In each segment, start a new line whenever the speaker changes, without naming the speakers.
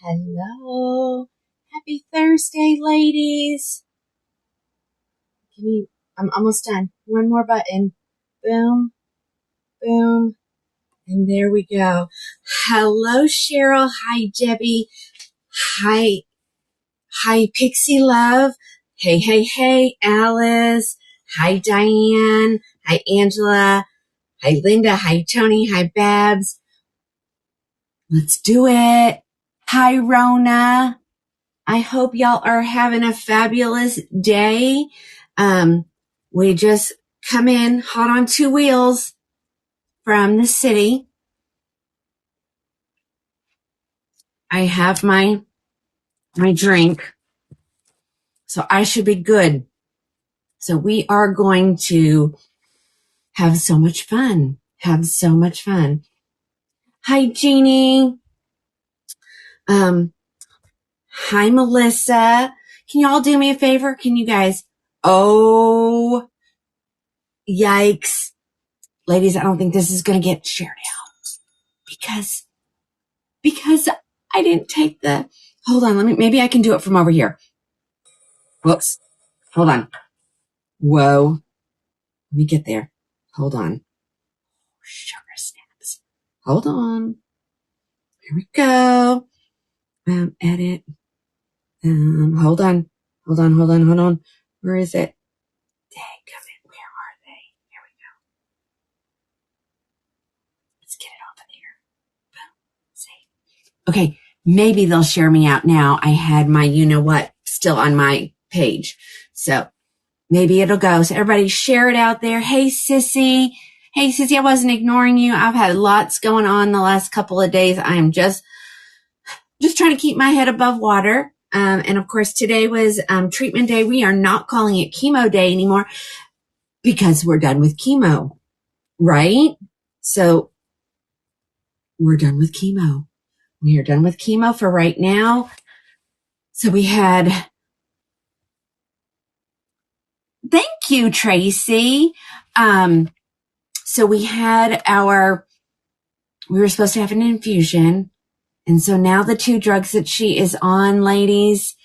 Hello. Happy Thursday, ladies. I'm almost done. One more button. Boom, boom, and there we go. Hello, Cheryl. Hi, Debbie. Hi, Pixie Love. Hey, Alice. Hi, Diane. Hi, Angela. Hi, Linda. Hi, Tony. Hi, Babs. Let's do it. Hi, Rona. I hope y'all are having a fabulous day. We just come in hot on two wheels from the city. I have my drink, so I should be good. So we are going to have so much fun. Hi, Jeannie. Hi, Melissa. Can y'all do me a favor? Can you guys? Oh, yikes. Ladies, I don't think this is going to get shared out because I didn't take the, hold on, maybe I can do it from over here. Whoops. Hold on. Whoa. Let me get there. Hold on. Sugar snaps. Hold on. Here we go. Edit. Hold on. Where is it? Dadgummit, where are they? Here we go. Let's get it off of there. Boom. Save. Okay. Maybe they'll share me out now. I had my you-know-what still on my page. So maybe it'll go. So everybody share it out there. Hey, Sissy. I wasn't ignoring you. I've had lots going on the last couple of days. I am just trying to keep my head above water. And of course, today was treatment day. We are not calling it chemo day anymore because we're done with chemo, right? So we're done with chemo. We are done with chemo for right now. So we had, thank you, Tracy. So we were supposed to have an infusion. And so now the 2 drugs that she is on, ladies,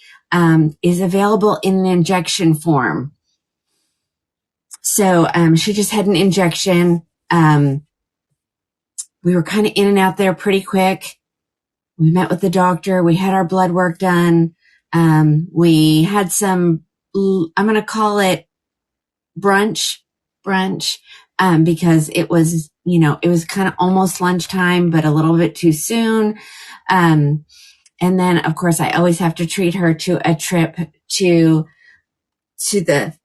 is available in an injection form. So, she just had an injection. We were kind of in and out there pretty quick. We met with the doctor. We had our blood work done. We had some, I'm going to call it brunch, because it was, it was kind of almost lunchtime, but a little bit too soon. And then of course I always have to treat her to a trip to the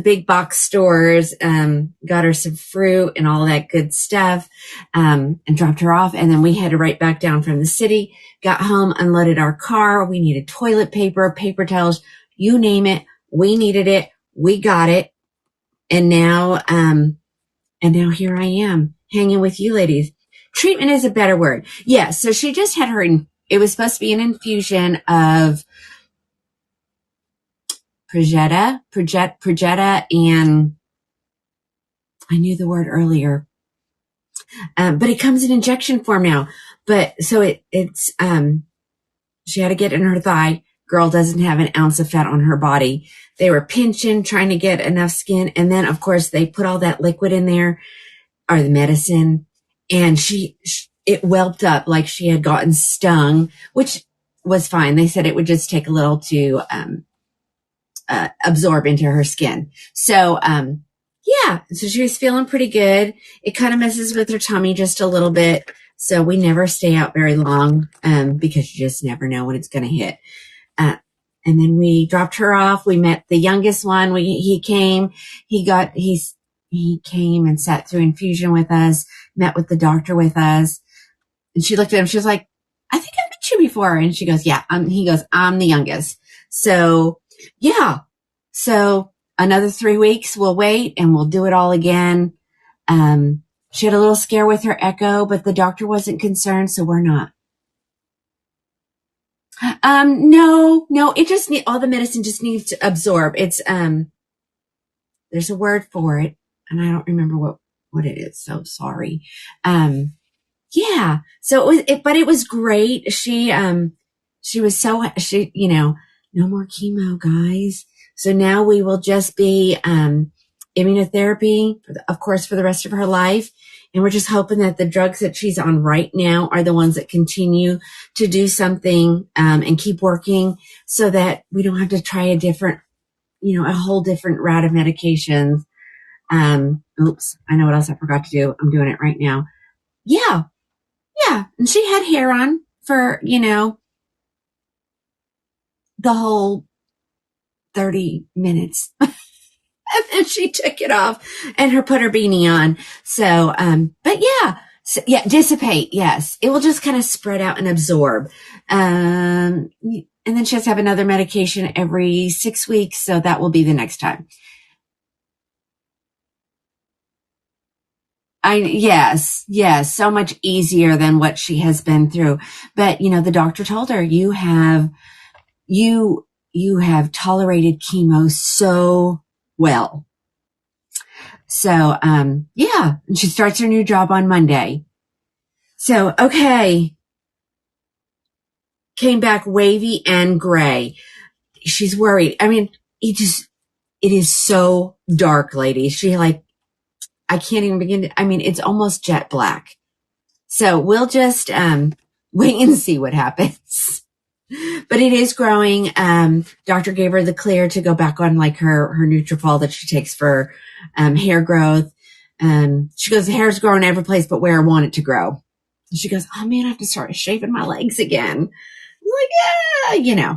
big box stores, got her some fruit and all that good stuff, and dropped her off. And then we headed right back down from the city, got home, unloaded our car. We needed toilet paper, paper towels, you name it. We needed it. We got it. And now here I am hanging with you ladies. Treatment is a better word. Yeah. So she just had it was supposed to be an infusion of Progetta, and I knew the word earlier. But it comes in injection form now. But so it's she had to get in her thigh. Girl doesn't have an ounce of fat on her body. They were pinching, trying to get enough skin. And then of course they put all that liquid in there, or the medicine, and it whelped up like she had gotten stung, which was fine. They said it would just take a little to, absorb into her skin. So, yeah, so she was feeling pretty good. It kind of messes with her tummy just a little bit. So we never stay out very long, because you just never know when it's going to hit. And then we dropped her off. We met the youngest one. He came and sat through infusion with us, met with the doctor with us. And she looked at him. She was like, I think I've met you before. And she goes, yeah, he goes, I'm the youngest. So yeah. So another 3 weeks, we'll wait and we'll do it all again. She had a little scare with her echo, but the doctor wasn't concerned. So we're not. No, it just all the medicine just needs to absorb. It's, there's a word for it and I don't remember what it is. So sorry. yeah. So but it was great. She was no more chemo, guys. So now we will just be, immunotherapy, of course, for the rest of her life. And we're just hoping that the drugs that she's on right now are the ones that continue to do something, and keep working so that we don't have to try a whole different route of medications. Oops, I know what else I forgot to do. I'm doing it right now. Yeah. Yeah. And she had hair on for, the whole 30 minutes. And then she took it off and put her beanie on. So, but yeah. So, yeah, dissipate. Yes. It will just kind of spread out and absorb. And then she has to have another medication every 6 weeks. So that will be the next time. Yes, so much easier than what she has been through. But, the doctor told her, you have tolerated chemo so well. So, yeah, and she starts her new job on Monday. So, okay. Came back wavy and gray. She's worried. I mean, it is so dark, ladies. I can't even begin to, it's almost jet black. So we'll just, wait and see what happens. But it is growing. Doctor gave her the clear to go back on like her Nutrafol that she takes for, hair growth. She goes, the hair's growing every place but where I want it to grow. And she goes, oh man, I have to start shaving my legs again. I'm like, yeah,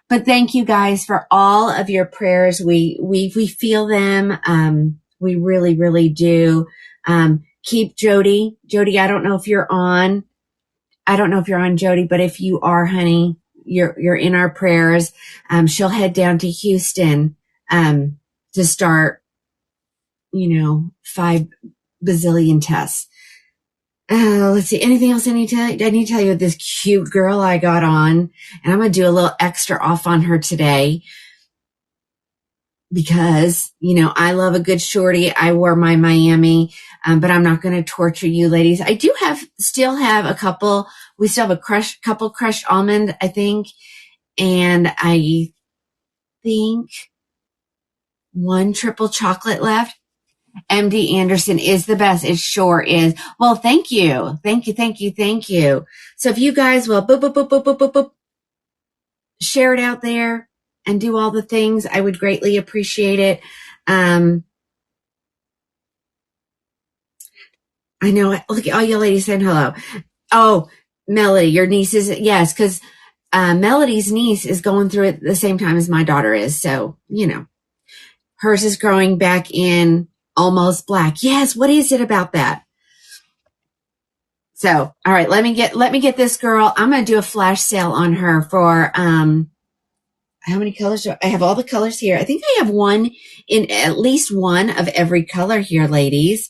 But thank you guys for all of your prayers. We feel them. We really, really do. Keep Jody. Jody, I don't know if you're on. I don't know if you're on, Jody, but if you are, honey, you're in our prayers. She'll head down to Houston, to start, 5 bazillion tests. Let's see. Anything else I need to tell you? I need to tell you this cute girl I got on, and I'm going to do a little extra off on her today because, I love a good shorty. I wore my Miami, but I'm not going to torture you ladies. I do still have a couple. We still have couple crushed almond, I think. And I think 1 triple chocolate left. MD Anderson is the best. It sure is. Well, thank you. Thank you. Thank you. Thank you. So if you guys will boop, boop, boop, boop, boop, boop, boop, share it out there and do all the things, I would greatly appreciate it. I know. Look at all you ladies saying hello. Oh, Melody, your niece is, yes, because Melody's niece is going through it the same time as my daughter is. So, hers is growing back in almost black. Yes. What is it about that? So, all right, let me get this girl. I'm going to do a flash sale on her for, how many colors? I have all the colors here. I think I have one in at least one of every color here, ladies.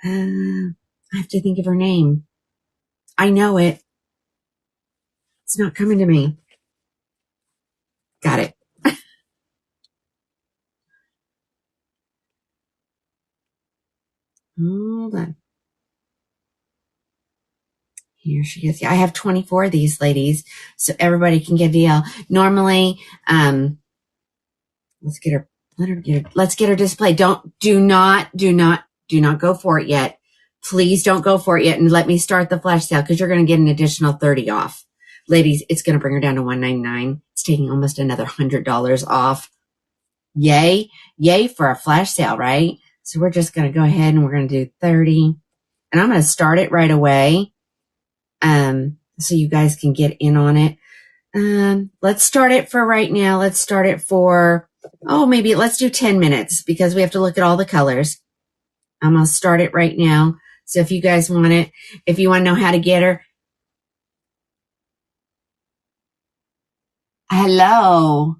I have to think of her name. I know it. It's not coming to me. Got it. Hold on. Here she is. Yeah, I have 24 of these, ladies, so everybody can get a deal. Normally, let's get her display. Do not go for it yet. Please don't go for it yet, and let me start the flash sale because you're going to get an additional 30 off. Ladies, it's going to bring her down to $199. It's taking almost another $100 off. Yay for a flash sale, right? So we're just going to go ahead and we're going to do 30, and I'm going to start it right away. So you guys can get in on it. Let's start it for right now. Let's start it for, maybe let's do 10 minutes because we have to look at all the colors. I'm going to start it right now. So if you guys want it, if you want to know how to get her. Hello.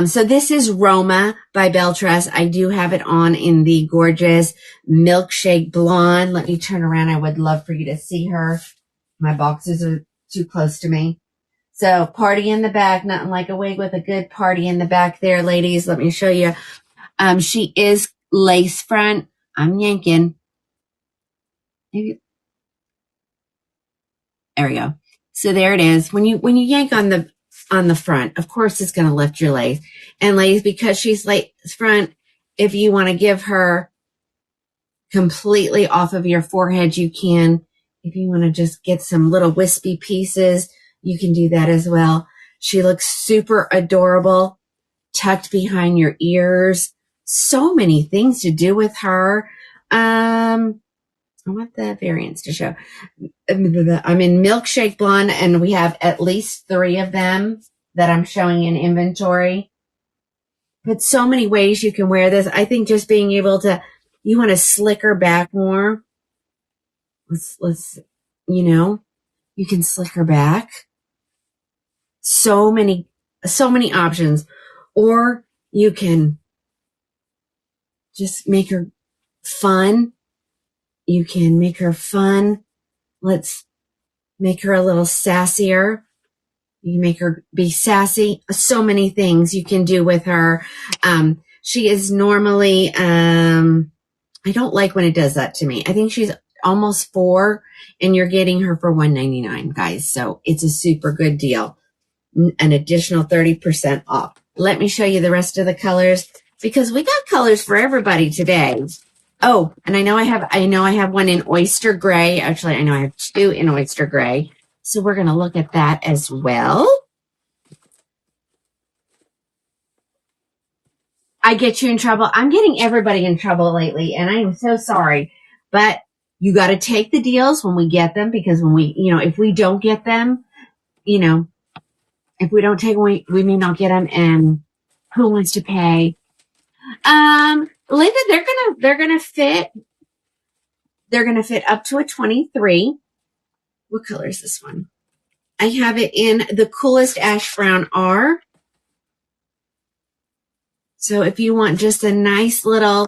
So this is Roma by Beltress. I do have it on in the gorgeous milkshake blonde. Let me turn around. I would love for you to see her. My boxes are too close to me. So party in the back, nothing like a wig with a good party in the back there, ladies. Let me show you. She is lace front. I'm yanking. Maybe There we go. So there it is. When you yank on the front, of course it's going to lift your lace. And ladies, because she's lace front, if you want to give her completely off of your forehead, you can. If you want to just get some little wispy pieces, you can do that as well. She looks super adorable, tucked behind your ears. So many things to do with her. I want the variants to show. I'm in Milkshake Blonde, and we have at least 3 of them that I'm showing in inventory. But so many ways you can wear this. I think just being able to, you want to slick her back more. Let's, you can slick her back. So many options. Or you can just make her fun. You can make her fun. Let's make her a little sassier. You can make her be sassy. So many things you can do with her. She is normally, I don't like when it does that to me. I think she's almost $4 and you're getting her for $1.99, guys. So it's a super good deal. An additional 30% off. Let me show you the rest of the colors because we got colors for everybody today. Oh, and I know I have one in oyster gray. Actually, I know I have 2 in oyster gray. So we're going to look at that as well. I get you in trouble. I'm getting everybody in trouble lately, and I am so sorry. But you got to take the deals when we get them, because when we, if we don't get them, if we don't take them, we may not get them, and who wants to pay? Linda, they're gonna fit. They're gonna fit up to a 23. What color is this one? I have it in the coolest ash brown R. So if you want just a nice little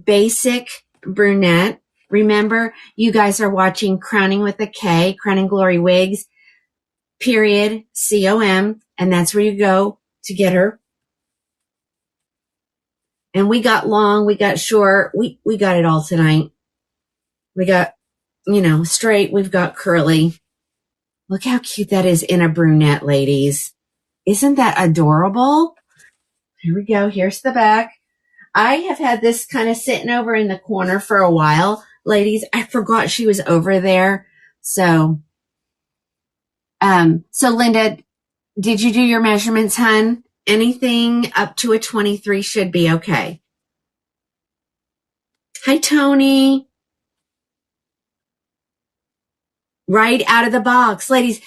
basic brunette, remember, you guys are watching Crowning with a K, Crowning Glory Wigs, period, COM, and that's where you go to get her. And we got long, we got short, we got it all tonight. We got, straight, we've got curly. Look how cute that is in a brunette, ladies. Isn't that adorable? Here we go. Here's the back. I have had this kind of sitting over in the corner for a while. Ladies, I forgot she was over there. So Linda, did you do your measurements, hun? Anything up to a 23 should be okay. Hi, Tony. Right out of the box. Ladies,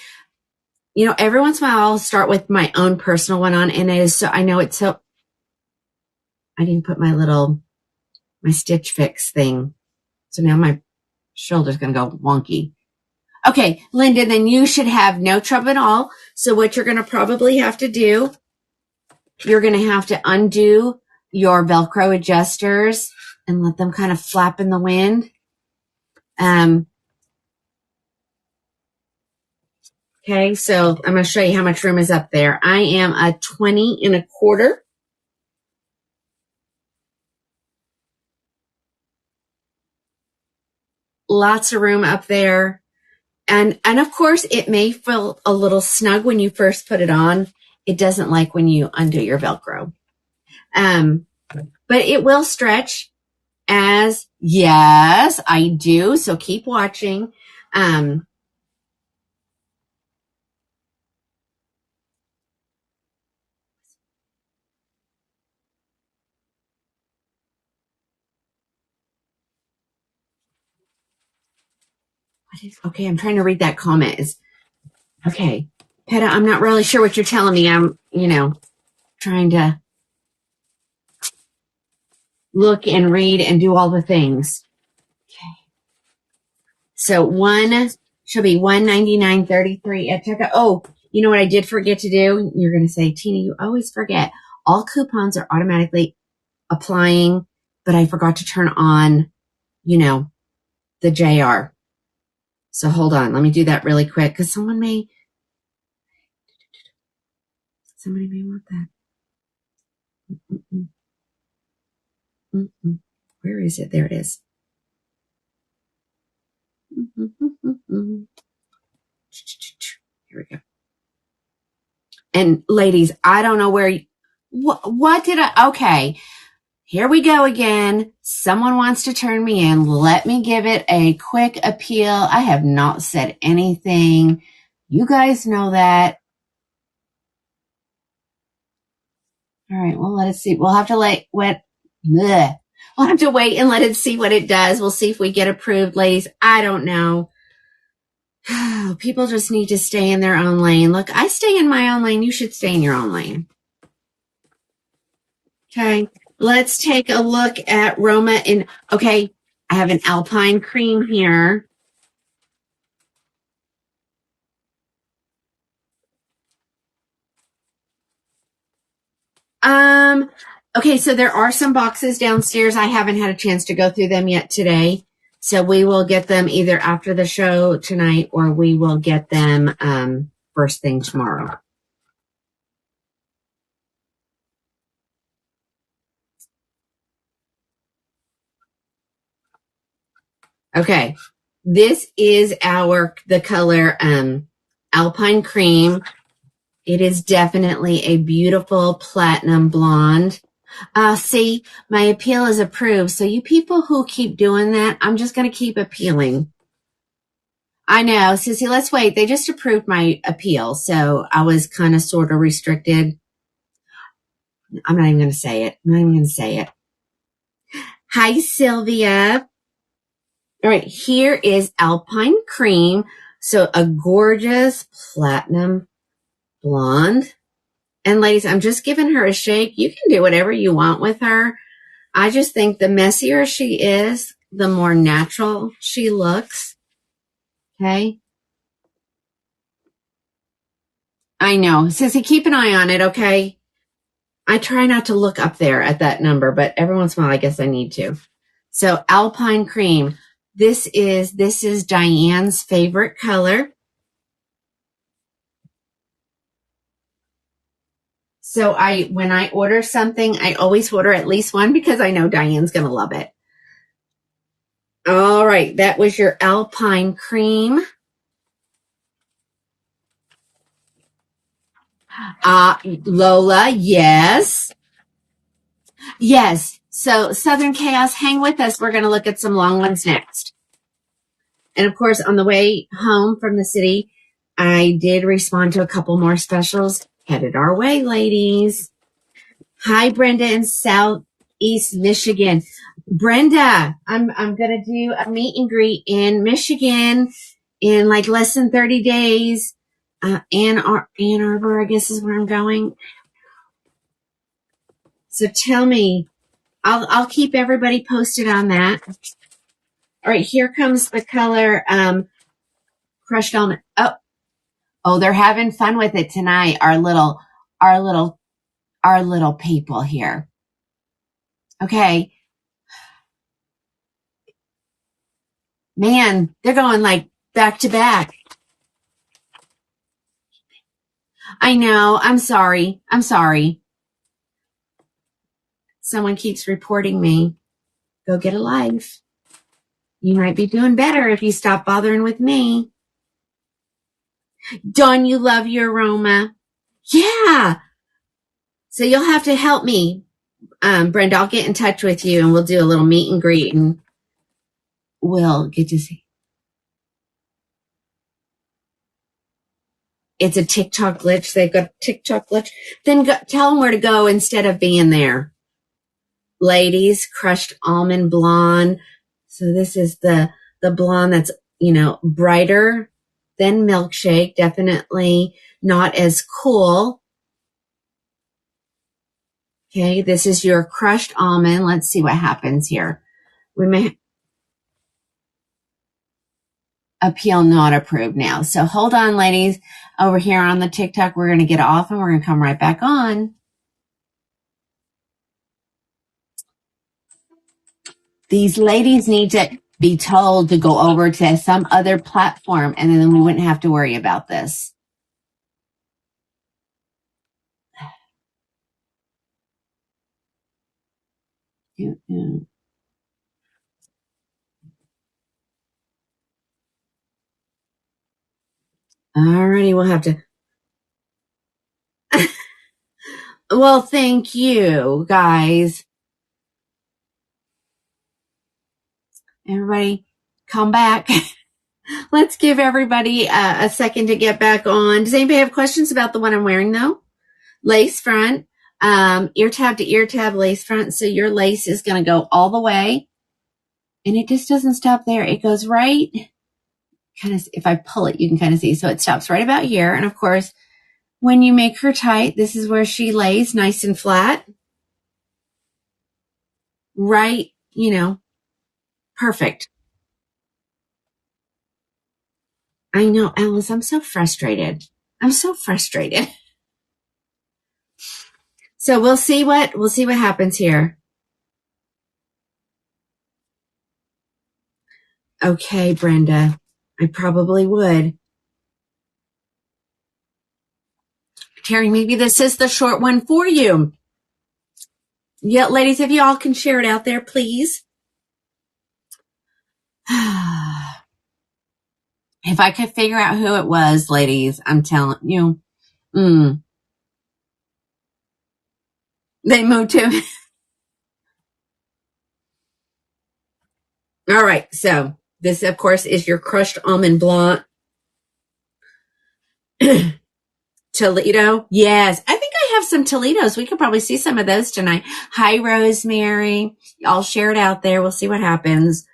every once in a while I'll start with my own personal one on, and it is so, I know it's so, I didn't put my Stitch Fix thing. So now my shoulder's going to go wonky. Okay, Linda, then you should have no trouble at all. So what you're going to probably have to do, you're going to have to undo your Velcro adjusters and let them kind of flap in the wind. Okay, so I'm going to show you how much room is up there. I am a 20 1/4. Lots of room up there. And of course, it may feel a little snug when you first put it on. It doesn't like when you undo your Velcro. But it will stretch as, yes, I do. So keep watching. Okay, I'm trying to read that comment. Okay, Peta, I'm not really sure what you're telling me. I'm, trying to look and read and do all the things. Okay. So one should be $199.33 at checkout. Oh, you know what I did forget to do? You're going to say, Tina, you always forget. All coupons are automatically applying, but I forgot to turn on, the JR. So hold on. Let me do that really quick because somebody may want that. Where is it? There it is. Here we go. And ladies, I don't know where, what did I, okay. Here we go again. Someone wants to turn me in. Let me give it a quick appeal. I have not said anything. You guys know that. All right, well, let us see. We'll have to We'll have to wait and let it see what it does. We'll see if we get approved, ladies. I don't know. People just need to stay in their own lane. Look, I stay in my own lane. You should stay in your own lane. Okay, let's take a look at Roma okay, I have an Alpine cream here. Okay, so there are some boxes downstairs. I haven't had a chance to go through them yet today. So we will get them either after the show tonight or we will get them first thing tomorrow. Okay, this is the color Alpine Cream. It is definitely a beautiful platinum blonde. See, my appeal is approved. So you people who keep doing that, I'm just going to keep appealing. I know, Sissy, let's wait. They just approved my appeal. So I was kind of sort of restricted. I'm not even going to say it. I'm not even going to say it. Hi, Sylvia. All right, here is Alpine Cream. So a gorgeous platinum blonde. And ladies, I'm just giving her a shake. You can do whatever you want with her. I just think the messier she is, the more natural she looks. Okay. I know. Sissy, keep an eye on it, okay? I try not to look up there at that number, but every once in a while I guess I need to. So Alpine Cream. This is Diane's favorite color. So when I order something, I always order at least one because I know Diane's going to love it. All right, that was your Alpine Cream. Lola, yes. Yes. So Southern Chaos, hang with us. We're going to look at some long ones next. And of course, on the way home from the city, I did respond to a couple more specials headed our way, ladies. Hi, Brenda in Southeast Michigan. Brenda, I'm going to do a meet and greet in Michigan in like less than 30 days. Ann Arbor, I guess is where I'm going. So tell me, I'll keep everybody posted on that. All right, here comes the color crushed almond. Oh, they're having fun with it tonight. Our little people here. Okay. Man, they're going like back to back. I know. I'm sorry. Someone keeps reporting me. Go get a life. You might be doing better if you stop bothering with me. Don't you love your aroma? Yeah. So you'll have to help me. Brenda, I'll get in touch with you and we'll do a little meet and greet and we'll get to see. It's a TikTok glitch. They've got a TikTok glitch. Then tell them where to go instead of being there. Ladies, crushed almond blonde. So this is the blonde that's, brighter than milkshake. Definitely not as cool. Okay, this is your crushed almond. Let's see what happens here. We may appeal not approved now. So hold on, ladies. Over here on the TikTok, we're going to get off and we're going to come right back on. These ladies need to be told to go over to some other platform and then we wouldn't have to worry about this. Alrighty, we'll have to. Well, thank you, guys. Everybody, come back. Let's give everybody a second to get back on. Does anybody have questions about the one I'm wearing, though? Lace front, ear tab to ear tab, lace front. So your lace is going to go all the way. And it just doesn't stop there. It goes right, kind of, if I pull it, you can kind of see. So it stops right about here. And of course, when you make her tight, this is where she lays nice and flat. Right, perfect. I know, Alice, I'm so frustrated. So we'll see what happens here. Okay, Brenda, I probably would. Terry, maybe this is the short one for you. Yeah, ladies, if you all can share it out there, please. If I could figure out who it was, ladies, I'm telling you. They moved to. All right. So this, of course, is your crushed almond blanc. Toledo. Yes. I think I have some Toledos. We could probably see some of those tonight. Hi, Rosemary. I'll share it out there. We'll see what happens.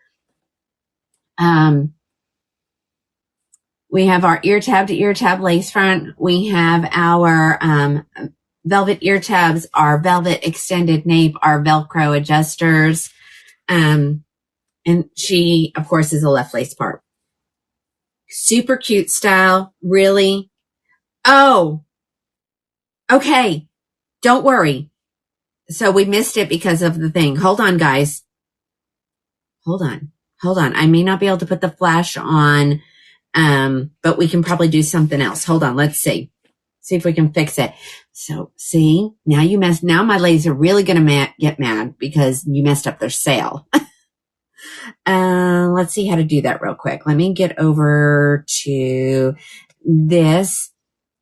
We have our ear tab to ear tab lace front. We have our velvet ear tabs, our velvet extended nape, our Velcro adjusters. And she, of course, is a left lace part. Super cute style. Really. Oh, okay. Don't worry. So we missed it because of the thing. Hold on, guys. Hold on. I may not be able to put the flash on, but we can probably do something else. Hold on. Let's see. See if we can fix it. So see, now my ladies are really going to get mad because you messed up their sale. Let's see how to do that real quick. Let me get over to this.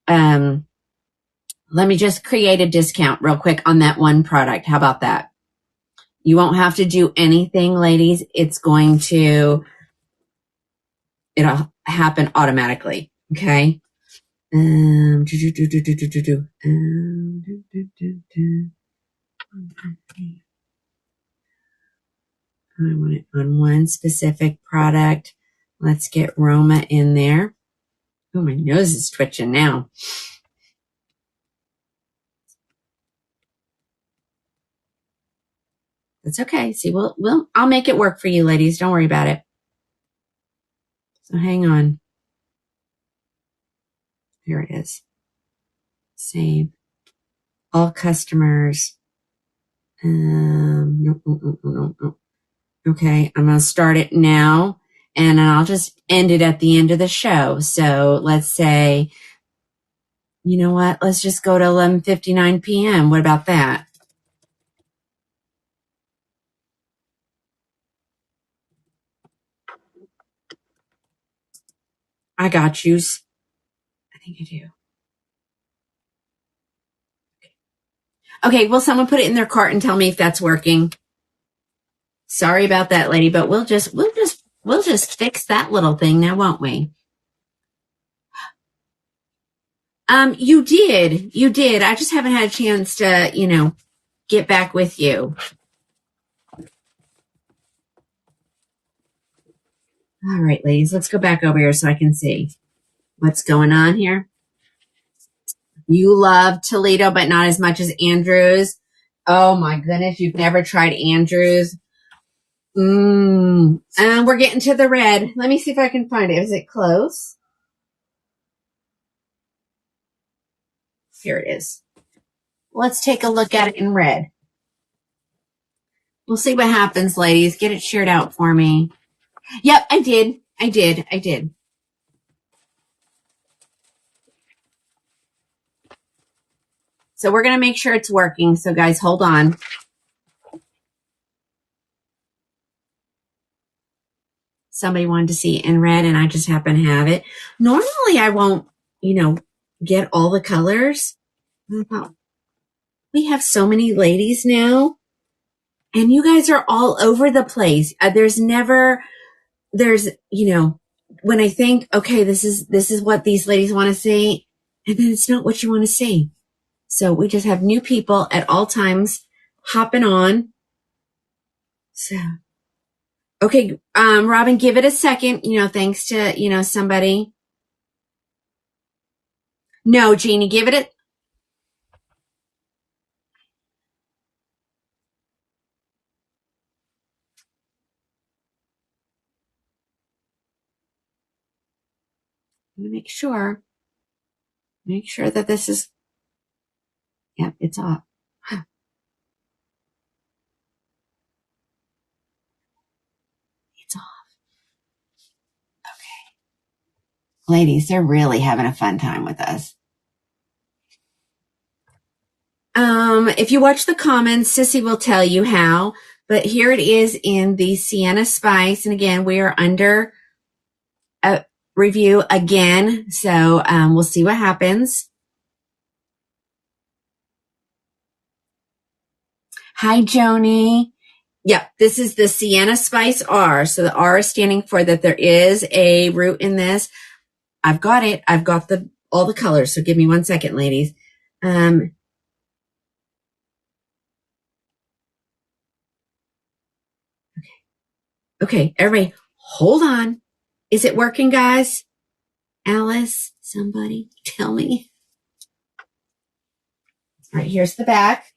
Let me just create a discount real quick on that one product. How about that? You won't have to do anything, ladies. It'll happen automatically. Okay. I want it on one specific product. Let's get Roma in there. Oh, my nose is twitching now. That's okay. See, I'll make it work for you, ladies. Don't worry about it. So hang on. Here it is. Save all customers. No. Okay, I'm going to start it now, and I'll just end it at the end of the show. So let's say, you know what? Let's just go to 11:59 p.m. What about that? I got yous. I think I do. Okay, will someone put it in their cart and tell me if that's working? Sorry about that, lady, but we'll just fix that little thing now, won't we? You did. I just haven't had a chance to, get back with you. All right, ladies, let's go back over here so I can see what's going on here. You love Toledo, but not as much as Andrews. Oh my goodness, you've never tried Andrews. And we're getting to the red. Let me see if I can find it. Is it close? Here it is. Let's take a look at it in red. We'll see what happens, ladies. Get it shared out for me. Yep, I did. So we're going to make sure it's working. So guys, hold on. somebody wanted to see in red and I just happen to have it. Normally I won't, get all the colors. We have so many ladies now and you guys are all over the place. There's, when I think, okay, this is what these ladies want to see, and then it's not what you want to see. So we just have new people at all times hopping on. So, okay, Robin, give it a second, thanks to, somebody. No, Jeannie, give it a, make sure that this is, yep, it's off. It's off. Okay. Ladies, they're really having a fun time with us. If you watch the comments, Sissy will tell you how, but here it is in the Sienna Spice. And again, we are under a review again. So, we'll see what happens. Hi, Joni. Yep, this is the Sienna Spice R. So the R is standing for that there is a root in this. I've got it. I've got all the colors. So give me 1 second, ladies. Okay, everybody, hold on. Is it working, guys? Alice, somebody tell me. All right, here's the back.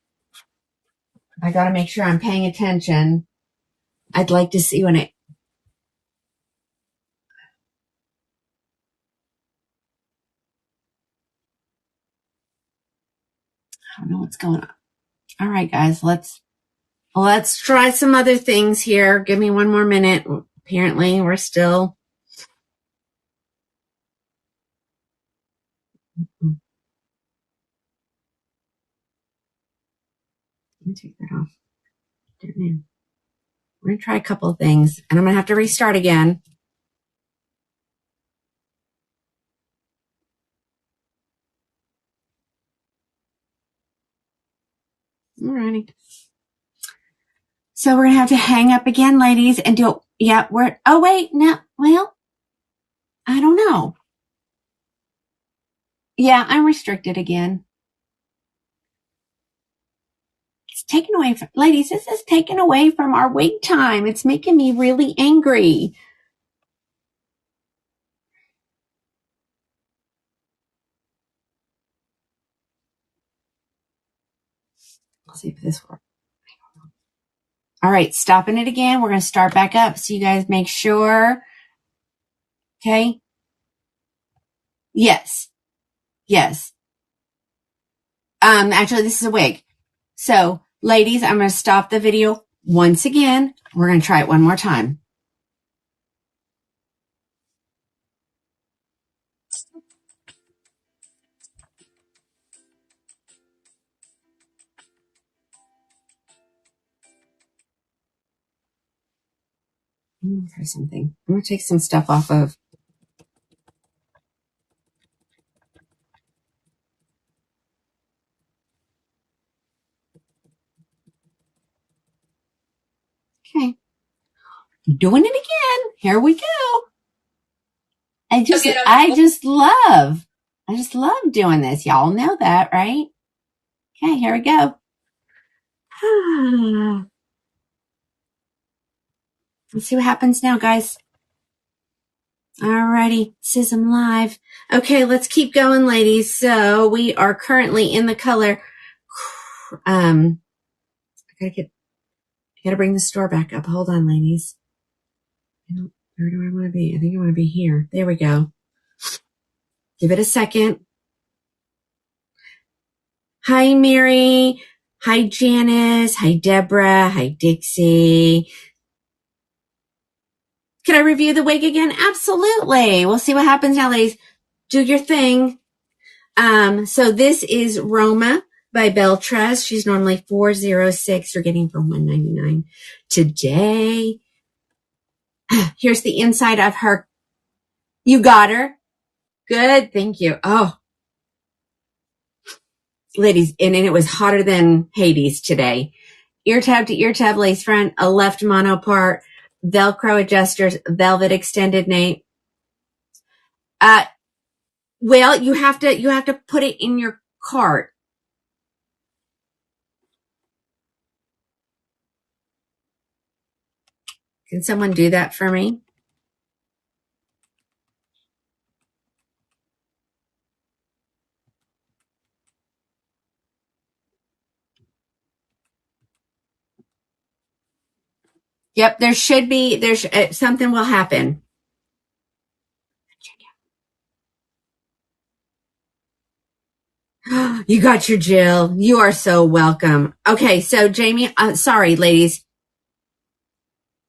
I got to make sure I'm paying attention. I'd like to see when I don't know what's going on. All right, guys, let's try some other things here. Give me 1 more minute. Apparently, we're still. Let me take that off. We're going to try a couple of things, and I'm going to have to restart again. All righty. So we're going to have to hang up again, ladies, and do it. Yeah, oh, wait, no, well, I don't know. Yeah, I'm restricted again. It's taken away from, ladies, this is taken away from our wait time. It's making me really angry. Let's see if this works. All right, stopping it again. We're going to start back up so you guys make sure. Okay. Yes. Actually, this is a wig. So, ladies, I'm going to stop the video once again. We're going to try it one more time. I'm going to try something. I'm going to take some stuff off of. Okay. Doing it again. Here we go. I just love doing this. Y'all know that, right? Okay, here we go. Let's see what happens now, guys. Alrighty, Sism live. Okay, let's keep going, ladies. So we are currently in the color. I gotta bring the store back up. Hold on, ladies. Where do I want to be? I think I want to be here. There we go. Give it a second. Hi, Mary. Hi, Janice. Hi, Deborah. Hi, Dixie. Can I review the wig again? Absolutely. We'll see what happens now, ladies. Do your thing. So this is Roma by Beltrez. She's normally $406. You're getting for $199 today. Here's the inside of her. You got her? Good, thank you. Oh, ladies, and it was hotter than Hades today. Ear tab to ear tab lace front, a left mono part, Velcro adjusters, velvet extended nape. Well, you have to put it in your cart. Can someone do that for me? Yep, there's something will happen. You got your Jill. You are so welcome. Okay, so Jamie, sorry, ladies.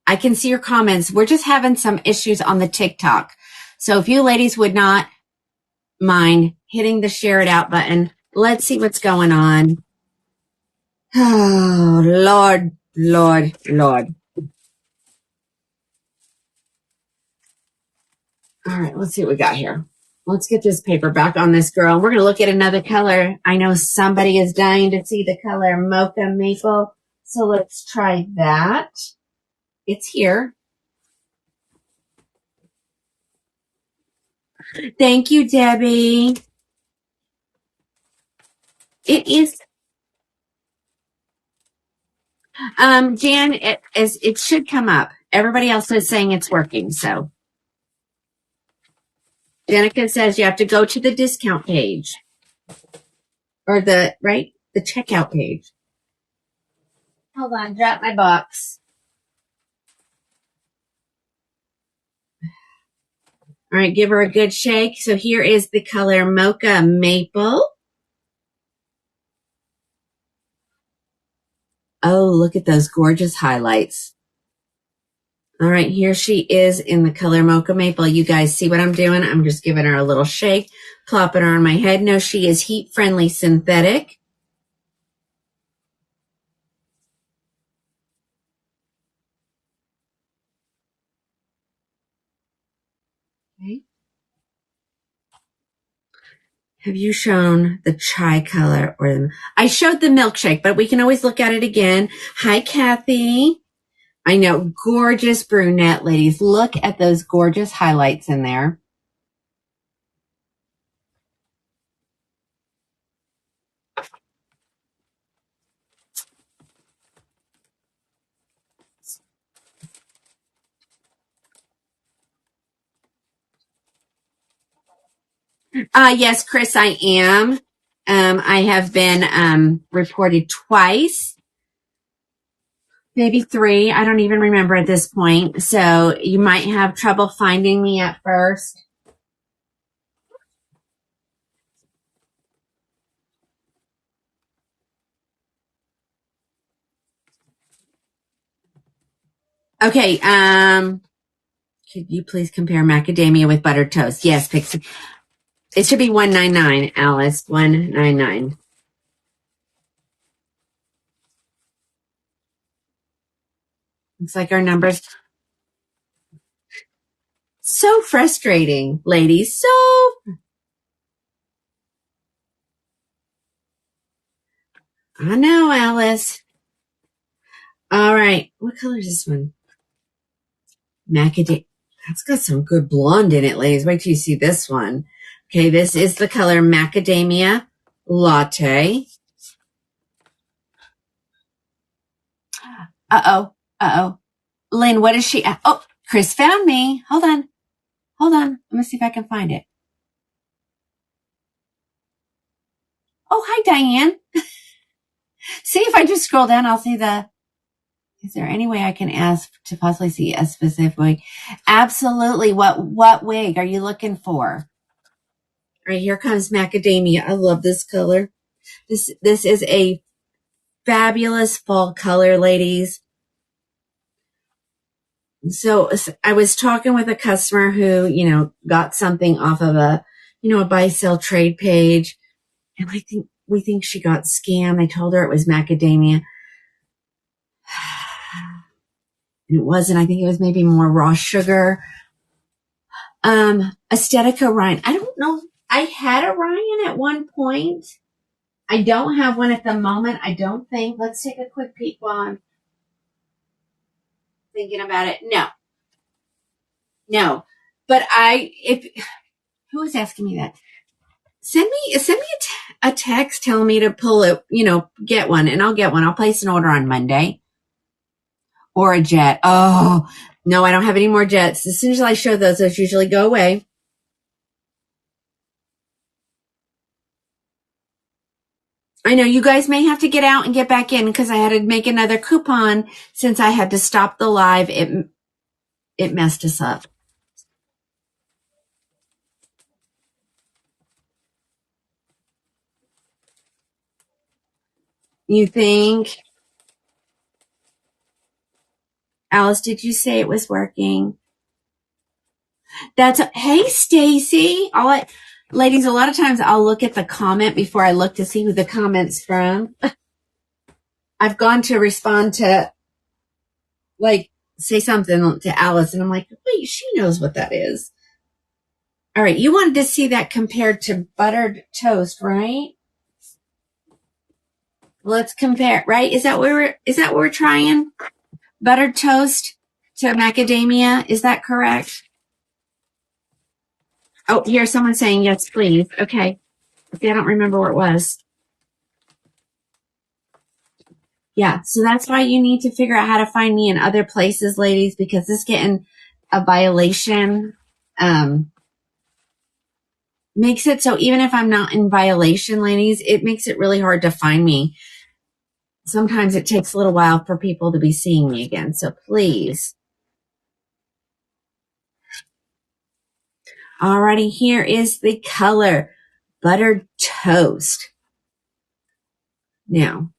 I can see your comments. We're just having some issues on the TikTok. So if you ladies would not mind hitting the share it out button, let's see what's going on. Oh, Lord, Lord, Lord. All right, let's see what we got here. Let's get this paper back on this girl. We're going to look at another color. I know somebody is dying to see the color Mocha Maple. So let's try that. It's here. Thank you, Debbie. It is, Jan, it should come up. Everybody else is saying it's working, so. Jenica says you have to go to the discount page. Or the checkout page. Hold on, drop my box. All right, give her a good shake. So here is the color Mocha Maple. Oh, look at those gorgeous highlights. All right, here she is in the color Mocha Maple. You guys see what I'm doing? I'm just giving her a little shake, plopping her on my head. No, she is heat-friendly synthetic. Okay. Have you shown the chai color I showed the milkshake, but we can always look at it again. Hi, Kathy. I know, gorgeous brunette, ladies. Look at those gorgeous highlights in there. Yes, Chris, I am. I have been reported twice, maybe 3. I don't even remember at this point. So you might have trouble finding me at first. Okay. Could you please compare macadamia with buttered toast? Yes, Pixie. It should be 199, Alice. 199. Looks like our numbers. So frustrating, ladies. So. I know, Alice. All right. What color is this one? Macadamia. That's got some good blonde in it, ladies. Wait till you see this one. Okay, this is the color Macadamia Latte. Uh-oh. Lynn, what is she? Oh, Chris found me. Hold on. Let me see if I can find it. Oh, hi, Diane. See if I just scroll down, I'll see is there any way I can ask to possibly see a specific wig? Absolutely. What wig are you looking for? All right, here comes Macadamia. I love this color. This is a fabulous fall color, ladies. So I was talking with a customer who, got something off of a buy sell trade page. And we think she got scammed. They told her it was macadamia. And it wasn't, I think it was maybe more raw sugar. Aesthetica Ryan. I don't know. I had a Ryan at one point. I don't have one at the moment. I don't think. Let's take a quick peek while I'm thinking about it. No. But who was asking me that? Send me a text telling me to pull it, get one, and I'll get one. I'll place an order on Monday. Or a jet. Oh, no, I don't have any more jets. As soon as I show those usually go away. I know you guys may have to get out and get back in because I had to make another coupon since I had to stop the live. It messed us up. You think? Alice, did you say it was working? Hey, Stacy. Ladies, a lot of times I'll look at the comment before I look to see who the comment's from. I've gone to respond to, say something to Alice, and I'm like, wait, she knows what that is. All right, you wanted to see that compared to buttered toast, right? Let's compare, right? Is that what we're trying? Buttered toast to macadamia, is that correct? Oh, here's someone saying yes, please. Okay. I don't remember what it was. Yeah, so that's why you need to figure out how to find me in other places, ladies, because this getting a violation makes it so even if I'm not in violation, ladies, it makes it really hard to find me. Sometimes it takes a little while for people to be seeing me again. So please. Alrighty, here is the color. Buttered toast. Now,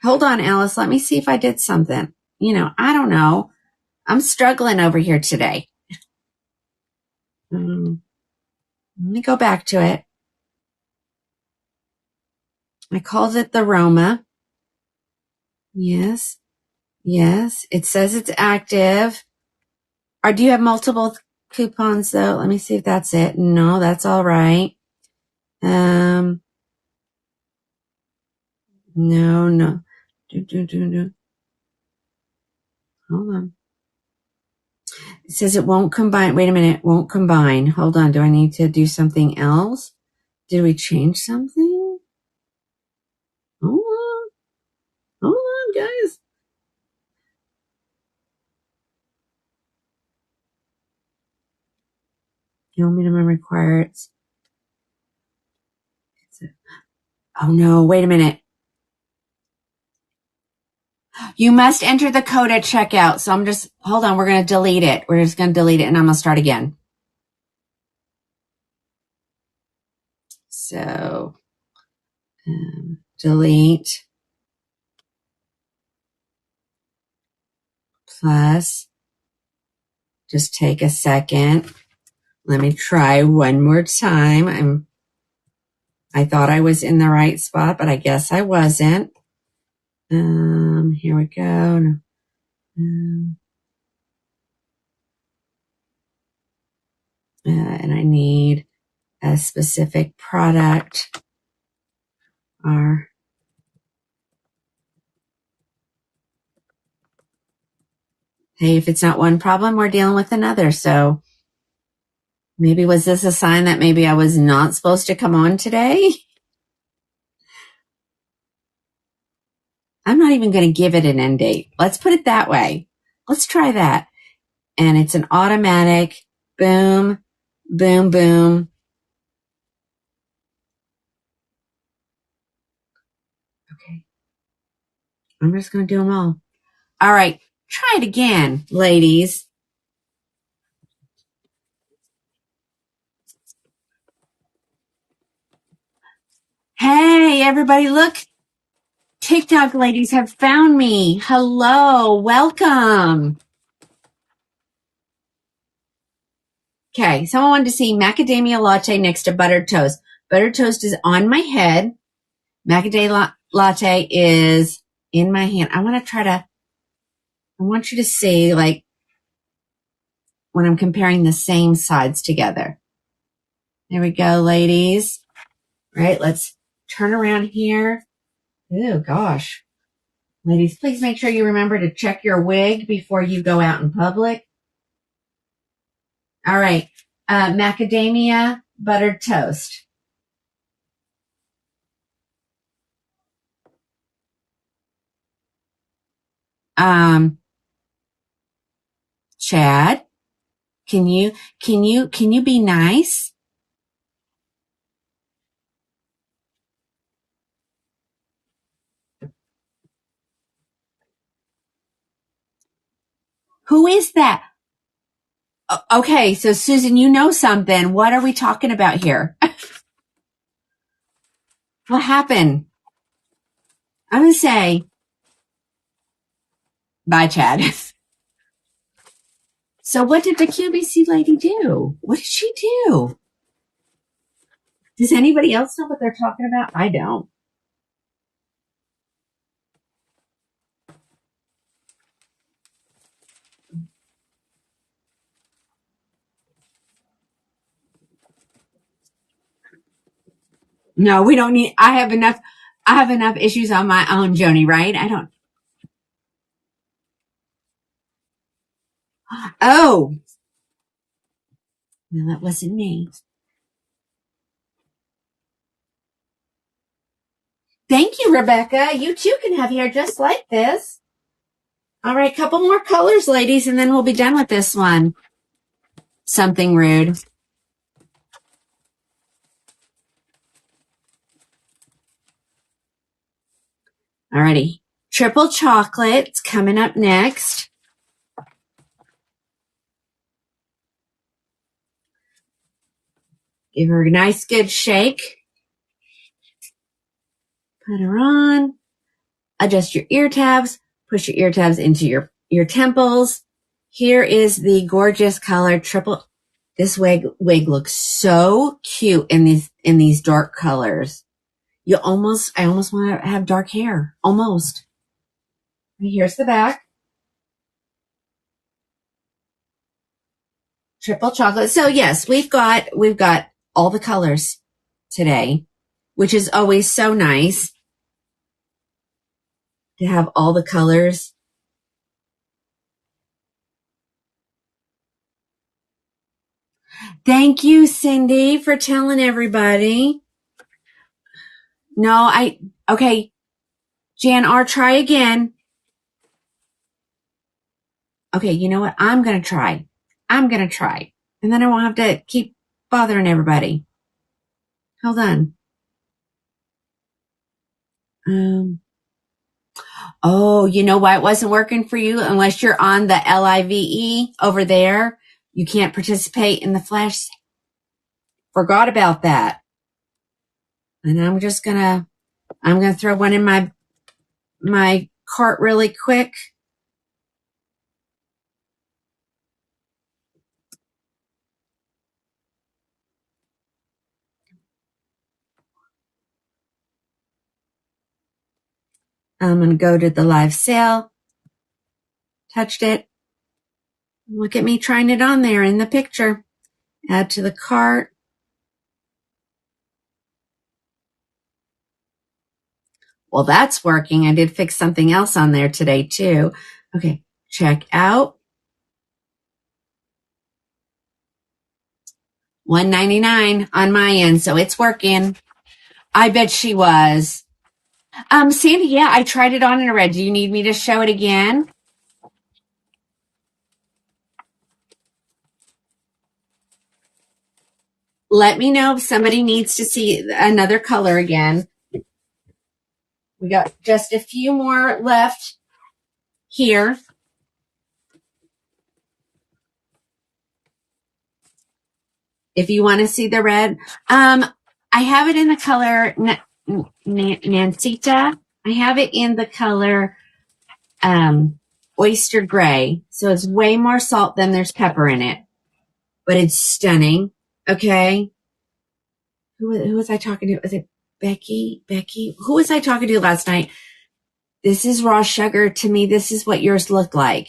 hold on, Alice. Let me see if I did something. I don't know. I'm struggling over here today. Let me go back to it. I called it the Roma. Yes. It says it's active. Or do you have multiple coupons though? Let me see if that's it. No, that's all right. No. Do. Hold on. It says it won't combine. Wait a minute. Won't combine. Hold on. Do I need to do something else? Did we change something? Hold on, guys. You want me to require it? Oh no, wait a minute. You must enter the code at checkout. So hold on, we're going to delete it. We're just going to delete it and I'm going to start again. So, delete plus, just take a second. Let me try one more time. I thought I was in the right spot, but I guess I wasn't. Here we go. And I need a specific product. Hey, if it's not one problem, we're dealing with another. So maybe was this a sign that maybe I was not supposed to come on today? I'm not even going to give it an end date. Let's put it that way. Let's try that. And it's an automatic boom, boom, boom. Okay. I'm just going to do them all. All right. Try it again, ladies. Hey, everybody, look. TikTok ladies have found me. Hello. Welcome. Okay. Someone wanted to see macadamia latte next to buttered toast. Buttered toast is on my head. Macadamia latte is in my hand. I want you to see, like, when I'm comparing the same sides together. There we go, ladies. All right, let's turn around here. Oh, gosh. Ladies, please make sure you remember to check your wig before you go out in public. All right, macadamia buttered toast. Chad, can you be nice? Who is that? Okay, so Susan, you know something. What are we talking about here? What happened? I'm going to say, bye, Chad. So what did the QVC lady do? What did she do? Does anybody else know what they're talking about? I don't. No, we don't need, I have enough issues on my own, Joni, right? I don't. Oh, well, that wasn't me. Thank you, Rebecca. You too can have hair just like this. All right, couple more colors, ladies, and then we'll be done with this one. Something rude. Alrighty. Triple chocolate's coming up next. Give her a nice good shake. Put her on. Adjust your ear tabs. Push your ear tabs into your temples. Here is the gorgeous color triple. This wig looks so cute in these dark colors. I almost want to have dark hair. Almost. Here's the back. Triple chocolate. So yes, we've got all the colors today, which is always so nice to have all the colors. Thank you, Cindy, for telling everybody. No, okay. Jan R, try again. Okay, you know what? I'm going to try. And then I won't have to keep bothering everybody. Hold on. Oh, you know why it wasn't working for you? Unless you're on the LIVE over there, you can't participate in the flash. Forgot about that. And I'm gonna throw one in my cart really quick. I'm going to go to the live sale. Touched it. Look at me trying it on there in the picture. Add to the cart. Well, that's working. I did fix something else on there today too. Okay, check out. $199 on my end, so it's working. I bet she was. Sandy, yeah, I tried it on in a red. Do you need me to show it again? Let me know if somebody needs to see another color again. We got just a few more left here. If you want to see the red, I have it in the color Nancita. I have it in the color oyster gray. So it's way more salt than there's pepper in it, but it's stunning. Okay. Who was I talking to? Was it Becky? Who was I talking to last night? This is raw sugar. To me, this is what yours looked like.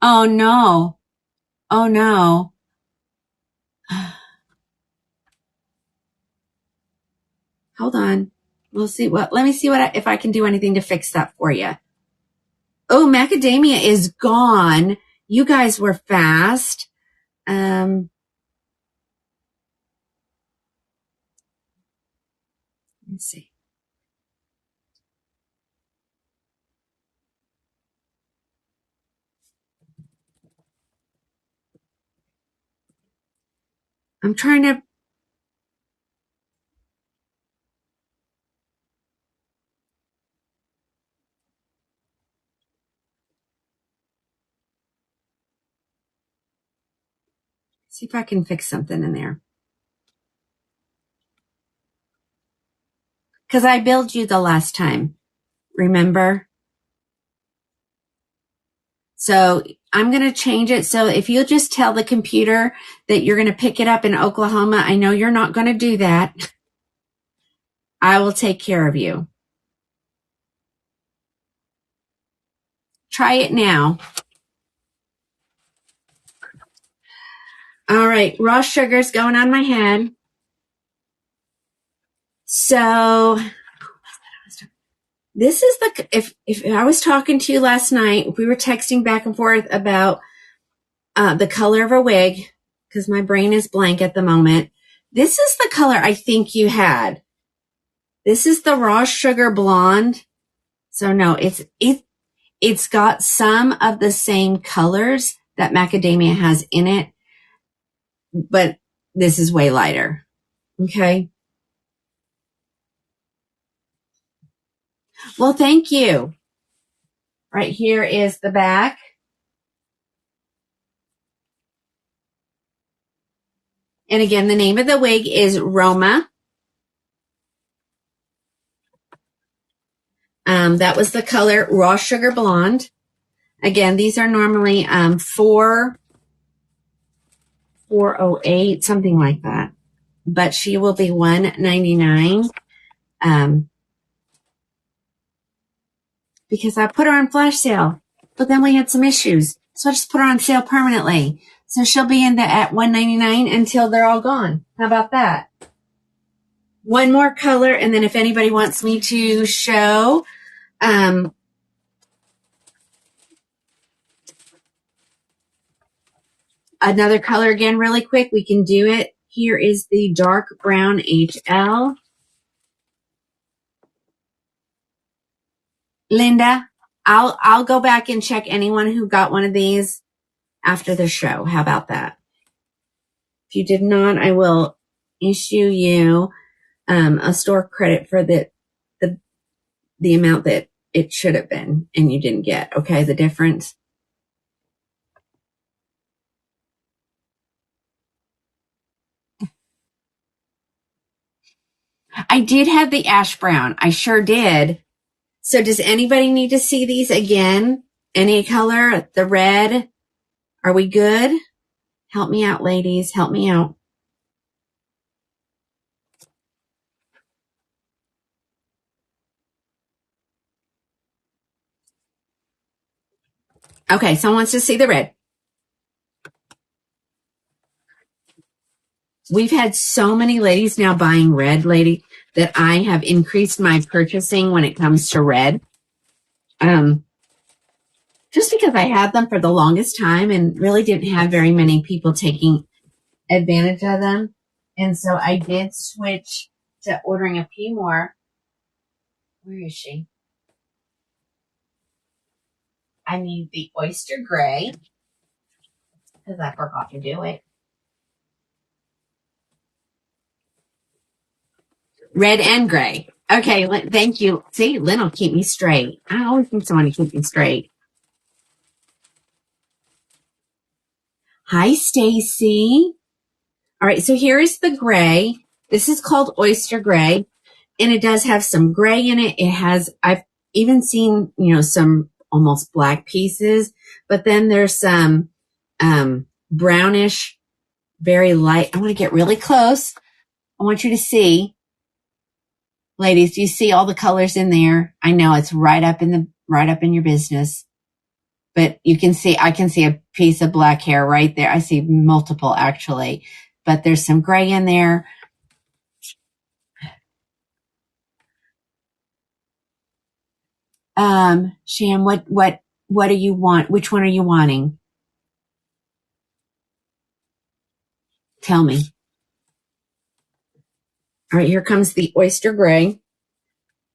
Oh no. Oh no. Hold on. We'll see let me see if I can do anything to fix that for you. Oh, macadamia is gone. You guys were fast. Let's see. I'm trying to see if I can fix something in there. Because I billed you the last time. Remember? So I'm going to change it. So if you'll just tell the computer that you're going to pick it up in Oklahoma, I know you're not going to do that. I will take care of you. Try it now. All right. Raw sugar's going on my head. So this is if I was talking to you last night, we were texting back and forth about the color of a wig, because my brain is blank at the moment. This is the color I think you had. This is the raw sugar blonde. So no, it's got some of the same colors that macadamia has in it, but this is way lighter. Okay. Well, thank you. Right here is the back. And again, the name of the wig is Roma. That was the color raw sugar blonde. Again, these are normally $408, something like that. But she will be $199. Because I put her on flash sale, but then we had some issues, so I just put her on sale permanently. So she'll be in at $199 until they're all gone. How about that? One more color, and then if anybody wants me to show another color again really quick, we can do it. Here is the dark brown HL. Linda, I'll go back and check anyone who got one of these after the show. How about that? If you did not, I will issue you a store credit for the amount that it should have been and you didn't get. Okay, the difference. I did have the ash brown. I sure did. So does anybody need to see these again? Any color? The red? Are we good? Help me out, ladies. Help me out. Okay, someone wants to see the red. We've had so many ladies now buying red, lady, that I have increased my purchasing when it comes to red. Just because I had them for the longest time and really didn't have very many people taking advantage of them. And so I did switch to ordering a few more. Where is she? I need the oyster gray because I forgot to do it. Red and gray. Okay, thank you. See, Lynn will keep me straight. I always need someone to keep me straight. Hi, Stacy. All right, so here is the gray. This is called oyster gray, and it does have some gray in it. It has, I've even seen, some almost black pieces, but then there's some brownish very light. I want to get really close. I want you to see. Ladies, do you see all the colors in there? I know it's right up in your business, but I can see a piece of black hair right there. I see multiple actually, but there's some gray in there. Sham, what do you want? Which one are you wanting? Tell me. All right, here comes the oyster gray.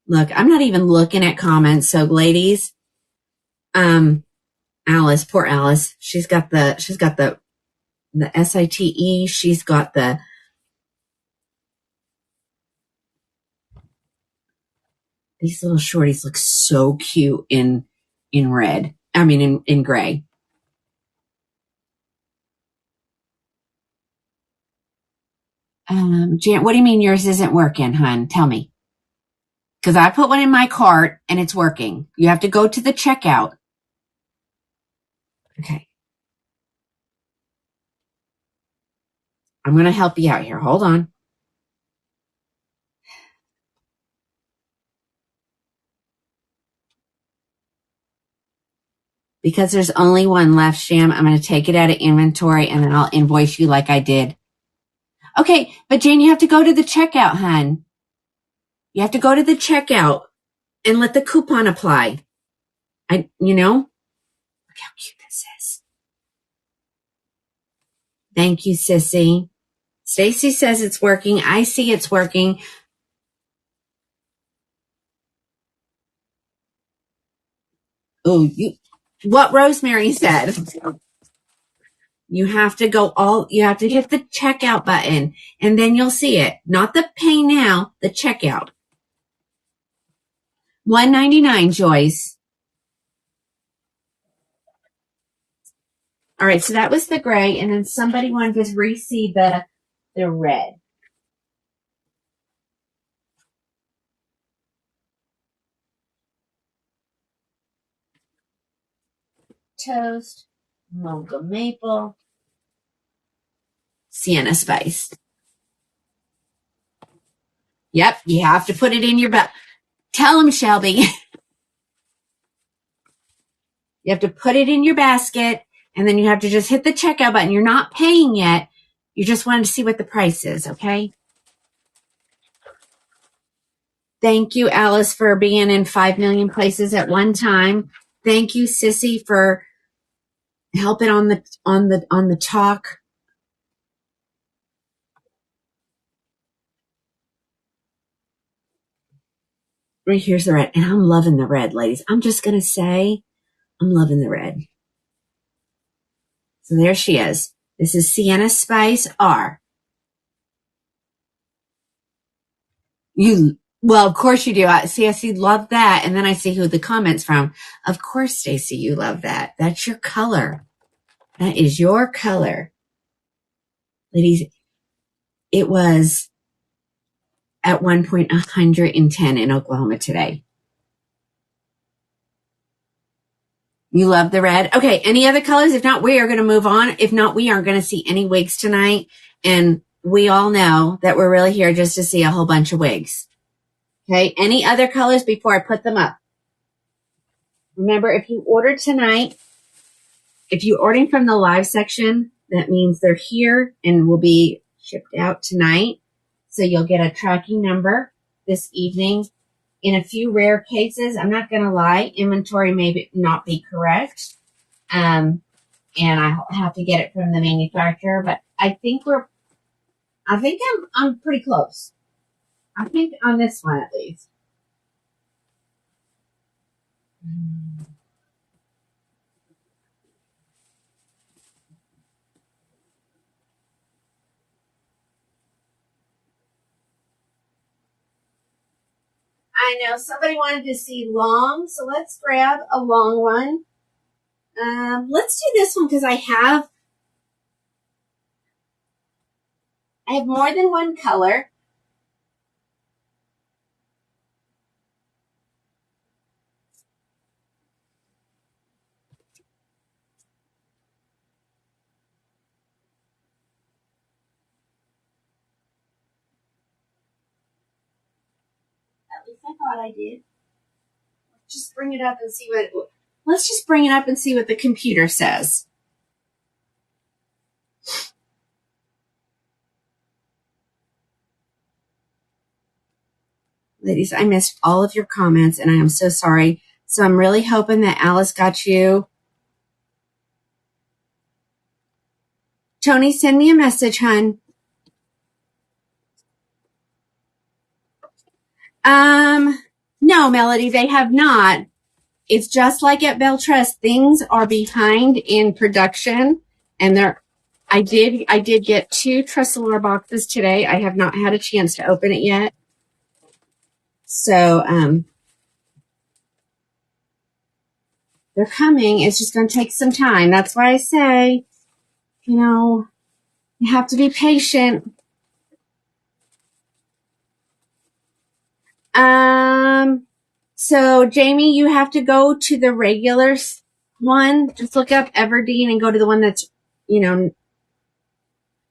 Look, I'm not even looking at comments. So ladies, Alice, poor Alice. She's got the SITE. She's got these little shorties look so cute in red. I mean, in gray. Jan, what do you mean yours isn't working, hon? Tell me. Because I put one in my cart and it's working. You have to go to the checkout. Okay. I'm going to help you out here. Hold on. Because there's only one left, Sham, I'm going to take it out of inventory and then I'll invoice you like I did. Okay, but Jane, you have to go to the checkout, hon. You have to go to the checkout and let the coupon apply. Look how cute this is. Thank you, Sissy. Stacy says it's working. I see it's working. Oh, what Rosemary said. You have to hit the checkout button and then you'll see it. Not the pay now, the checkout. $1.99, Joyce. All right, so that was the gray, and then somebody wanted to re-see the red. Toast, mocha maple, sienna spice. Yep, you have to put it in your Tell them, Shelby. You have to put it in your basket, and then you have to just hit the checkout button. You're not paying yet. You just wanted to see what the price is, okay? Thank you, Alice, for being in 5 million places at one time. Thank you, Sissy, for helping on the talk. Right here's the red, and I'm loving the red, ladies. I'm just gonna say, I'm loving the red. So there she is. This is Sienna Spice R. Well, of course you do. CSC love that, and then I see who the comments from. Of course, Stacy, you love that. That's your color. That is your color, ladies. It was at one point 110 in Oklahoma today. You love the red? Okay, any other colors? If not, we are going to move on. If not, we aren't going to see any wigs tonight. And we all know that we're really here just to see a whole bunch of wigs. Okay, any other colors before I put them up? Remember, if you order tonight, if you're ordering from the live section, that means they're here and will be shipped out tonight. So you'll get a tracking number this evening. In a few rare cases, I'm not going to lie, inventory may not be correct. And I'll have to get it from the manufacturer, but I think I'm pretty close. I think on this one at least. I know somebody wanted to see long, so let's grab a long one. Let's do this one because I have more than one color. least I thought I did. Just bring it up and see what, let's just bring it up and see what the computer says. Ladies, I missed all of your comments and I am so sorry. So I'm really hoping that Alice got you. Tony, send me a message, hon. No, Melody, they have not. It's just like at Beltrust. Things are behind in production, and I did get 2 Trussalore boxes today. I have not had a chance to open it yet. So, they're coming. It's just going to take some time. That's why I say, you have to be patient. So Jamie, you have to go to the regular one. Just look up Everdeen and go to the one that's,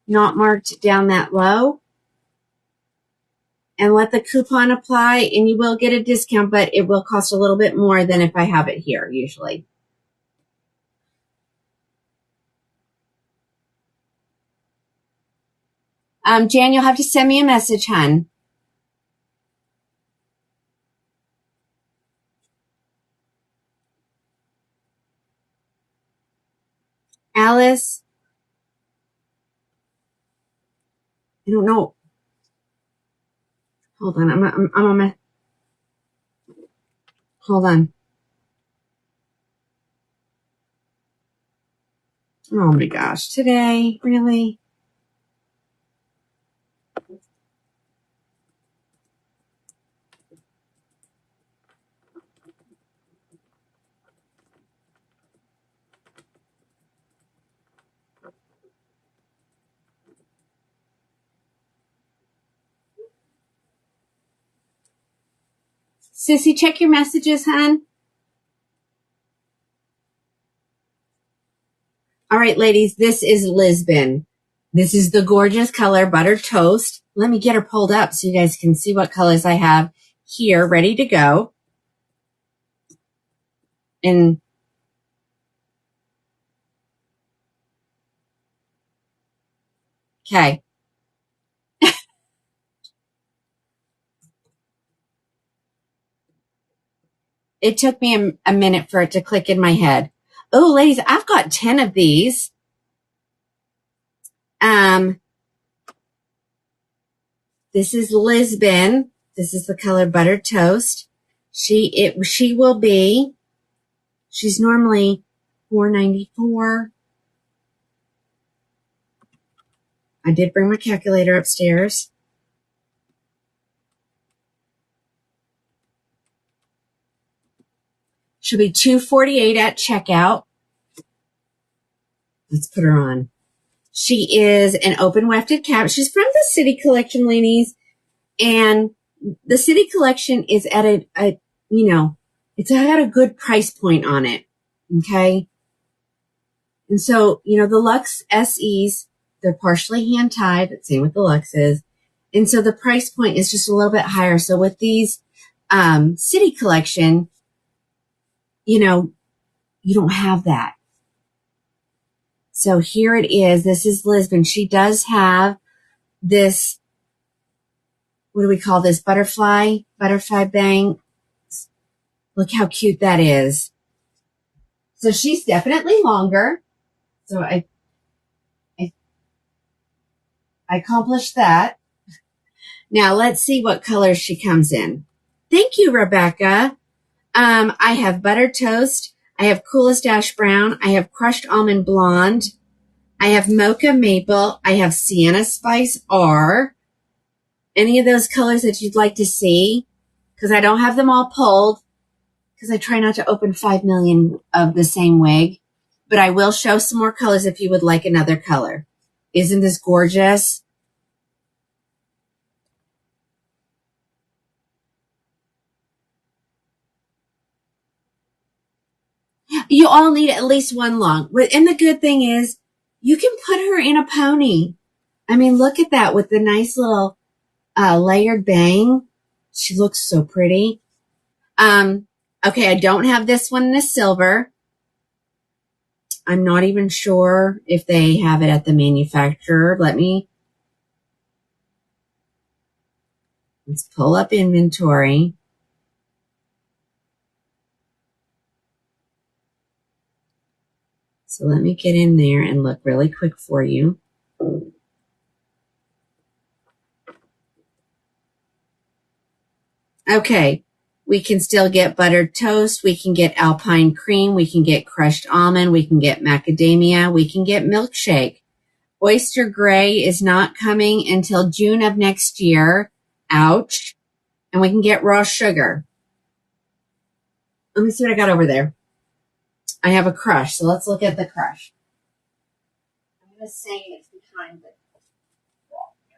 not marked down that low. And let the coupon apply, and you will get a discount, but it will cost a little bit more than if I have it here, usually. Jan, you'll have to send me a message, hon. Alice, I don't know. Hold on, I'm on my. Hold on. Oh my gosh, today, really? Sissy, check your messages, hon. All right, ladies, this is Lisbon. This is the gorgeous color Buttered Toast. Let me get her pulled up so you guys can see what colors I have here ready to go. And okay. It took me a minute for it to click in my head. Oh, ladies, I've got 10 of these. This is Lisbon. This is the color Buttered Toast. She will be, she's normally $4.94. I did bring my calculator upstairs. She'll be $2.48 at checkout. Let's put her on. She is an open wefted cap. She's from the City Collection, ladies. And the City Collection is at it's got a good price point on it. Okay. And so, the Luxe SEs, they're partially hand tied. Same with the Luxes. And so the price point is just a little bit higher. So with these, City Collection, you don't have that. So here it is. This is Lisbon. She does have this, what do we call this? Butterfly bang. Look how cute that is. So she's definitely longer. So I accomplished that. Now let's see what colors she comes in. Thank you, Rebecca. I have Buttered Toast. I have Coolest Ash Brown. I have Crushed Almond Blonde. I have Mocha Maple. I have Sienna Spice R. Any of those colors that you'd like to see? Because I don't have them all pulled. Because I try not to open 5 million of the same wig. But I will show some more colors if you would like another color. Isn't this gorgeous? You all need at least one long. And the good thing is, you can put her in a pony. I mean, look at that with the nice little layered bang. She looks so pretty. Okay, I don't have this one in a silver. I'm not even sure if they have it at the manufacturer. Let's pull up inventory. So let me get in there and look really quick for you. Okay, we can still get buttered toast. We can get alpine cream. We can get crushed almond. We can get macadamia. We can get milkshake. Oyster Gray is not coming until June of next year. Ouch. And we can get raw sugar. Let me see what I got over there. I have a crush, so let's look at the crush. I'm going to say it's behind the wall here.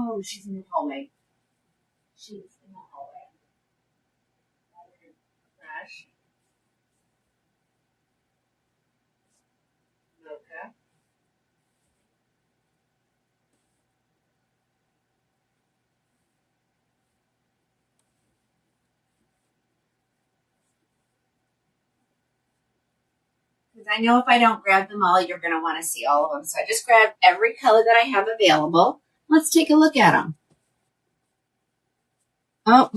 Oh, she's in the hallway. She's in the hallway. Crush. Mocha. Because I know if I don't grab them all, you're going to want to see all of them. So I just grabbed every color that I have available. Let's take a look at them. Oh,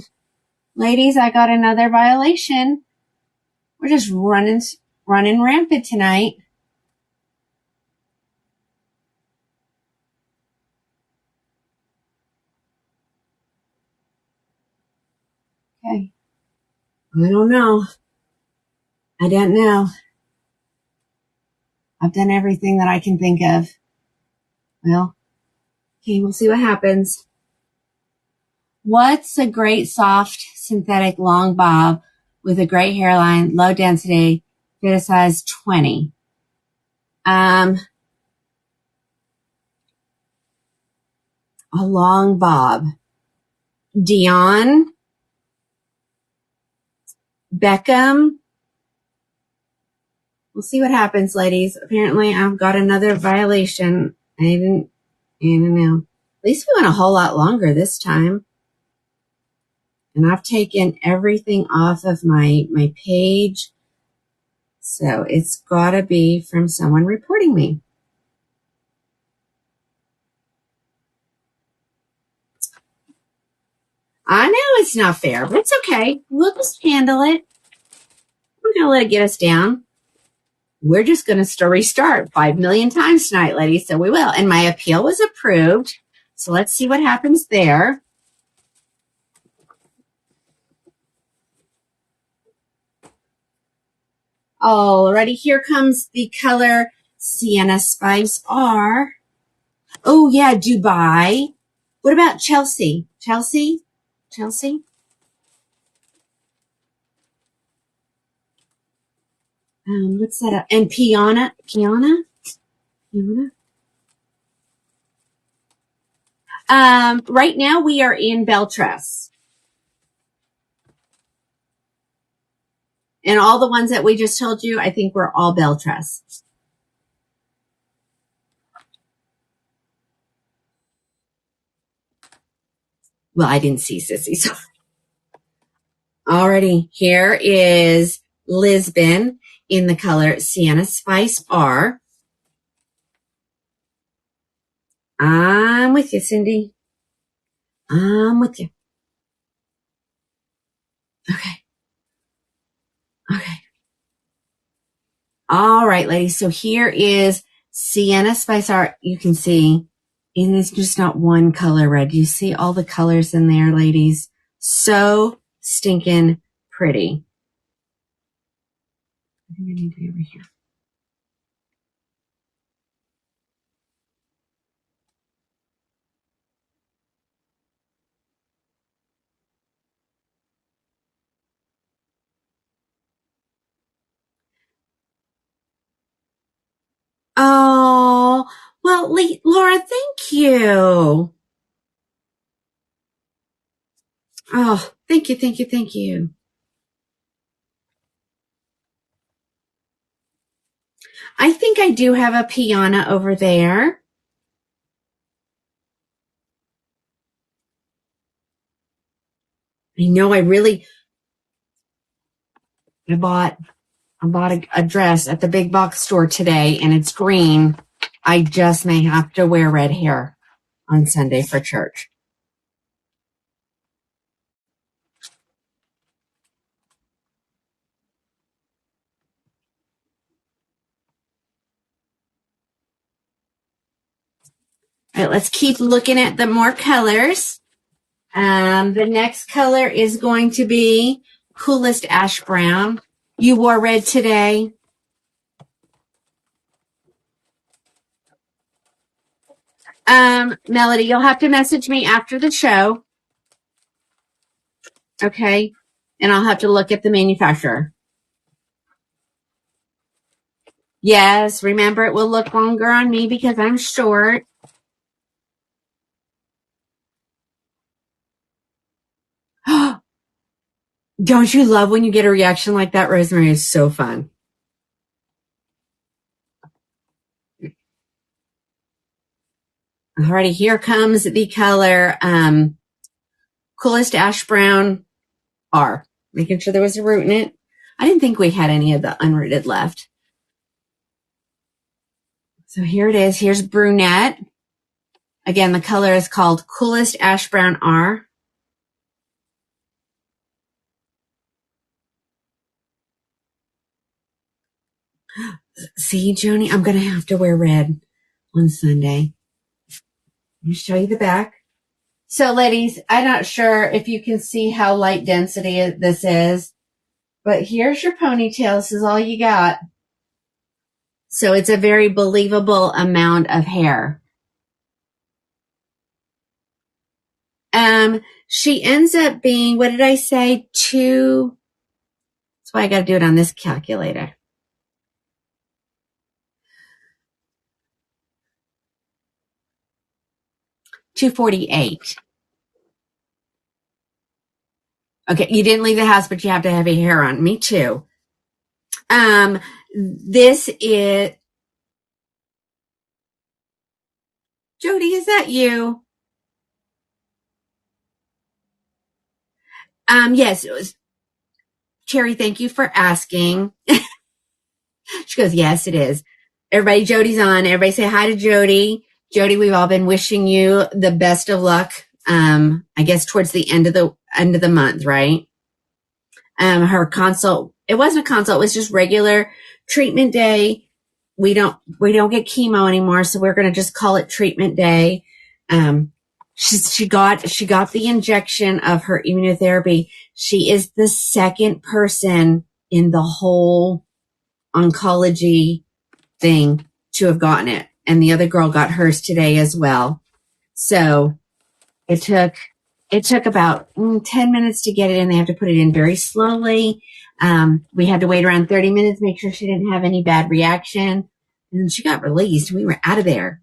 ladies, I got another violation. We're just running rampant tonight. Okay. I don't know. I don't know. I've done everything that I can think of. Well, okay, we'll see what happens. What's a great soft synthetic long bob with a great hairline, low density, fit a size 20? A long bob. Dion, Beckham. We'll see what happens, ladies. Apparently, I've got another violation. I don't know. At least we went a whole lot longer this time. And I've taken everything off of my page. So it's got to be from someone reporting me. I know it's not fair, but it's okay. We'll just handle it. We're going to let it get us down. We're just going to restart 5 million times tonight, ladies. So we will. And my appeal was approved. So let's see what happens there. Alrighty, here comes the color Sienna Spice R. Oh, yeah, Dubai. What about Chelsea? Chelsea? What's that? And Piana? Right now we are in Beltress. And all the ones that we just told you, I think we're all Beltress. Well, I didn't see Sissy. So. Alrighty, here is Lisbon in the color Sienna Spice R. I'm with you, Cindy. I'm with you. Okay. All right, ladies. So here is Sienna Spice R. You can see it is just not one color red. You see all the colors in there, ladies. So stinking pretty. I think I need to be over here. Oh, well, Laura, thank you. Oh, thank you, thank you, thank you. I think I do have a piana over there. I know I bought a dress at the big box store today and it's green. I just may have to wear red hair on Sunday for church. All right, let's keep looking at the more colors. The next color is going to be Coolest Ash Brown. You wore red today. Melody, you'll have to message me after the show. Okay. And I'll have to look at the manufacturer. Yes, remember it will look longer on me because I'm short. Don't you love when you get a reaction like that, Rosemary? Is so fun. Alrighty, here comes the color Coolest Ash Brown R. Making sure there was a root in it. I didn't think we had any of the unrooted left. So here it is. Here's brunette. Again, the color is called Coolest Ash Brown R. See, Joni, I'm going to have to wear red on Sunday. Let me show you the back. So, ladies, I'm not sure if you can see how light density this is, but here's your ponytail. This is all you got. So it's a very believable amount of hair. She ends up being, what did I say? That's why I got to do it on this calculator. 248. Okay, you didn't leave the house, but you have to have your hair on. Me too. This is Jody. Is that you? Yes. It was Cherry. Thank you for asking. She goes, yes, it is. Everybody, Jody's on. Everybody say hi to Jody. Jody, we've all been wishing you the best of luck. I guess towards the end of the month, right? Her consult, it wasn't a consult, it was just regular treatment day. We don't get chemo anymore, so we're going to just call it treatment day. She got the injection of her immunotherapy. She is the second person in the whole oncology thing to have gotten it. And the other girl got hers today as well. So it took about 10 minutes to get it in. They have to put it in very slowly. We had to wait around 30 minutes, make sure she didn't have any bad reaction. And she got released. We were out of there.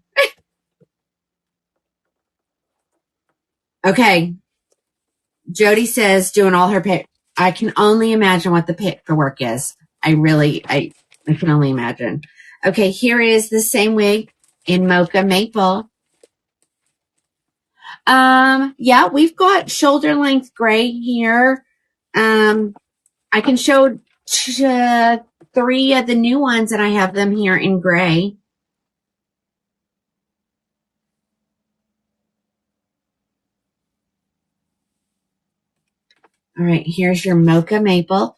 Okay. Jody says doing all her pick. I can only imagine what the paperwork is. I can only imagine. Okay, here is the same wig in Mocha Maple. Yeah, we've got shoulder length gray here. I can show 3 of the new ones, and I have them here in gray. All right, here's your Mocha Maple.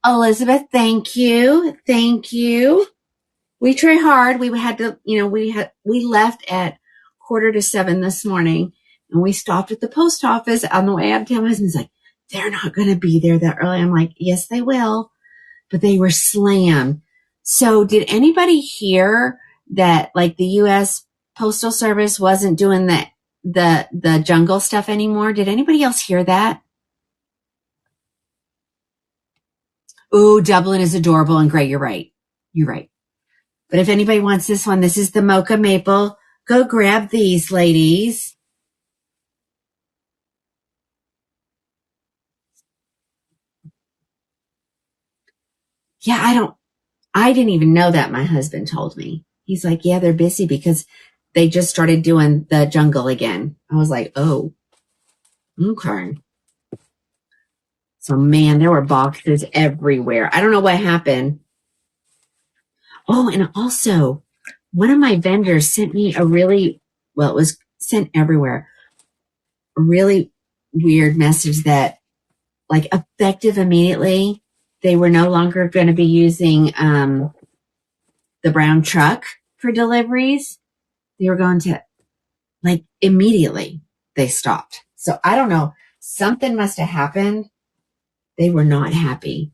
Elizabeth, thank you. Thank you. We try hard. We had to, we left at 6:45 this morning, and we stopped at the post office on the way out of town. My husband's like, they're not going to be there that early. I'm like, yes, they will. But they were slammed. So did anybody hear that, like, the U.S. Postal Service wasn't doing the jungle stuff anymore? Did anybody else hear that? Ooh, Dublin is adorable and gray. You're right. You're right. But if anybody wants this one, this is the Mocha Maple. Go grab these, ladies. Yeah, I didn't even know that. My husband told me. He's like, yeah, they're busy because they just started doing the jungle again. I was like, oh, okay. So, man, there were boxes everywhere. I don't know what happened. Oh, and also, one of my vendors sent me it was sent everywhere, a really weird message that, like, effective immediately, they were no longer going to be using the brown truck for deliveries. They were going to, like, immediately they stopped. So I don't know. Something must have happened. They were not happy.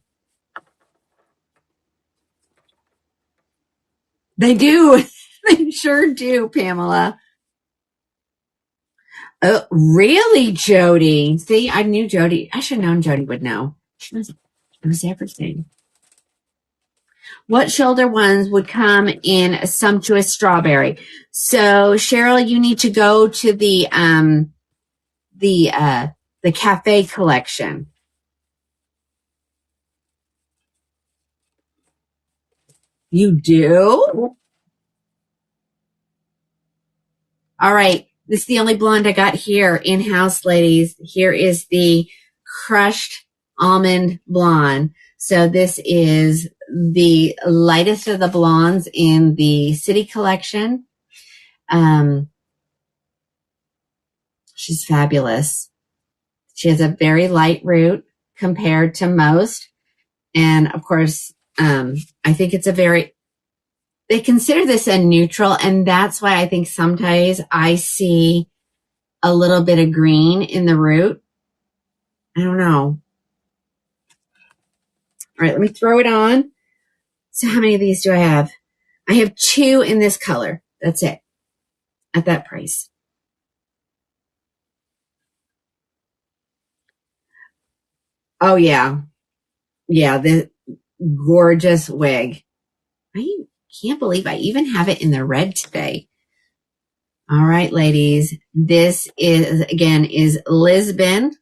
They do. They sure do, Pamela. Oh, really, Jody? See, I knew Jody. I should have known Jody would know. She knows everything. What shoulder ones would come in a sumptuous strawberry? So, Cheryl, you need to go to the cafe collection. You do? All right. This is the only blonde I got here in-house, ladies. Here is the crushed almond blonde. So this is the lightest of the blondes in the City collection. She's fabulous. She has a very light root compared to most. And of course, I think they consider this a neutral. And that's why I think sometimes I see a little bit of green in the root. I don't know. All right, let me throw it on. So how many of these do I have? I have 2 in this color. That's it. At that price. Oh, yeah. Yeah, the gorgeous wig. I can't believe I even have it in the red today. All right, ladies. This is Lisbon,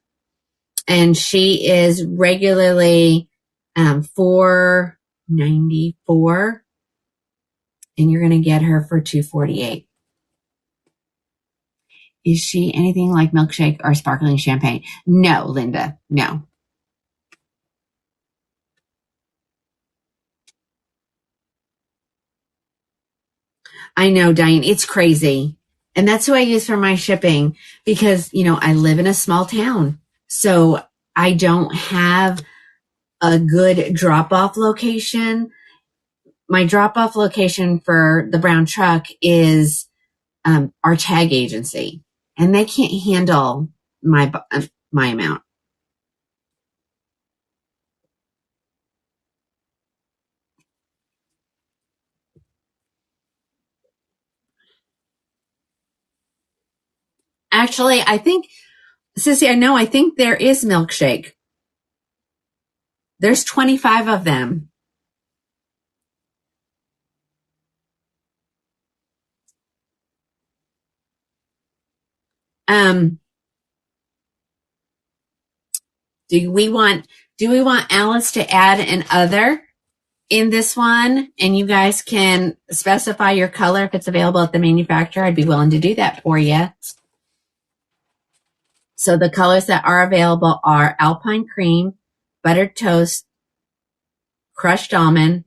and she is regularly $4.94, and you're going to get her for $2.48. Is she anything like milkshake or sparkling champagne? No, Linda, no. I know, Diane, it's crazy. And that's who I use for my shipping because, I live in a small town. So I don't have a good drop off location. My drop off location for the brown truck is our tag agency, and they can't handle my amount. Actually, I think, Sissy, I think there is milkshake. There's 25 of them. Um, do we want Alice to add an other in this one? And you guys can specify your color if it's available at the manufacturer. I'd be willing to do that for you. So the colors that are available are Alpine Cream, Buttered Toast, Crushed Almond,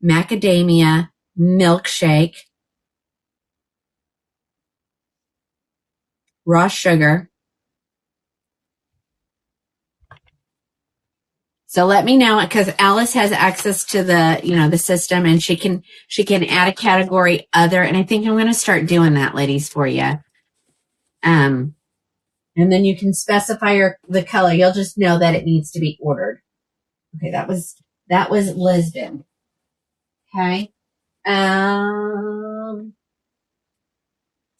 Macadamia, Milkshake, Raw Sugar. So let me know, because Alice has access to the system, and she can add a category other. And I think I'm going to start doing that, ladies, for you. And then you can specify the color. You'll just know that it needs to be ordered. Okay, that was Lisbon. Okay.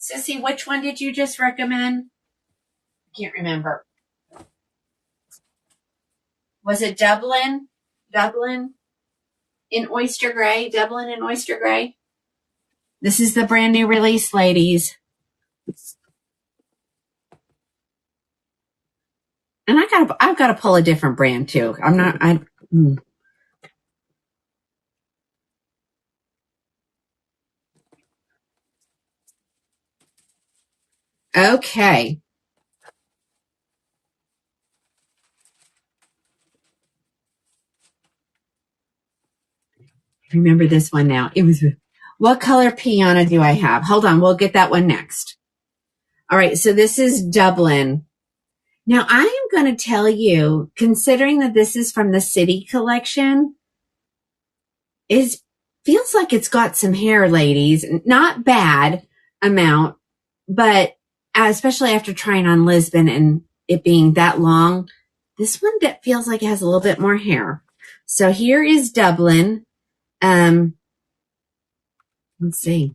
Sissy, which one did you just recommend? I can't remember. Was it Dublin? Dublin in oyster gray. Dublin in oyster gray. This is the brand new release, ladies. And I've got to pull a different brand too. Okay. Remember this one now. It was, what color Piana do I have? Hold on. We'll get that one next. All right. So this is Dublin. Now I am going to tell you, considering that this is from the City collection, it feels like it's got some hair, ladies. Not bad amount, but especially after trying on Lisbon and it being that long, this one that feels like it has a little bit more hair. So here is Dublin. Let's see.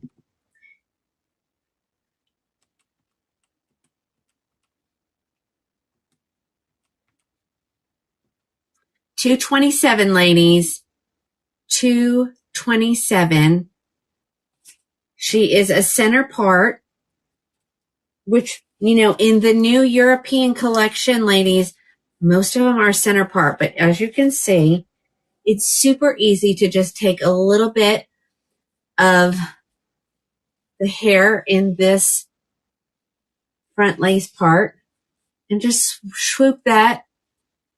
$227, ladies. $227. She is a center part, which, in the new European collection, ladies, most of them are center part. But as you can see, it's super easy to just take a little bit of the hair in this front lace part and just swoop that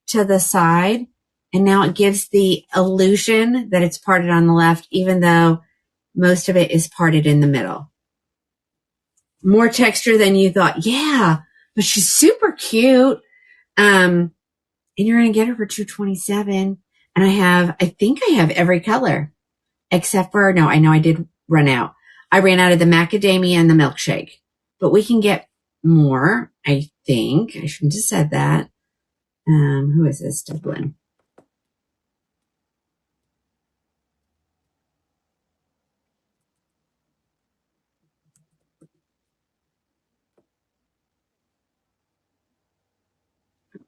to the side. And now it gives the illusion that it's parted on the left, even though most of it is parted in the middle. More texture than you thought. Yeah, but she's super cute. And you're going to get her for $227. And I think I have every color except for, no, I know I did run out. I ran out of the macadamia and the milkshake, but we can get more. I think I shouldn't have said that. Who is this? Dublin.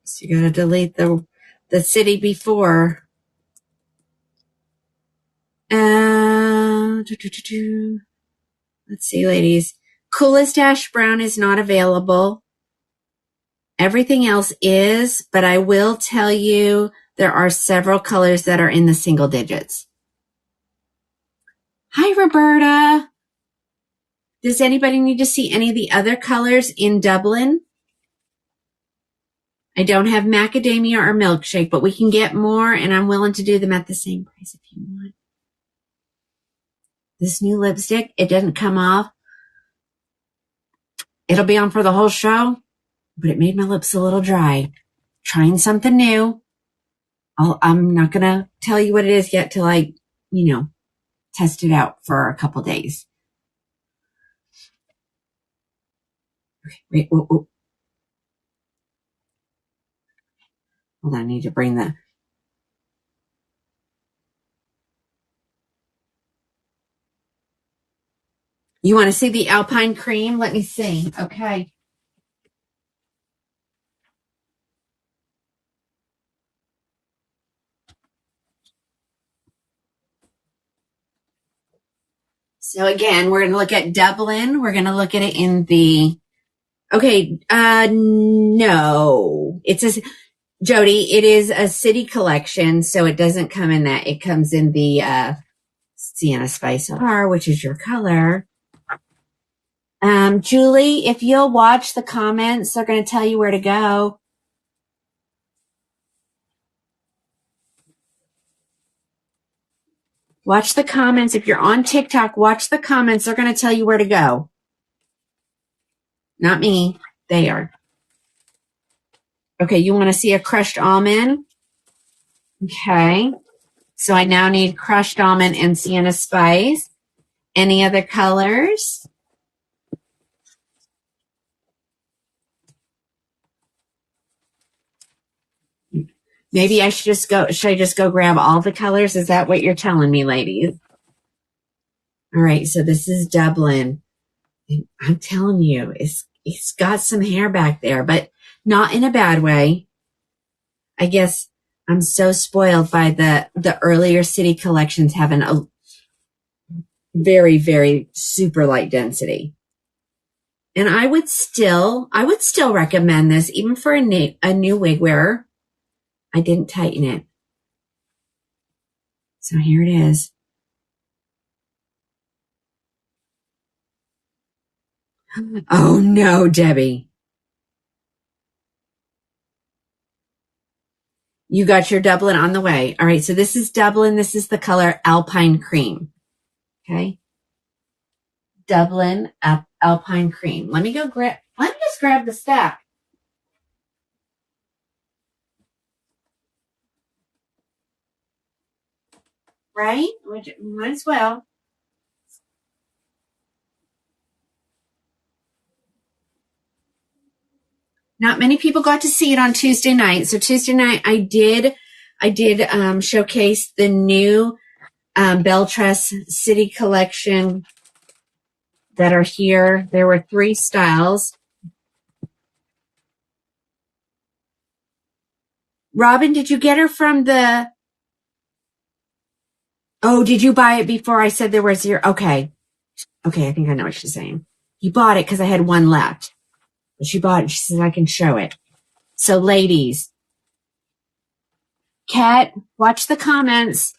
So you got to delete the city before. Let's see, ladies. Coolest Ash Brown is not available. Everything else is, but I will tell you there are several colors that are in the single digits. Hi, Roberta. Does anybody need to see any of the other colors in Dublin? I don't have macadamia or milkshake, but we can get more, and I'm willing to do them at the same price if you want. This new lipstick, it doesn't come off. It'll be on for the whole show, but it made my lips a little dry. Trying something new. I'm not going to tell you what it is yet till I, test it out for a couple days. Okay, wait, whoa. Hold on, I need to bring the... You want to see the Alpine Cream? Let me see. Okay. So again, we're going to look at Dublin. We're going to look at it in the... Okay, no. It says, Jody, it is a city collection, so it doesn't come in that. It comes in the Sienna Spice R, which is your color. Julie, if you'll watch the comments, they're going to tell you where to go. Watch the comments. If you're on TikTok, watch the comments. They're going to tell you where to go. Not me. They are. Okay, you want to see a crushed almond? Okay. So I now need crushed almond and Sienna Spice. Any other colors? Maybe I should I just go grab all the colors? Is that what you're telling me, ladies? All right, so this is Dublin. I'm telling you, it's got some hair back there, but not in a bad way. I guess I'm so spoiled by the earlier city collections having a very, very super light density. And I would still recommend this even for a new wig wearer. I didn't tighten it. So here it is. Oh no, Debbie. You got your Dublin on the way. All right, so this is Dublin. This is the color Alpine Cream. Okay. Dublin Alpine Cream. Let me just grab the stack. Right? Might as well. Not many people got to see it on Tuesday night. So Tuesday night I did showcase the new Beltress City Collection that are here. There were 3 styles. Robin, did you get her from the... Oh, did you buy it before I said there was 0? Okay. Okay, I think I know what she's saying. You bought it because I had 1 left. But she bought it. She says I can show it. So ladies, Kat, watch the comments.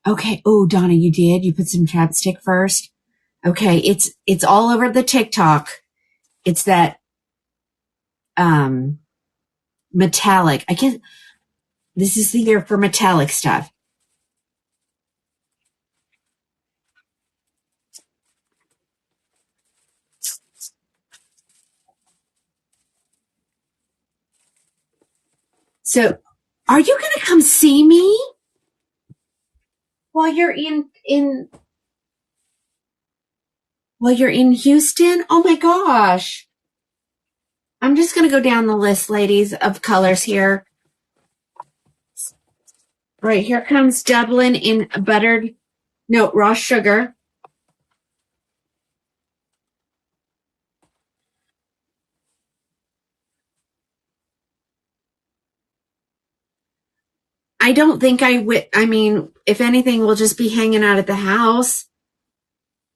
Okay. Oh, Donna, you did? You put some chapstick first? Okay. It's all over the TikTok. It's that, metallic. I guess this is the year for metallic stuff. So are you going to come see me while you're in Houston? Oh my gosh. I'm just going to go down the list, ladies, of colors here. Right, here comes Dublin in raw sugar. I don't think I mean, if anything, we'll just be hanging out at the house.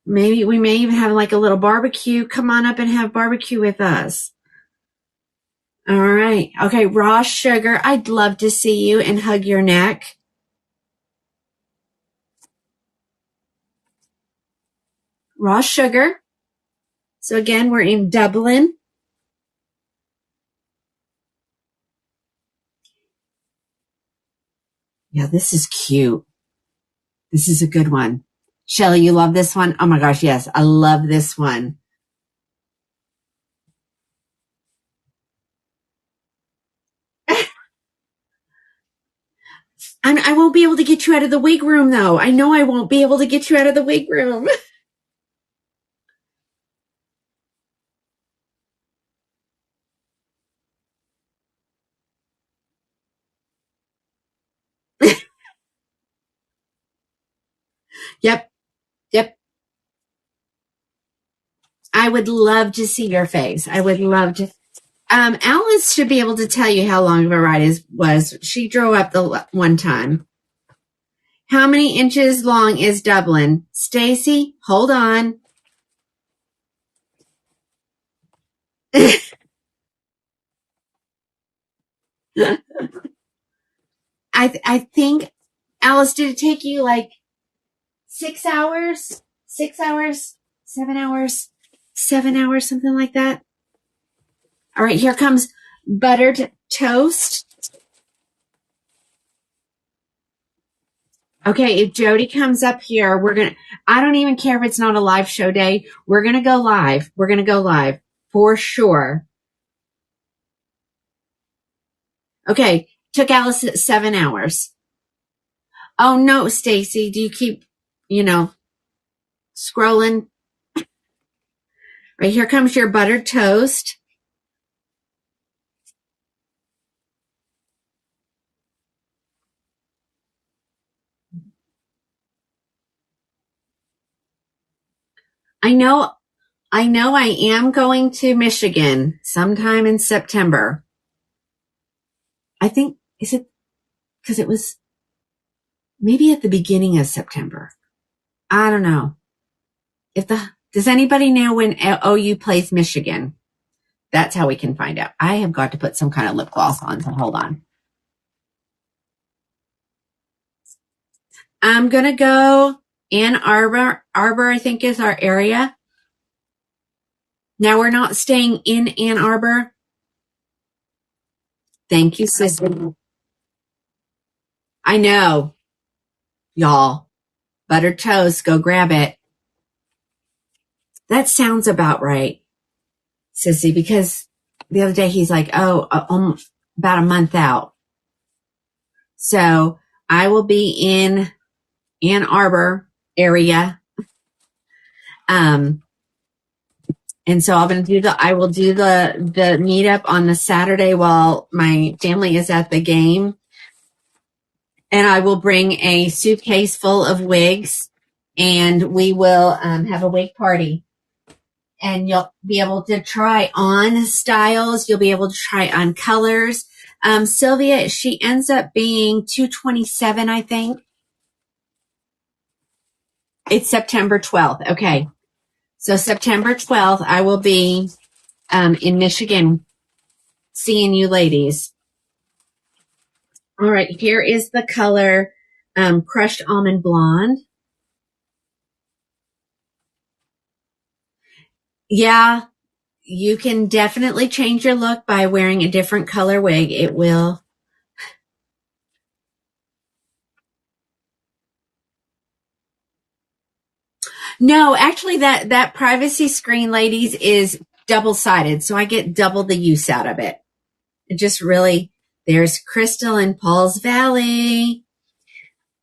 Maybe we may even have like a little barbecue. Come on up and have barbecue with us. All right. Okay, raw sugar. I'd love to see you and hug your neck. Raw sugar. So again, we're in Dublin. Yeah, this is cute. This is a good one. Shelly, you love this one? Oh my gosh, yes. I love this one. I won't be able to get you out of the wig room, though. I know I won't be able to get you out of the wig room. Yep. Yep. I would love to see your face. I would love to. Alice should be able to tell you how long of a ride it was. She drove up the one time. How many inches long is Dublin? Stacy, hold on. I think, Alice, did it take you like 6 hours? 6 hours? 7 hours? 7 hours, something like that? All right, here comes buttered toast. Okay, if Jody comes up here, I don't even care if it's not a live show day. We're going to go live. We're going to go live for sure. Okay, took Alice 7 hours. Oh no, Stacy, do you keep, scrolling? Right, here comes your buttered toast. I know I know I am going to Michigan sometime in September. I think, is it because it was maybe at the beginning of September? I don't know. Does anybody know when OU plays Michigan? That's how we can find out. I have got to put some kind of lip gloss on, so hold on. I'm going to go Ann Arbor. Arbor, I think, is our area. Now, we're not staying in Ann Arbor. Thank you, sister. I know, y'all. Buttered toast, go grab it. That sounds about right, Sissy, because the other day he's like, about a month out. So I will be in Ann Arbor area. And so I will do the meetup on the Saturday while my family is at the game. And I will bring a suitcase full of wigs and we will have a wig party. And you'll be able to try on styles. You'll be able to try on colors. Sylvia, she ends up being 227, I think. It's September 12th. Okay. So September 12th, I will be in Michigan seeing you ladies. All right. Here is the color Crushed Almond Blonde. Yeah, you can definitely change your look by wearing a different color wig. It will. No, actually that privacy screen, ladies, is double-sided. So I get double the use out of it. It just really, there's Crystal in Paul's Valley.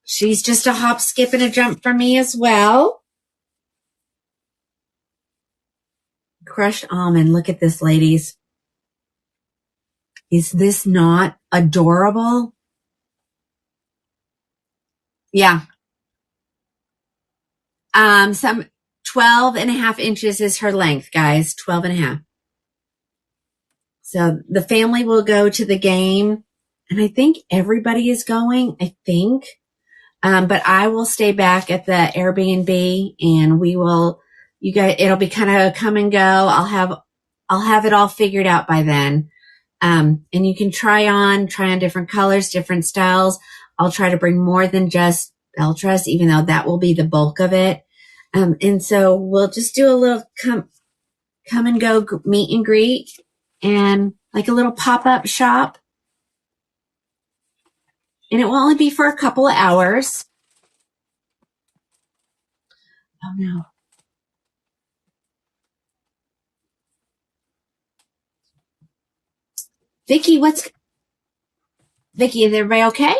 She's just a hop, skip, and a jump for me as well. Crushed almond. Look at this, ladies. Is this not adorable? Yeah. Some 12 and a half inches is her length, guys. 12 and a half. So the family will go to the game, and I think everybody is going, I think. But I will stay back at the Airbnb and it'll be kind of come and go. I'll have it all figured out by then. And you can try on different colors, different styles. I'll try to bring more than just bell dress, even though that will be the bulk of it. And so we'll just do a little come and go meet and greet and like a little pop-up shop. And it will only be for a couple of hours. Oh no. Vicki, is everybody okay?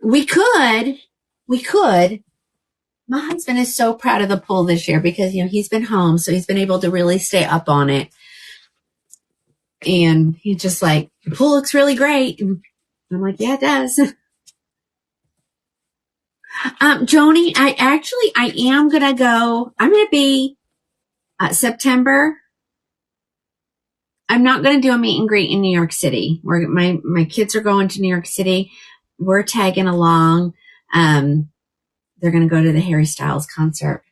We could. My husband is so proud of the pool this year because, he's been home, so he's been able to really stay up on it. And he's just like, the pool looks really great. And I'm like, yeah, it does. Joni, I am going to go. I'm going to be September. I'm not going to do a meet and greet in New York City. Where my kids are going to New York City. We're tagging along. They're going to go to the Harry Styles concert.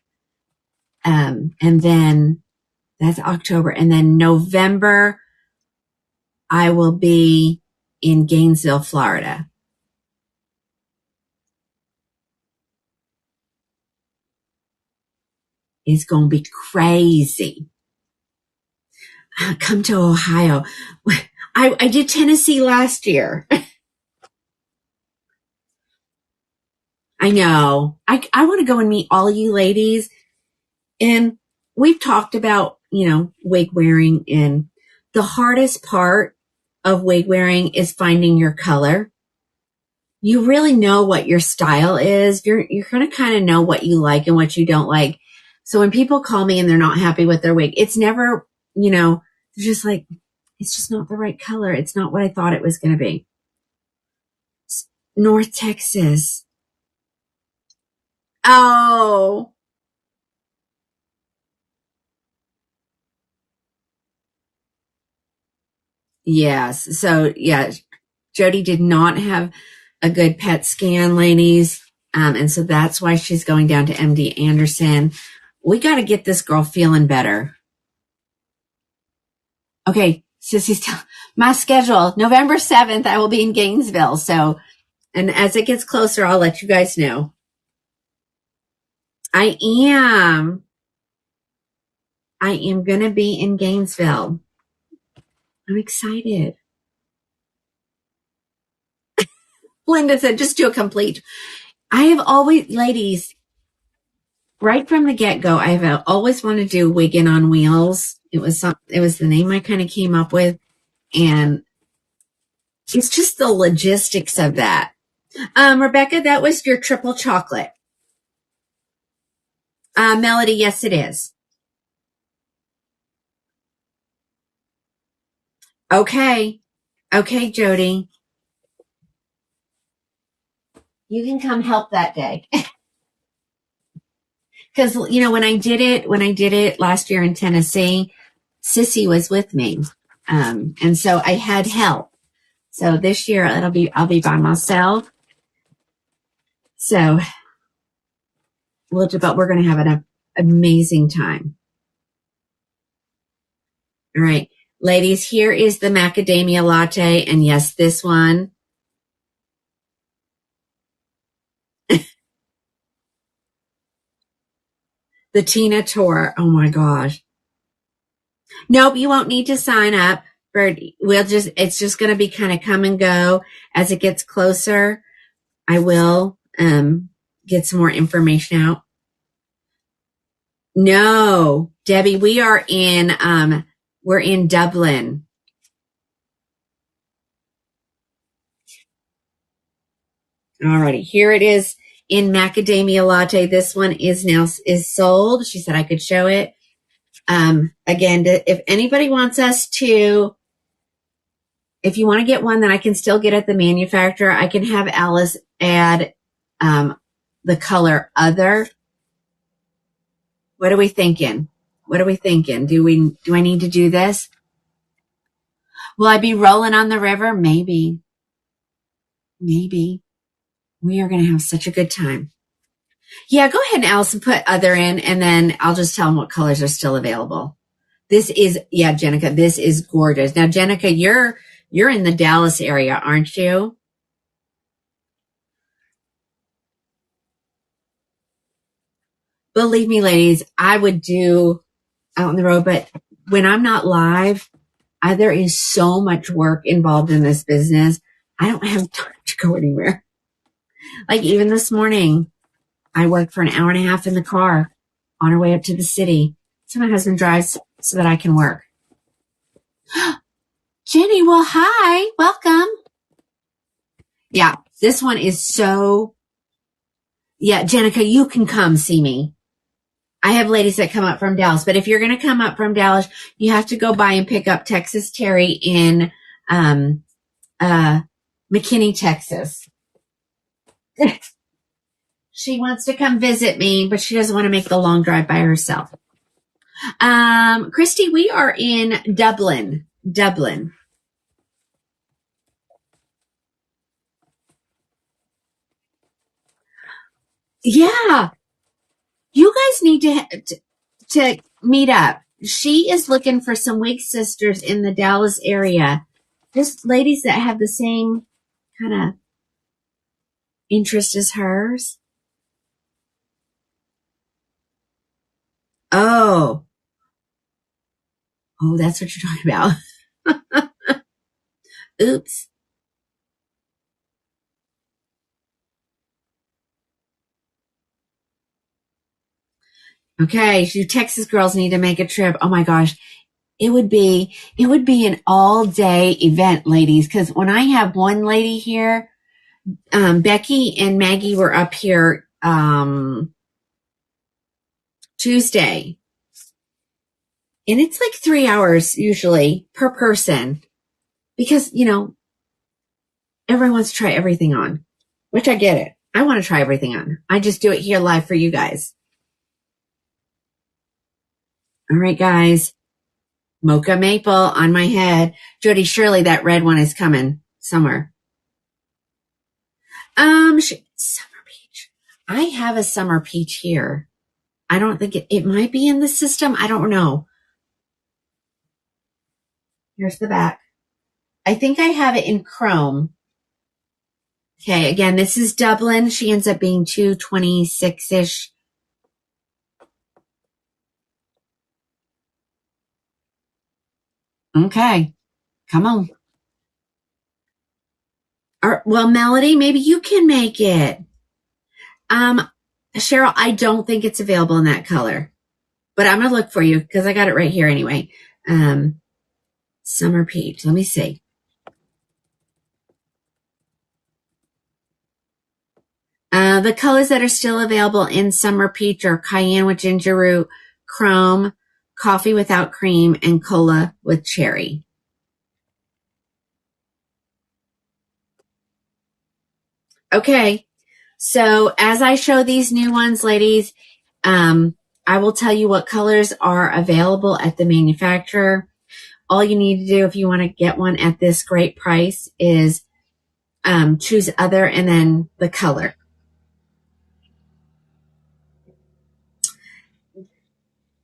And then that's October. And then November, I will be in Gainesville, Florida. It's going to be crazy. Come to Ohio. I did Tennessee last year. I know. I want to go and meet all you ladies. And we've talked about, wig wearing, and the hardest part of wig wearing is finding your color. You really know what your style is. You're going to kind of know what you like and what you don't like. So when people call me and they're not happy with their wig, it's never, they're just like, it's just not the right color. It's not what I thought it was going to be. North Texas. Oh, yes. So, yeah, Jody did not have a good PET scan, ladies. And so that's why she's going down to MD Anderson. We got to get this girl feeling better. Okay, Sissy's my schedule, November 7th, I will be in Gainesville. So, and as it gets closer, I'll let you guys know. I am. I am going to be in Gainesville. I'm excited. Linda said, just do a complete. I have always, ladies, right from the get-go, I have always wanted to do Wiggin on Wheels. It was the name I kind of came up with. And it's just the logistics of that. Rebecca, that was your triple chocolate. Melody, yes, it is. Okay. Okay, Jody. You can come help that day. Because, when I did it last year in Tennessee, Sissy was with me. And so I had help. So this year I'll be by myself. So but we're going to have an amazing time. All right, ladies, here is the macadamia latte. And yes, this one. The Tina tour. Oh my gosh. Nope, you won't need to sign up. It's just going to be kind of come and go as it gets closer. I will get some more information out. No, Debbie, we're in Dublin. Alrighty, here it is in macadamia latte. This one is sold. She said I could show it. Again, if anybody wants us to, if you want to get one that I can still get at the manufacturer, I can have Alice add the color other. What are we thinking? Do I need to do this? Will I be rolling on the river? Maybe. We are going to have such a good time. Yeah, go ahead, Allison, put other in, and then I'll just tell them what colors are still available. Jenica, this is gorgeous. Now, Jenica, you're in the Dallas area, aren't you? Believe me, ladies, I would do out on the road, but when I'm not live, there is so much work involved in this business. I don't have time to go anywhere. Like even this morning, I worked for an hour and a half in the car on our way up to the city. So my husband drives so that I can work. Jenny, well, hi, welcome. Yeah, this one is Jenica, you can come see me. I have ladies that come up from Dallas, but if you're going to come up from Dallas, you have to go by and pick up Texas Terry in McKinney, Texas. She wants to come visit me, but she doesn't want to make the long drive by herself. Christy, we are in Dublin. Yeah. You guys need to meet up. She is looking for some Wig sisters in the Dallas area. Just ladies that have the same kind of interest as hers. Oh, that's what you're talking about. Oops. Okay, you Texas girls need to make a trip. Oh my gosh. It would be an all day event, ladies. Cause when I have one lady here, Becky and Maggie were up here, Tuesday, and it's like 3 hours usually per person because, everyone wants to try everything on, which I get it. I want to try everything on. I just do it here live for you guys. All right, guys. Mocha maple on my head. Jody, surely that red one is coming somewhere. Summer peach. I have a summer peach here. I don't think it might be in the system. I don't know. Here's the back. I think I have it in chrome. Okay, again, this is Dublin. She ends up being 226-ish. Okay, come on. Well, Melody, maybe you can make it. Cheryl, I don't think it's available in that color, but I'm going to look for you because I got it right here anyway. Summer peach. Let me see. The colors that are still available in summer peach are cayenne with ginger root, chrome, coffee without cream, and cola with cherry. Okay. So as I show these new ones, ladies, I will tell you what colors are available at the manufacturer. All you need to do if you want to get one at this great price is choose other and then the color.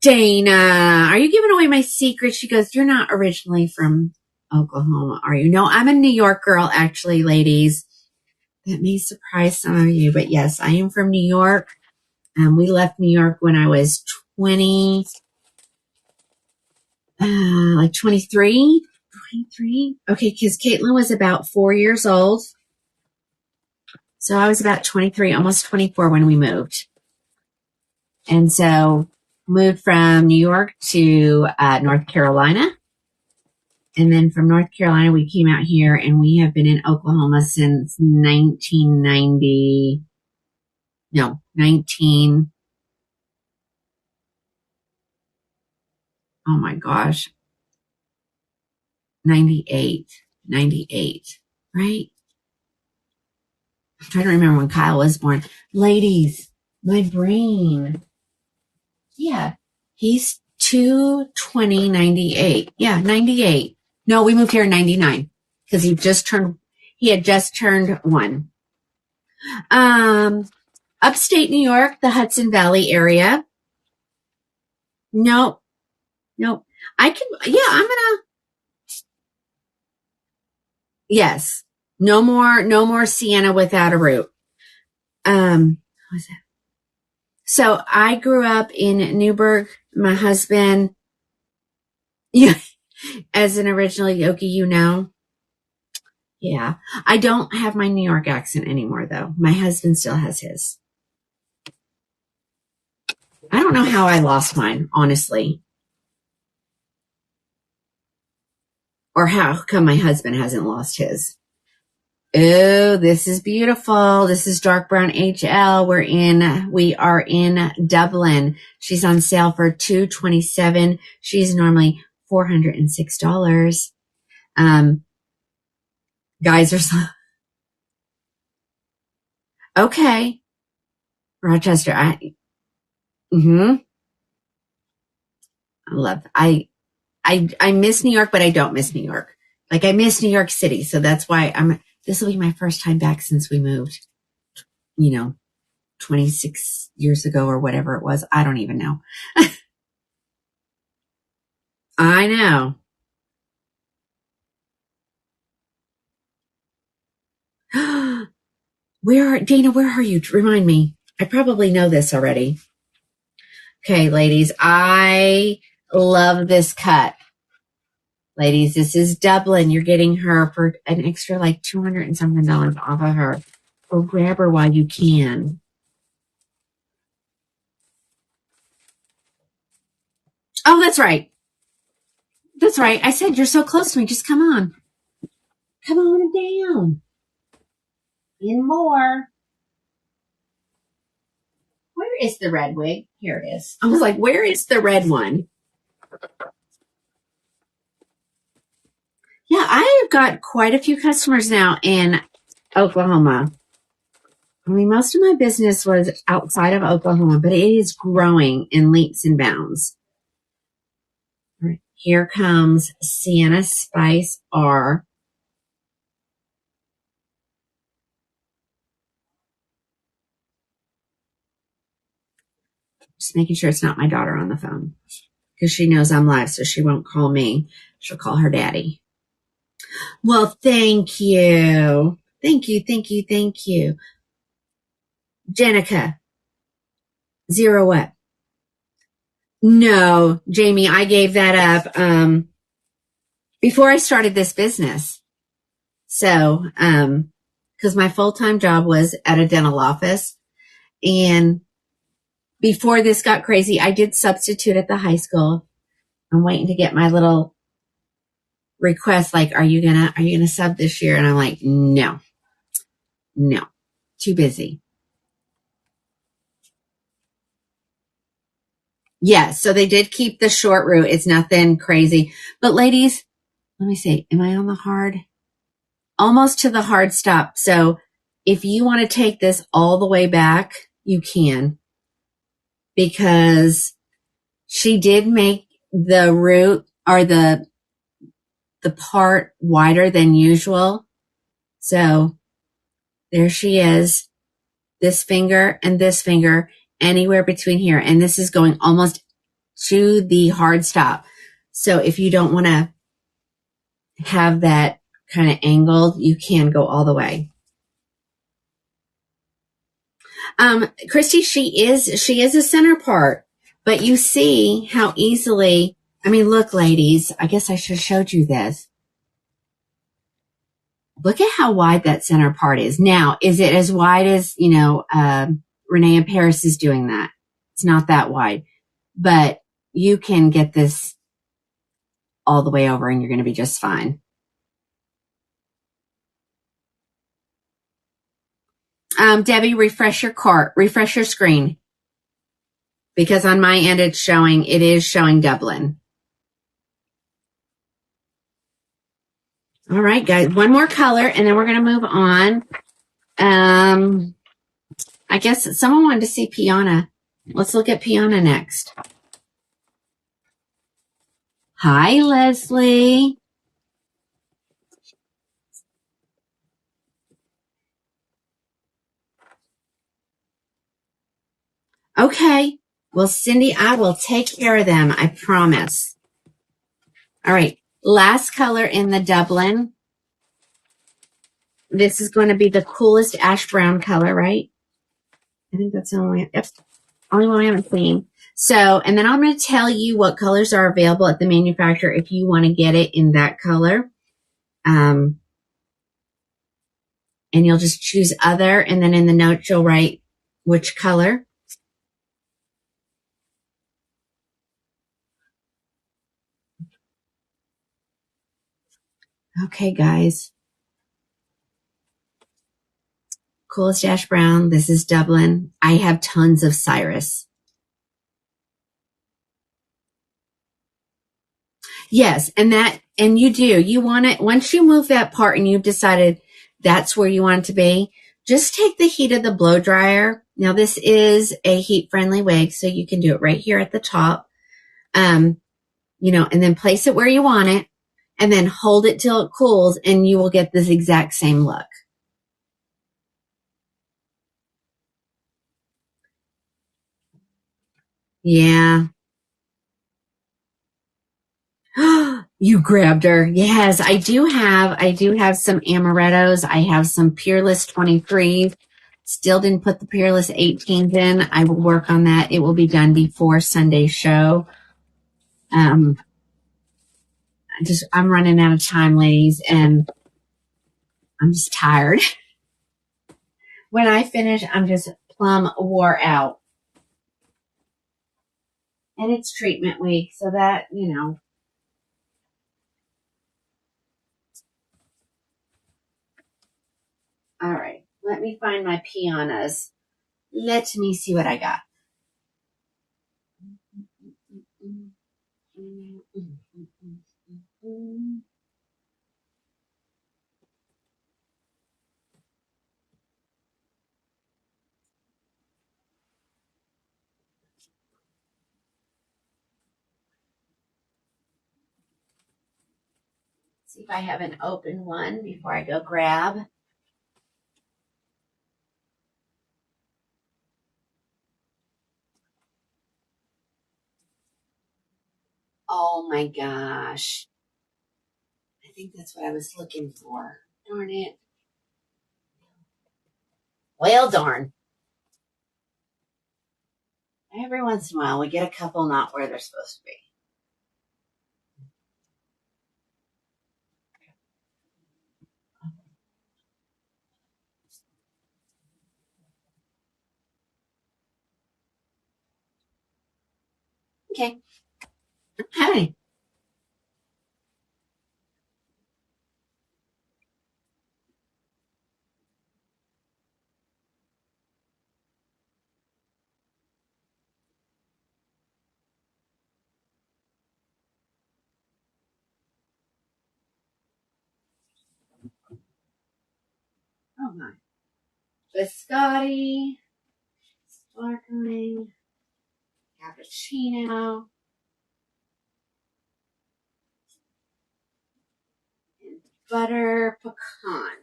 Dana, are you giving away my secret? She goes, you're not originally from Oklahoma, are you? No, I'm a New York girl, actually, ladies. That may surprise some of you, but yes, I am from New York. We left New York when I was 23. 23. Okay, because Caitlin was about 4 years old. So I was about 23, almost 24 when we moved. And so moved from New York to North Carolina. And then from North Carolina, we came out here and we have been in Oklahoma since 1990. No, 19. Oh my gosh. 98, right? I'm trying to remember when Kyle was born. Ladies, my brain. Yeah, he's 2/20/98. Yeah, 98. No, we moved here in 99 because he had just turned 1. Upstate New York, the Hudson Valley area. Nope. I'm gonna, yes. No more Sienna without a root. What was that? So I grew up in Newburgh. My husband, yeah, as an original Yogi, you know. Yeah. I don't have my New York accent anymore, though. My husband still has his. I don't know how I lost mine, honestly. Or how come my husband hasn't lost his. Oh, this is beautiful. This is dark brown HL. We are in Dublin. She's on sale for $227. She's normally $406. Guys are okay. Rochester. I miss New York, but I don't miss New York. Like I miss New York City. So that's why this will be my first time back since we moved, 26 years ago or whatever it was. I don't even know. I know. Dana, where are you? Remind me. I probably know this already. Okay, ladies, I love this cut. Ladies, this is Dublin. You're getting her for an extra like $200 and something off of her. So grab her while you can. Oh, that's right. That's right. I said you're so close to me. Just come on. Come on down. In more. Where is the red wig? Here it is. I was like, where is the red one? Yeah, I have got quite a few customers now in Oklahoma. I mean, most of my business was outside of Oklahoma, but it is growing in leaps and bounds. All right, here comes Sienna Spice R. Just making sure it's not my daughter on the phone because she knows I'm live, so she won't call me. She'll call her daddy. Well, thank you. Thank you, thank you, thank you. Jenica, zero what? No, Jamie, I gave that up before I started this business. So, because my full-time job was at a dental office, and before this got crazy, I did substitute at the high school. I'm waiting to get my little request, like, are you gonna sub this year? And I'm like, no, too busy. Yes, so they did keep the short route. It's nothing crazy. But ladies, let me see. Am I on the hard? Almost to the hard stop. So if you want to take this all the way back, you can. Because she did make the route or the part wider than usual. So there she is. This finger and this finger, anywhere between here. And this is going almost to the hard stop. So if you don't want to have that kind of angled, you can go all the way. Christy, she is a center part, but you see how easily, I mean, look, ladies, I guess I should have showed you this. Look at how wide that center part is. Now, is it as wide as, Renee in Paris is doing that? It's not that wide, but you can get this all the way over and you're going to be just fine. Debbie, refresh your screen. Because on my end, it is showing Dublin. All right, guys, one more color and then we're going to move on. I guess someone wanted to see Piana. Let's look at Piana next. Hi, Leslie. Okay. Well, Cindy, I will take care of them. I promise. All right. Last color in the Dublin. This is going to be the coolest ash brown color, right? I think that's the only one we haven't seen. So, and then I'm going to tell you what colors are available at the manufacturer if you want to get it in that color. And you'll just choose other, and then in the notes you'll write which color. Okay, guys. Coolest ash brown. This is Dublin. I have tons of Cyrus. Yes, and you want it, once you move that part and you've decided that's where you want it to be, just take the heat of the blow dryer. Now this is a heat friendly wig, so you can do it right here at the top. And then place it where you want it and then hold it till it cools and you will get this exact same look. Yeah. You grabbed her. Yes, I do have some amarettos. I have some Peerless 23s. Still didn't put the Peerless 18s in. I will work on that. It will be done before Sunday's show. I'm running out of time, ladies, and I'm just tired. When I finish, I'm just plumb wore out. And it's treatment week, so that, All right, let me find my pianas. Let me see what I got. See if I have an open one before I go grab. Oh my gosh. I think that's what I was looking for. Darn it. Well, darn. Every once in a while, we get a couple not where they're supposed to be. Okay. Hi. Oh my. Biscotti, sparkling, cappuccino, and butter pecan.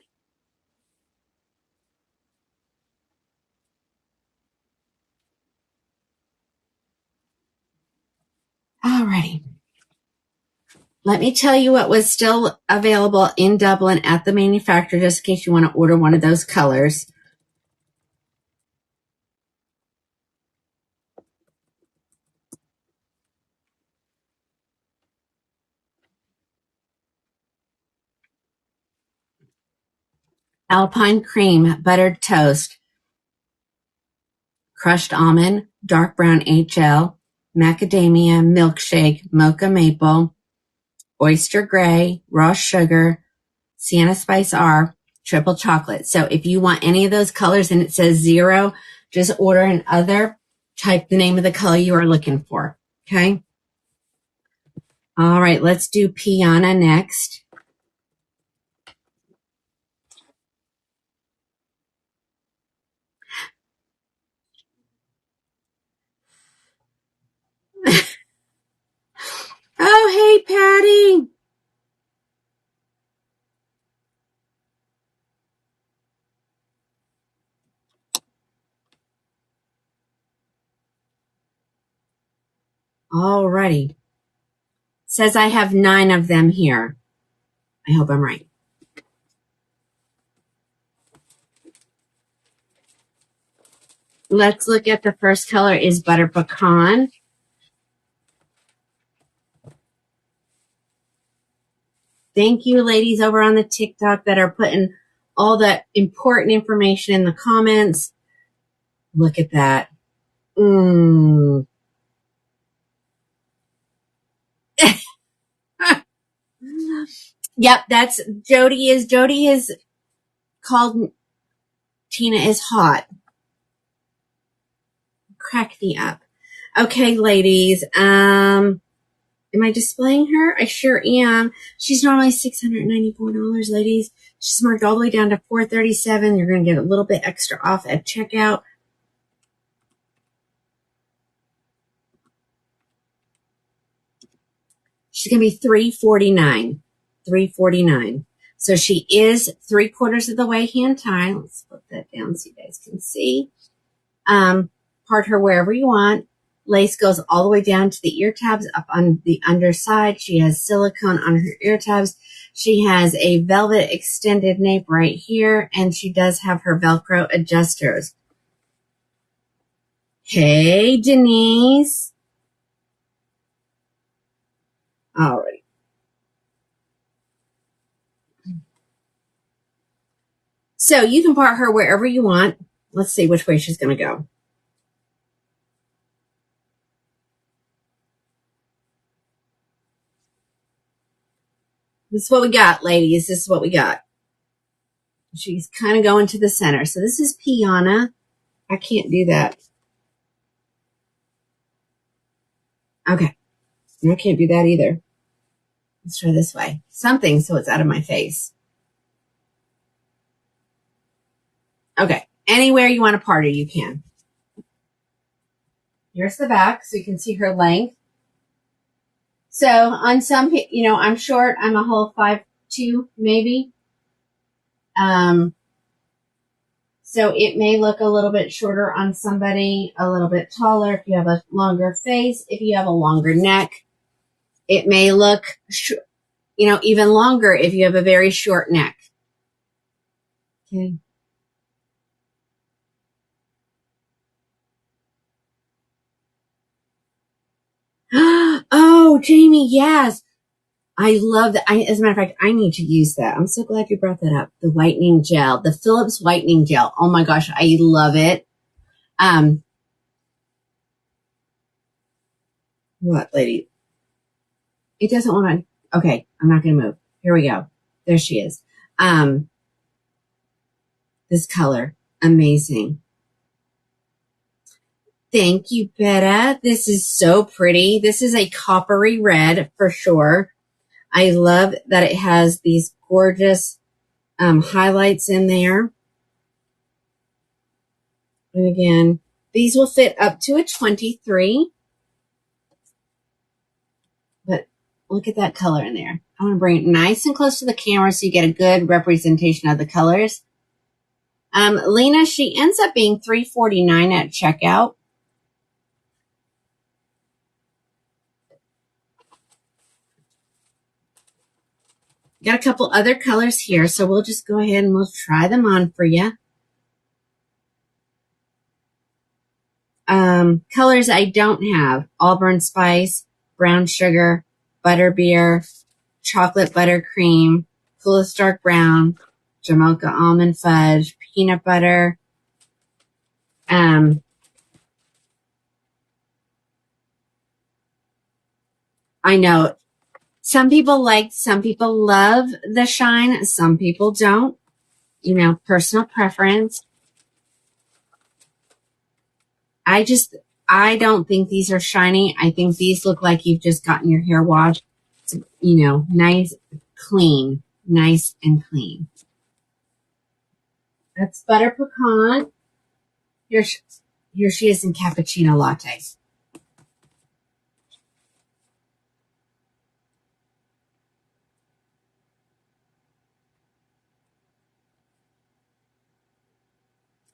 Alrighty. Let me tell you what was still available in Dublin at the manufacturer, just in case you want to order one of those colors. Alpine cream, buttered toast, crushed almond, dark brown HL, macadamia, milkshake, mocha maple, oyster gray, raw sugar, Sienna Spice R, triple chocolate. So if you want any of those colors and it says 0, just order an other, type the name of the color you are looking for. Okay. All right. Let's do Piana next. Oh, hey, Patty. Alrighty. Says I have 9 of them here. I hope I'm right. Let's look at the first color is butter pecan. Thank you, ladies over on the TikTok that are putting all the important information in the comments. Look at that. Yep, that's Jody is called Tina is hot. Crack me up. Okay, ladies. Am I displaying her? I sure am. She's normally $694, ladies. She's marked all the way down to $437. You're going to get a little bit extra off at checkout. She's going to be $349. So she is 3/4 of the way hand tied. Let's put that down so you guys can see. Part her wherever you want. Lace goes all the way down to the ear tabs up on the underside. She has silicone on her ear tabs. She has a velvet extended nape right here, and she does have her Velcro adjusters. Hey, Denise. Alrighty. So you can part her wherever you want. Let's see which way she's going to go. This is what we got, ladies. This is what we got. She's kind of going to the center. So this is Piana. I can't do that. Okay. I can't do that either. Let's try this way. Something so it's out of my face. Okay. Anywhere you want to part her, you can. Here's the back so you can see her length. So on some, I'm short. I'm a whole 2, maybe. So it may look a little bit shorter on somebody, a little bit taller if you have a longer face, if you have a longer neck. It may look, even longer if you have a very short neck. Okay. Oh, Jamie, yes. I love that. As a matter of fact, I need to use that. I'm so glad you brought that up. The whitening gel, the Philips whitening gel. Oh my gosh, I love it. What, lady? It doesn't want to. Okay, I'm not going to move. Here we go. There she is. This color, amazing. Thank you, Betta. This is so pretty. This is a coppery red for sure. I love that it has these gorgeous highlights in there. And again, these will fit up to a 23. But look at that color in there. I want to bring it nice and close to the camera so you get a good representation of the colors. Lena, she ends up being $3.49 at checkout. Got a couple other colors here, so we'll just go ahead and we'll try them on for you. Colors I don't have: Auburn Spice, Brown Sugar, Butterbeer, Chocolate Buttercream, Coolest Dark Brown, Jamaica Almond Fudge, Peanut Butter. I know some people love the shine, some people don't. Personal preference. I don't think these are shiny. I think these look like you've just gotten your hair washed. Nice, clean, nice and clean. That's Butter Pecan. Here she is in Cappuccino Latte.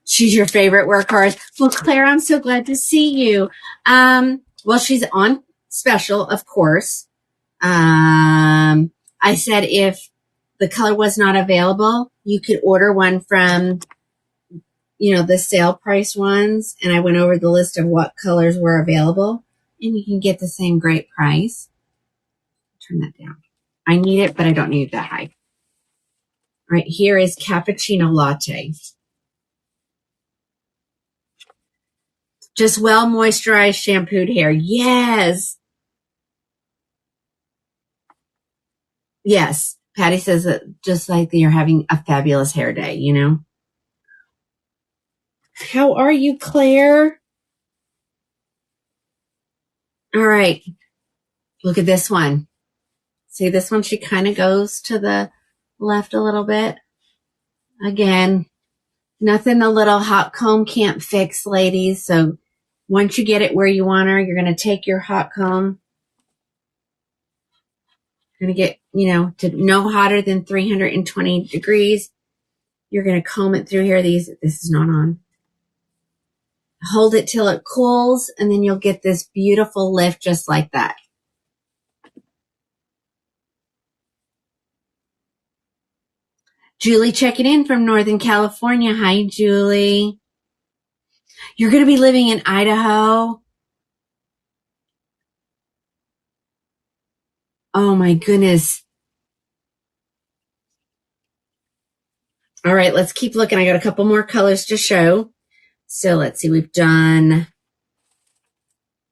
She's your favorite workhorse. Well, Claire, I'm so glad to see you. Well, she's on special, of course. I said if the color was not available, you could order one from, the sale price ones. And I went over the list of what colors were available, and you can get the same great price. Turn that down. I need it, but I don't need it that high. Right here is Cappuccino Latte. Just well moisturized, shampooed hair. Yes. Yes. Patty says that just like you're having a fabulous hair day, How are you, Claire? All right. Look at this one. See this one? She kind of goes to the left a little bit. Again, nothing a little hot comb can't fix, ladies. So once you get it where you want her, you're going to take your hot comb. You're going to get, to no hotter than 320 degrees. You're going to comb it through here. This is not on. Hold it till it cools, and then you'll get this beautiful lift just like that. Julie checking in from Northern California. Hi, Julie. You're going to be living in Idaho? Oh, my goodness. All right, let's keep looking. I got a couple more colors to show. So let's see. We've done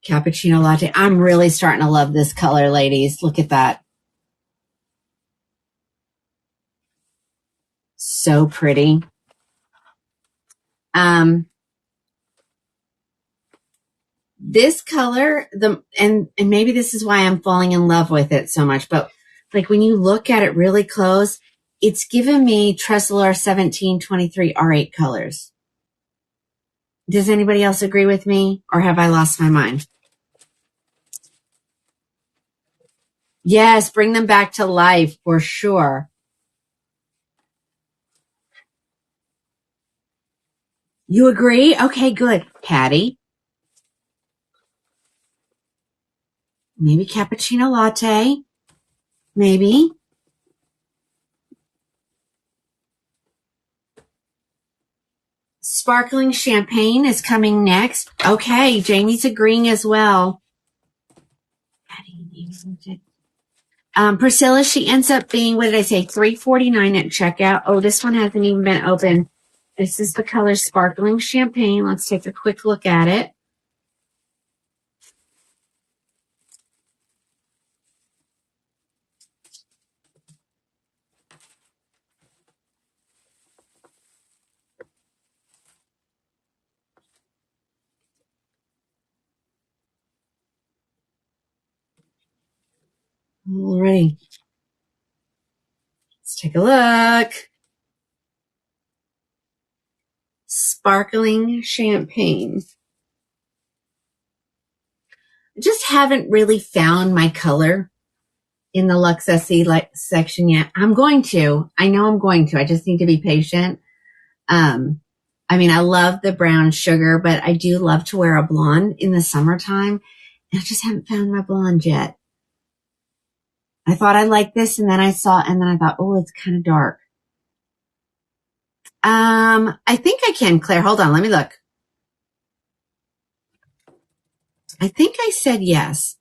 Cappuccino Latte. I'm really starting to love this color, ladies. Look at that. So pretty. This color, and maybe this is why I'm falling in love with it so much, but like when you look at it really close, it's given me Tresseler 1723 R8 colors. Does anybody else agree with me, or have I lost my mind? Yes, bring them back to life for sure. You agree? Okay, good. Patty? Maybe cappuccino latte? Maybe. Sparkling champagne is coming next. Okay, Jamie's agreeing as well. Priscilla, she ends up being, what did I say, $3.49 at checkout. Oh, this one hasn't even been opened. This is the color Sparkling Champagne. Let's take a quick look at it. Alrighty. Let's take a look. Sparkling Champagne. I just haven't really found my color in the Luxe SE section yet. I'm going to. I know I'm going to. I just need to be patient. I mean, I love the brown sugar, but I do love to wear a blonde in the summertime. And I just haven't found my blonde yet. I thought I liked this, and then I thought, oh, it's kind of dark. I think I can, Claire. Hold on, let me look. I think I said yes.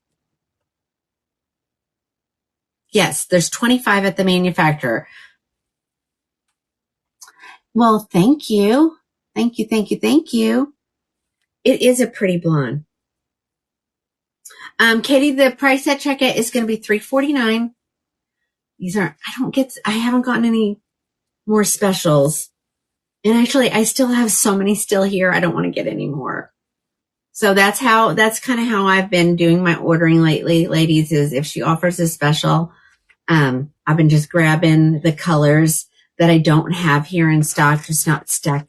Yes, there's 25 at the manufacturer. Well, thank you. Thank you, thank you, thank you. It is a pretty blonde. Katie, the price at checkout is going to be $3.49. These are, I haven't gotten any more specials. And actually, I still have so many still here. I don't want to get any more. So that's kind of how I've been doing my ordering lately, ladies, is if she offers a special, I've been just grabbing the colors that I don't have here in stock, just not stacked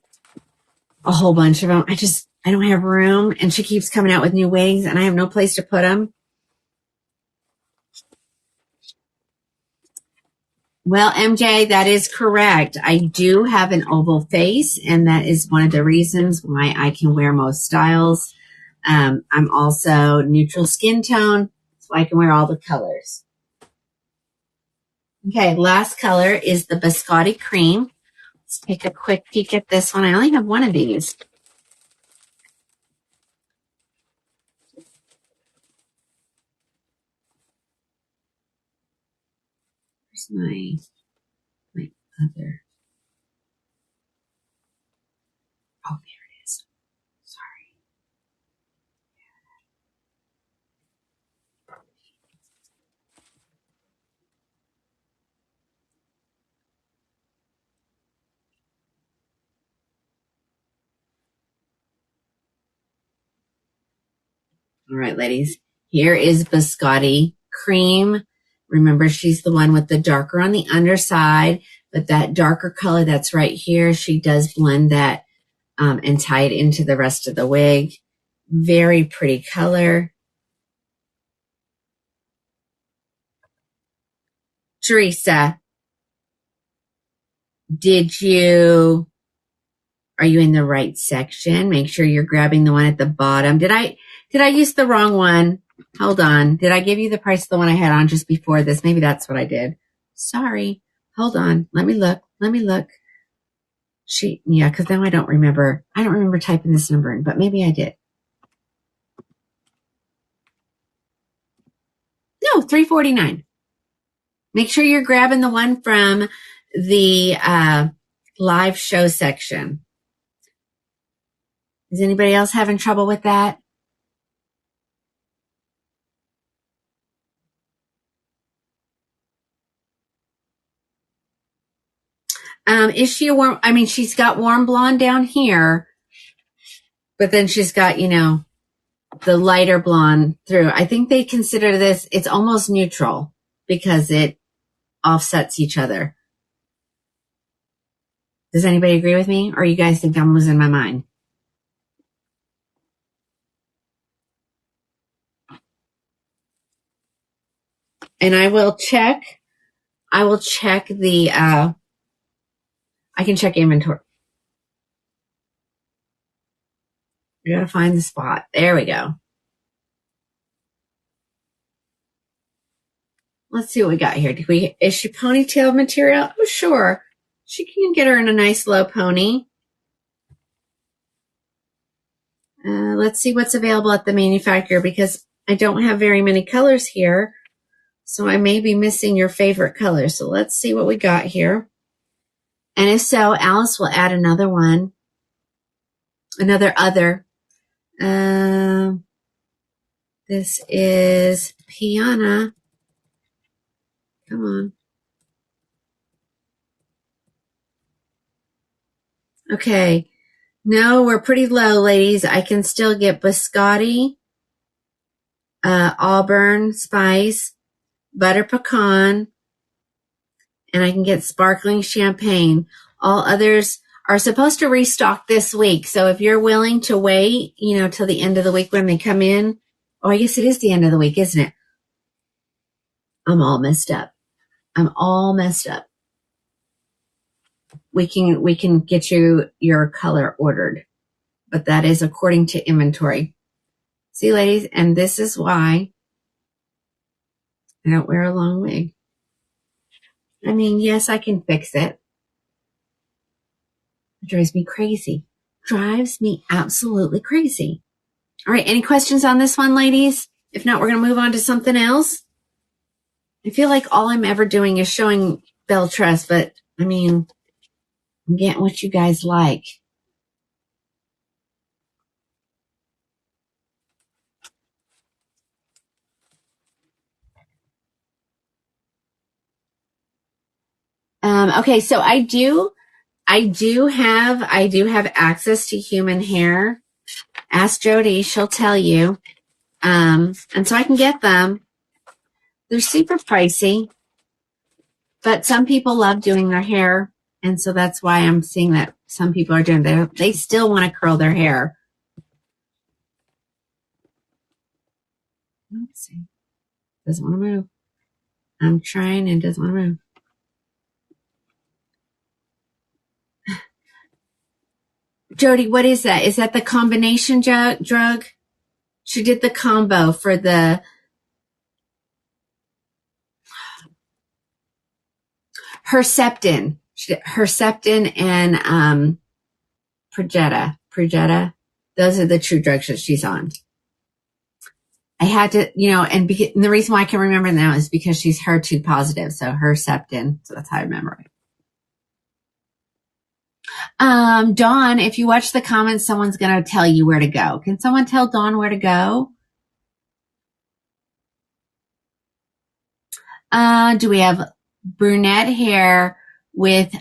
a whole bunch of them. I don't have room, and she keeps coming out with new wigs, and I have no place to put them. Well, MJ, that is correct. I do have an oval face, and that is one of the reasons why I can wear most styles. I'm also neutral skin tone, so I can wear all the colors. Okay, last color is the Biscotti Cream. Let's take a quick peek at this one. I only have one of these. Where's my other? Oh, there it is. Sorry. All right, ladies. Here is Biscotti Cream. Remember, she's the one with the darker on the underside, but that darker color that's right here, she does blend that and tie it into the rest of the wig. Very pretty color. Teresa, are you in the right section? Make sure you're grabbing the one at the bottom. Did I use the wrong one? Hold on. Did I give you the price of the one I had on just before this? Maybe that's what I did. Sorry. Hold on. Let me look. Yeah, because now I don't remember. I don't remember typing this number in, but maybe I did. No, $3.49. Make sure you're grabbing the one from the live show section. Is anybody else having trouble with that? Is she a warm? I mean, she's got warm blonde down here, but then she's got, the lighter blonde through. I think they consider this, it's almost neutral because it offsets each other. Does anybody agree with me? Or you guys think I'm losing my mind? And I will check the, I can check inventory. We got to find the spot. There we go. Let's see what we got here. Is she ponytail material? Oh, sure. She can get her in a nice low pony. Let's see what's available at the manufacturer because I don't have very many colors here. So I may be missing your favorite color. So let's see what we got here. And if so, Alice will add another one. Other. This is Piana. Come on. Okay. No, we're pretty low, ladies. I can still get biscotti, Auburn Spice, butter pecan, and I can get sparkling champagne. All others are supposed to restock this week. So if you're willing to wait, till the end of the week when they come in. Oh, I guess it is the end of the week, isn't it? I'm all messed up. We can get you your color ordered, but that is according to inventory. See, ladies, and this is why I don't wear a long wig. I mean, yes, I can fix it. It drives me crazy. Drives me absolutely crazy. All right, any questions on this one, ladies? If not, we're going to move on to something else. I feel like all I'm ever doing is showing Belle Tress, but I mean, I'm getting what you guys like. Okay, so I do have access to human hair. Ask Jody, she'll tell you. And so I can get them. They're super pricey, but some people love doing their hair. And so that's why I'm seeing that some people are doing that. They still want to curl their hair. Let's see. Doesn't want to move. I'm trying and doesn't want to move. Jody, what is that? Is that the combination drug? She did the combo for the Herceptin. Herceptin and Progetta. Those are the true drugs that she's on. I had to, and the reason why I can remember now is because she's HER2 positive. So Herceptin. So that's how I remember it. Dawn, if you watch the comments, someone's going to tell you where to go. Can someone tell Dawn where to go? Do we have brunette hair with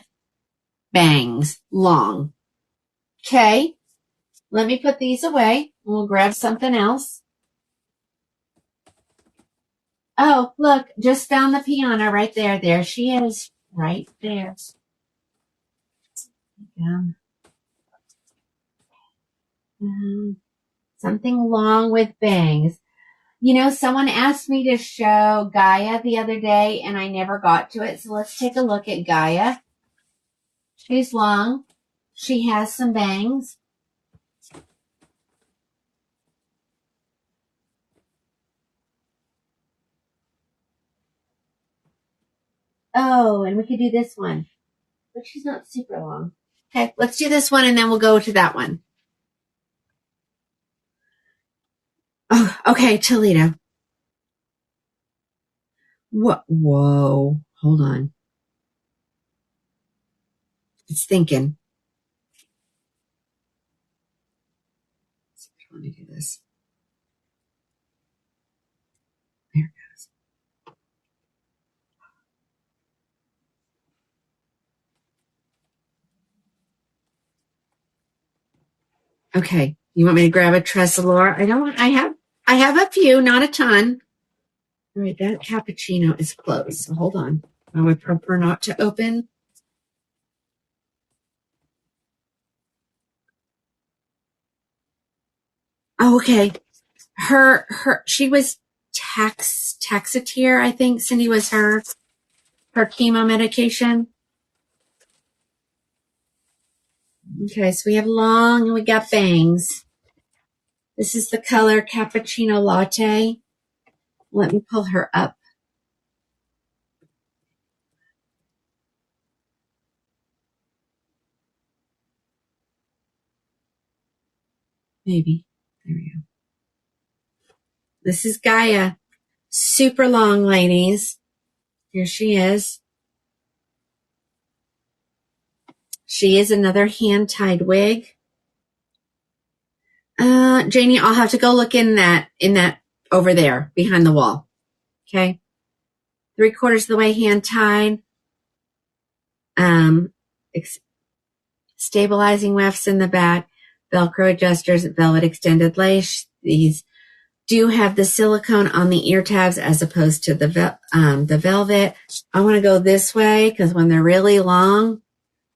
bangs, long? Okay. Let me put these away. We'll grab something else. Oh, look, just found the Piana right there. There she is, right there. Yeah. Something long with bangs. Someone asked me to show Gaia the other day, and I never got to it. So let's take a look at Gaia. She's long. She has some bangs. Oh, and we could do this one. But she's not super long. Okay, let's do this one, and then we'll go to that one. Oh, okay, Toledo. What? Whoa. Hold on. It's thinking. Let me do this. There it goes. Okay. You want me to grab a Tressalor? I have a few, not a ton. All right, that cappuccino is closed. So hold on. I would prefer not to open. Oh, okay. She was Taxotere, I think. Cindy was her chemo medication. Okay, so we have long and we got bangs. This is the color Cappuccino Latte. Let me pull her up. Maybe. There we go. This is Gaia. Super long, ladies. Here she is. She is another hand-tied wig. Janie, I'll have to go look in that over there behind the wall. Okay. 3/4 of the way hand-tied. Stabilizing wefts in the back. Velcro adjusters, velvet extended lace. These do have the silicone on the ear tabs as opposed to the velvet. I want to go this way because when they're really long,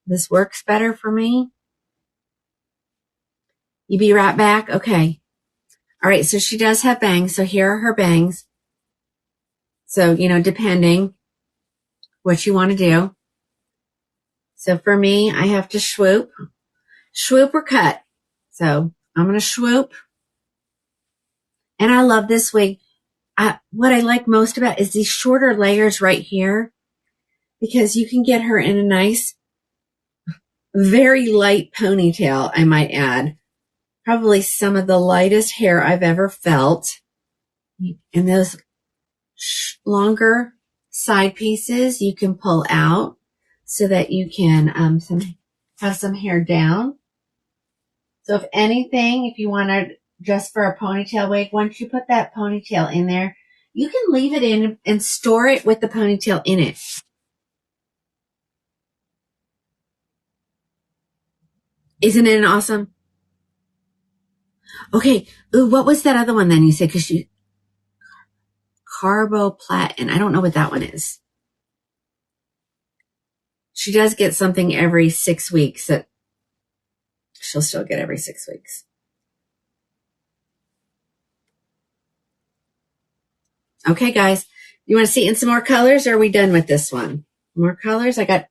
this works better for me. You be right back? Okay. All right, so she does have bangs. So here are her bangs. So, depending what you want to do. So for me, I have to swoop. Swoop or cut. So I'm going to swoop. And I love this wig. What I like most about is these shorter layers right here, because you can get her in a nice, very light ponytail, I might add. Probably some of the lightest hair I've ever felt. And those longer side pieces you can pull out so that you can have some hair down. So if anything, if you want to just for a ponytail wig, once you put that ponytail in there, you can leave it in and store it with the ponytail in it. Isn't it awesome? Okay. Ooh, what was that other one then you said? Because Carboplatin. I don't know what that one is. She does get something every 6 weeks that she'll still get every 6 weeks. Okay, guys. You want to see in some more colors, or are we done with this one? More colors? I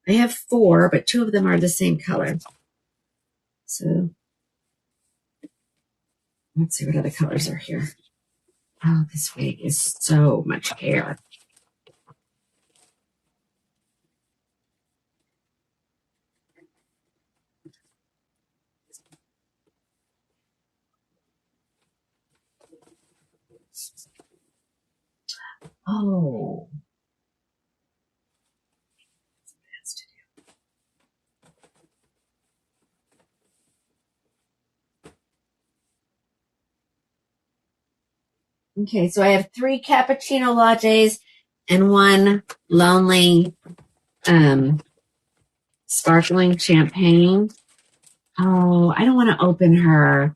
have 4, but 2 of them are the same color. So let's see what other colors are here. Oh, this wig is so much hair. Oh. Okay, so I have 3 cappuccino lattes and 1 lonely sparkling champagne. Oh, I don't want to open her.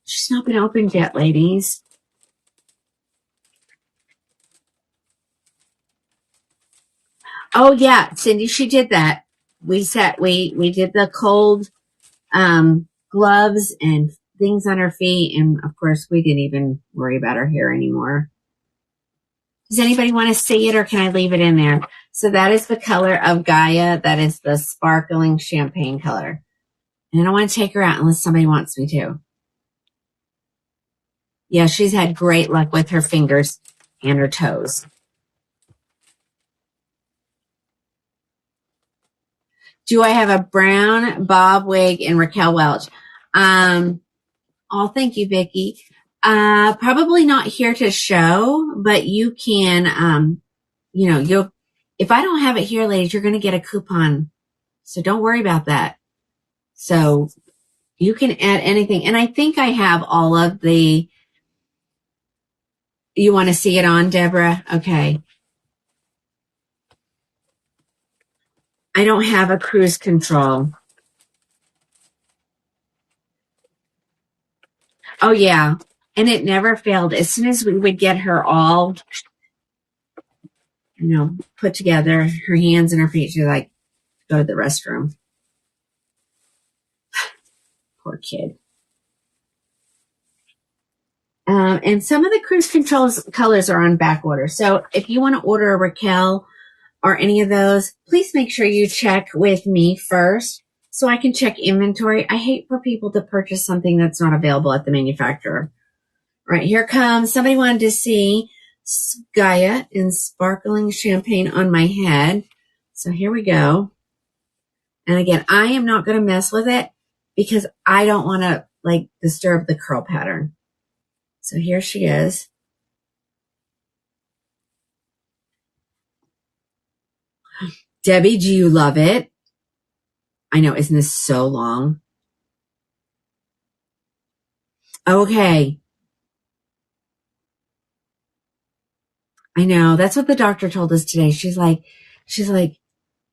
She's not been opened yet, ladies. Oh yeah, Cindy, she did that. We did the cold gloves and things on her feet, and of course we didn't even worry about her hair anymore. Does anybody want to see it, or can I leave it in there? So that is the color of Gaia. That is the sparkling champagne color. And I don't want to take her out unless somebody wants me to. Yeah, she's had great luck with her fingers and her toes. Do I have a brown bob wig and Raquel Welch? Oh, thank you, Vicki. Probably not here to show, but you can, if I don't have it here, ladies, you're going to get a coupon. So don't worry about that. So you can add anything. And I think I have all of you want to see it on, Deborah? Okay. I don't have a cruise control. Oh, yeah. And it never failed. As soon as we would get her all, put together, her hands and her feet, she'd like, go to the restroom. Poor kid. And some of the cruise controls colors are on back order. So if you want to order a Raquel or any of those, please make sure you check with me first so I can check inventory. I hate for people to purchase something that's not available at the manufacturer. All right, here comes. Somebody wanted to see Gaia in sparkling champagne on my head. So here we go. And again, I am not going to mess with it because I don't want to like disturb the curl pattern. So here she is. Debbie, do you love it? I know, isn't this so long? Okay. I know. That's what the doctor told us today. She's like,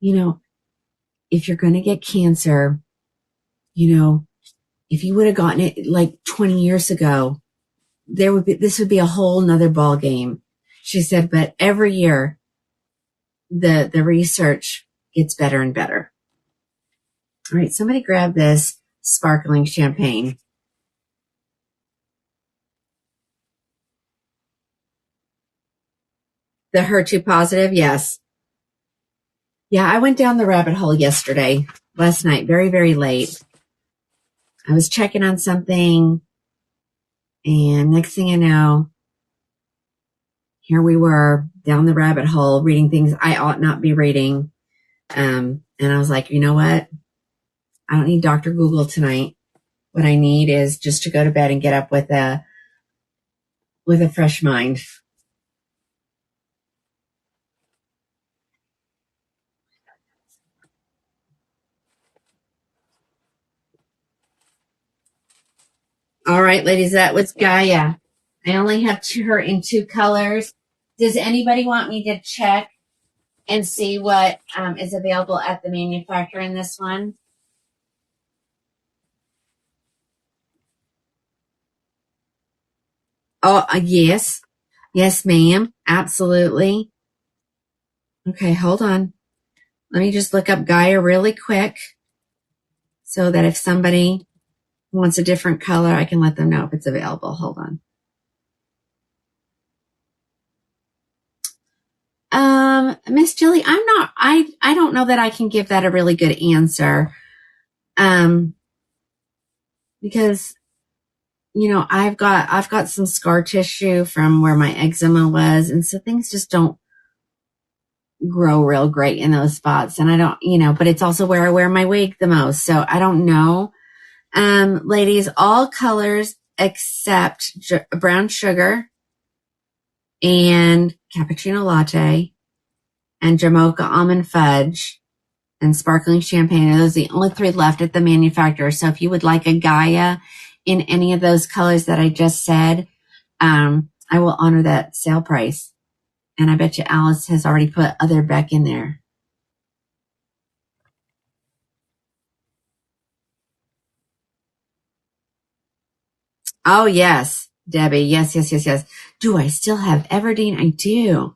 you know, if you're going to get cancer, you know, if you would have gotten it like 20 years ago, this would be a whole nother ball game. She said, but every year the research gets better and better. All right. Somebody grab this sparkling champagne. The HER2 positive. Yes. Yeah. I went down the rabbit hole last night, very, very late. I was checking on something, and next thing I know, here we were down the rabbit hole reading things I ought not be reading. And I was like, you know what? I don't need Dr. Google tonight. What I need is just to go to bed and get up with a fresh mind. All right, ladies, that was Gaia. I only have her in 2 colors. Does anybody want me to check and see what is available at the manufacturer in this one? Oh, yes. Yes, ma'am. Absolutely. Okay, hold on. Let me just look up Gaia really quick so that if somebody wants a different color, I can let them know if it's available. Hold on. Miss Jilly, I don't know that I can give that a really good answer. Because, you know, I've got some scar tissue from where my eczema was. And so things just don't grow real great in those spots. And I don't, you know, but it's also where I wear my wig the most. So I don't know. Ladies, all colors except brown sugar and cappuccino latte and Jamocha almond fudge and sparkling champagne. Those are the only 3 left at the manufacturer. So if you would like a Gaia in any of those colors that I just said, I will honor that sale price. And I bet you Alice has already put other Beck in there. Oh, yes, Debbie. Yes, yes, yes, yes. Do I still have Everdeen? I do.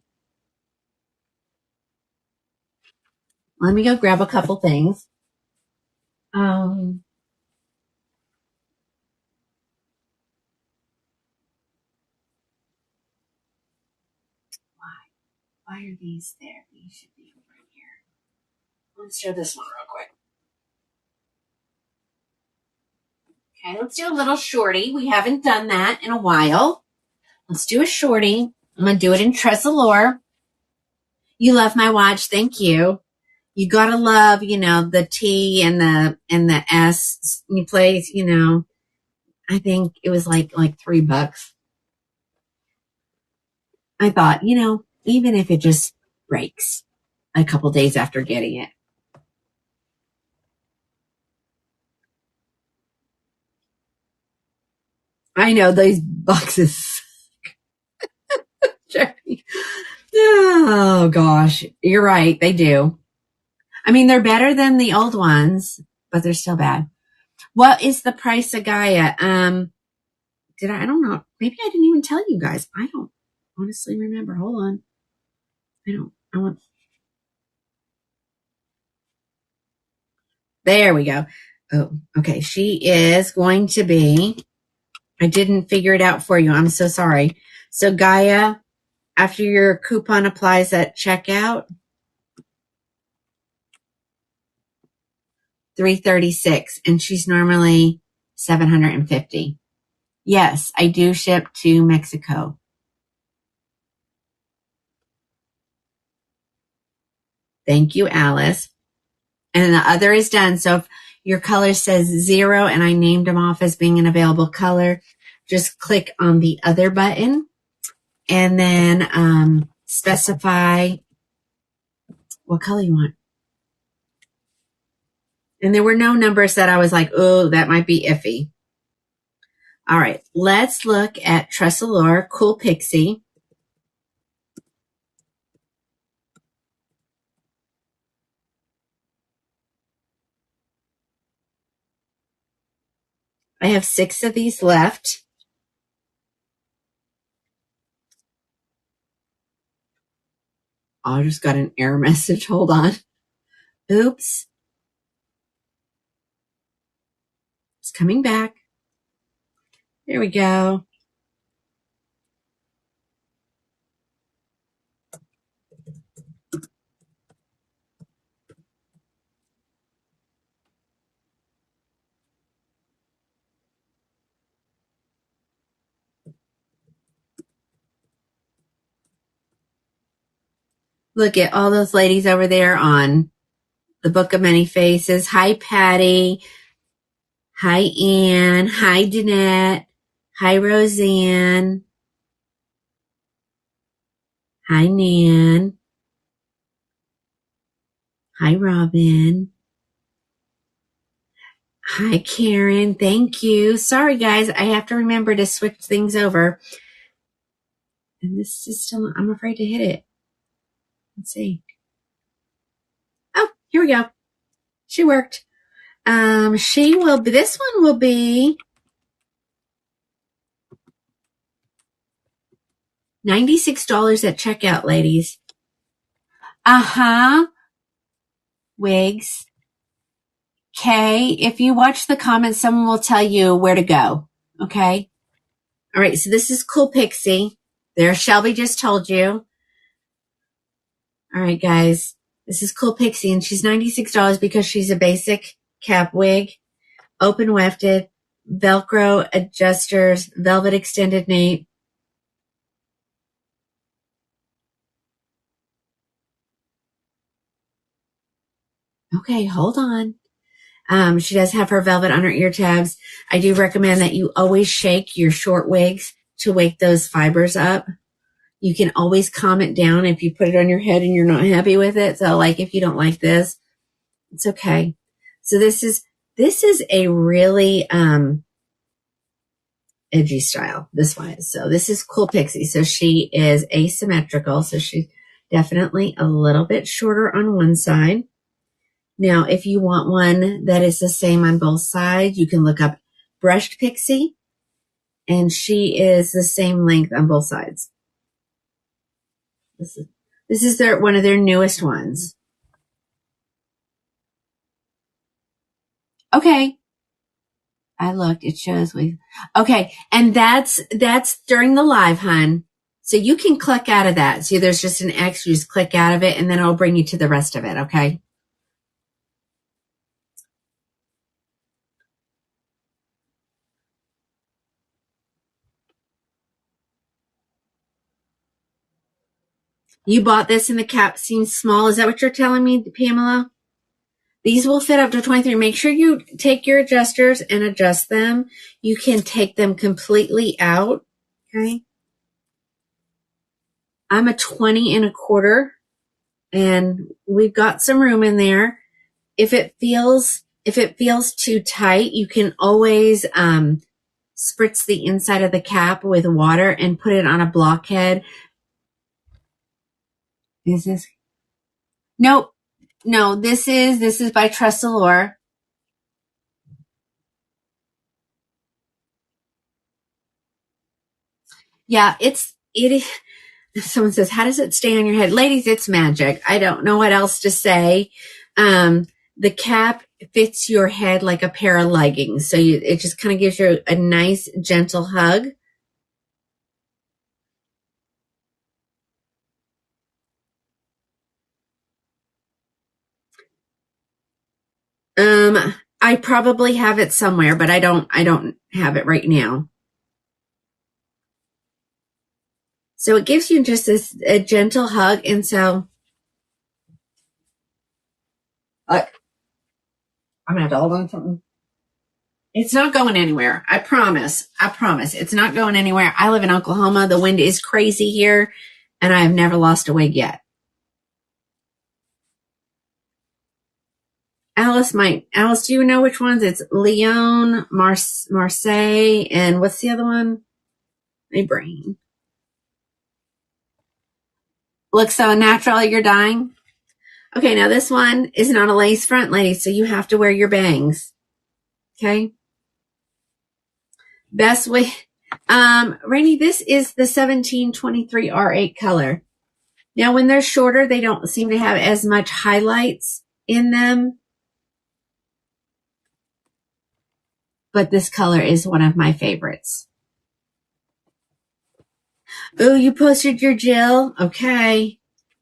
Let me go grab a couple things. Why are these there? These should be over here. Let's show this one real quick. Okay, let's do a little shorty. We haven't done that in a while. Let's do a shorty. I'm going to do it in Tressolore. You love my watch. Thank you. You gotta love, you know, the T and the S. You play, you know, I think it was like $3. I thought, you know, even if it just breaks a couple days after getting it. I know these boxes. Oh gosh, you're right. They do. I mean, they're better than the old ones, but they're still bad. What is the price of Gaia? I don't know. Maybe I didn't even tell you guys. I don't honestly remember. Hold on. There we go. Oh, okay. She is going to be, I didn't figure it out for you. I'm so sorry. So Gaia, after your coupon applies at checkout, $336, and she's normally $750. Yes, I do ship to Mexico. Thank you, Alice. And the other is done. So if your color says 0 and I named them off as being an available color, just click on the other button and then specify what color you want. And there were no numbers that I was like, oh, that might be iffy. All right, let's look at Tressalure Cool Pixie. I have 6 of these left. Oh, I just got an error message. Hold on. Oops. It's coming back. There we go. Look at all those ladies over there on the Book of Many Faces. Hi, Patty. Hi, Ann. Hi, Danette. Hi, Roseanne. Hi, Nan. Hi, Robin. Hi, Karen. Thank you. Sorry, guys. I have to remember to switch things over. And this is still, I'm afraid to hit it. Let's see. Oh, here we go. She worked. She will be, this one will be $96 at checkout, ladies. Wigs. Okay. If you watch the comments, someone will tell you where to go. Okay. All right. So this is Cool Pixie. There, Shelby just told you. All right, guys. This is Cool Pixie, and she's $96 because she's a basic cap wig, open wefted, Velcro adjusters, velvet extended nape. Okay, hold on. She does have her velvet on her ear tabs. I do recommend that you always shake your short wigs to wake those fibers up. You can always calm it down if you put it on your head and you're not happy with it. So like if you don't like this, it's okay. So this is a really edgy style. This one is. So this is Cool Pixie. So she is asymmetrical. So she's definitely a little bit shorter on one side. Now, if you want one that is the same on both sides, you can look up Brushed Pixie, and she is the same length on both sides. This is one of their newest ones. Okay. I looked. It shows okay. And that's during the live, hun. So you can click out of that. See, there's just an X. You just click out of it, and then it'll bring you to the rest of it. Okay. You bought this and the cap seems small. Is that what you're telling me, Pamela? These will fit up to 23. Make sure you take your adjusters and adjust them. You can take them completely out. Okay. I'm a 20 and a quarter, and we've got some room in there. If it feels too tight, you can always spritz the inside of the cap with water and put it on a blockhead. Is this? Nope. No, this is by Tressalure. Yeah, it is. Someone says, how does it stay on your head? Ladies, it's magic. I don't know what else to say. The cap fits your head like a pair of leggings. So it just kind of gives you a nice, gentle hug. I probably have it somewhere, but I don't have it right now. So it gives you just a gentle hug. And so I'm going to have to hold on to something. It's not going anywhere. I promise. It's not going anywhere. I live in Oklahoma. The wind is crazy here, and I have never lost a wig yet. Alice, do you know which ones? It's Leon, Marseille, and what's the other one? My brain. Looks so natural, you're dying. Okay, now this one is not a lace front, ladies, so you have to wear your bangs. Okay? Best way. Rainy, this is the 1723 R8 color. Now, when they're shorter, they don't seem to have as much highlights in them. But this color is one of my favorites. Oh, you posted your Jill? Okay.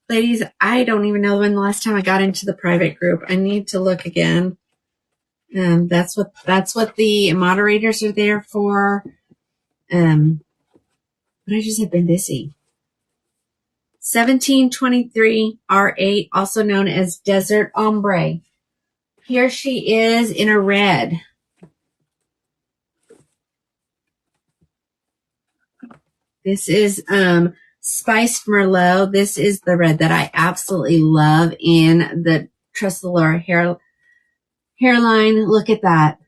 Ladies, I don't even know when the last time I got into the private group. I need to look again. That's what the moderators are there for. But I just have been busy. 1723 R8, also known as Desert Ombre. Here she is in a red. This is Spiced Merlot. This is the red that I absolutely love in the Trust the Laura hairline. Look at that.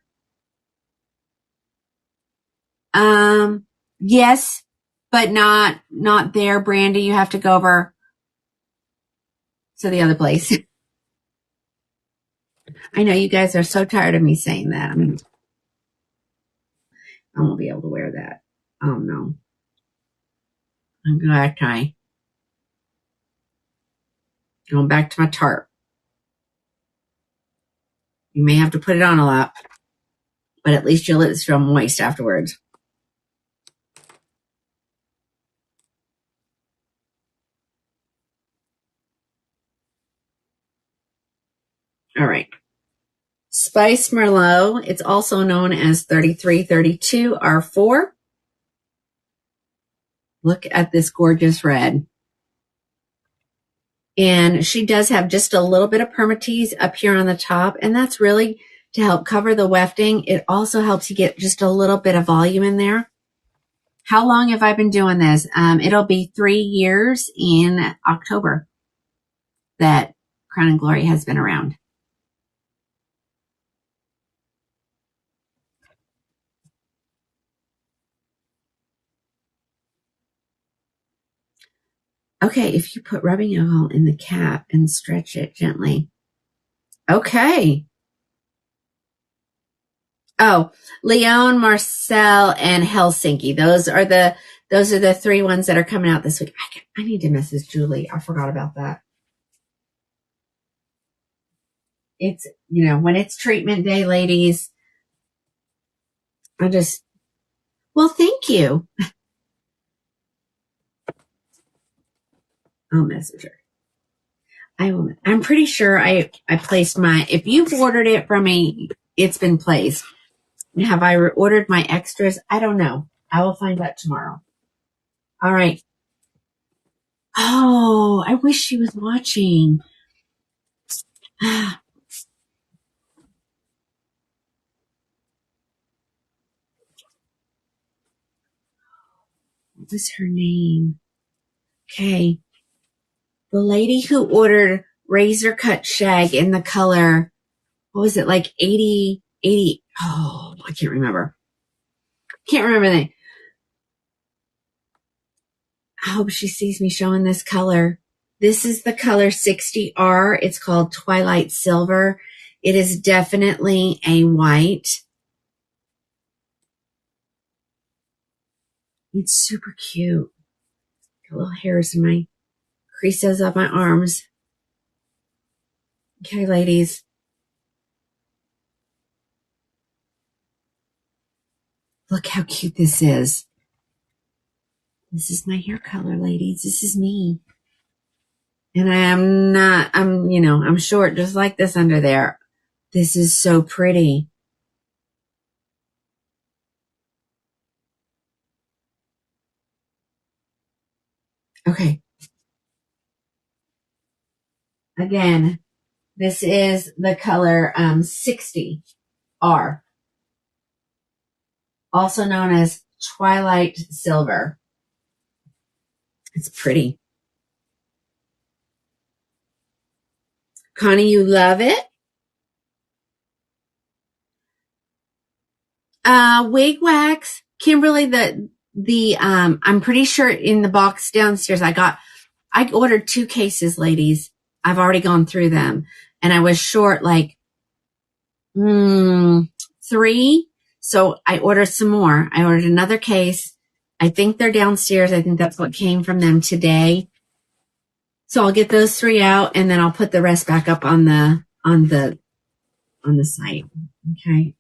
Yes, but not there, Brandy. You have to go over to the other place. I know you guys are so tired of me saying that. I mean, I won't be able to wear that. Oh no. I'm going to going back to my tarp. You may have to put it on a lot, but at least your lips feel moist afterwards. All right. Spice Merlot. It's also known as 3332 R4. Look at this gorgeous red. And she does have just a little bit of permatease up here on the top, and that's really to help cover the wefting. It also helps you get just a little bit of volume in there. How long have I been doing this? It'll be 3 years in October that Crown and Glory has been around. Okay, if you put rubbing alcohol in the cap and stretch it gently. Okay. Oh, Leon, Marcel, and Helsinki. Those are the 3 ones that are coming out this week. I need to message Julie. I forgot about that. It's, when it's treatment day, ladies, well, thank you. I'll message her. I'm pretty sure I placed if you've ordered it from me, it's been placed. Have I ordered my extras? I don't know. I will find out tomorrow. All right. Oh, I wish she was watching. What was her name? Okay. The lady who ordered razor cut shag in the color, what was it, like 80? Oh, I can't remember. Can't remember the name. I hope she sees me showing this color. This is the color 60R. It's called Twilight Silver. It is definitely a white. It's super cute. Got little hairs in my creases of my arms. Okay, ladies. Look how cute this is. This is my hair color, ladies. This is me. And I'm short just like this under there. This is so pretty. Okay. Again, this is the color 60R, also known as Twilight Silver. It's pretty. Connie, you love it? Wig wax. Kimberly, I'm pretty sure in the box downstairs I ordered 2 cases, ladies. I've already gone through them and I was short like 3. So I ordered some more. I ordered another case. I think they're downstairs. I think that's what came from them today. So I'll get those 3 out and then I'll put the rest back up on the site. Okay.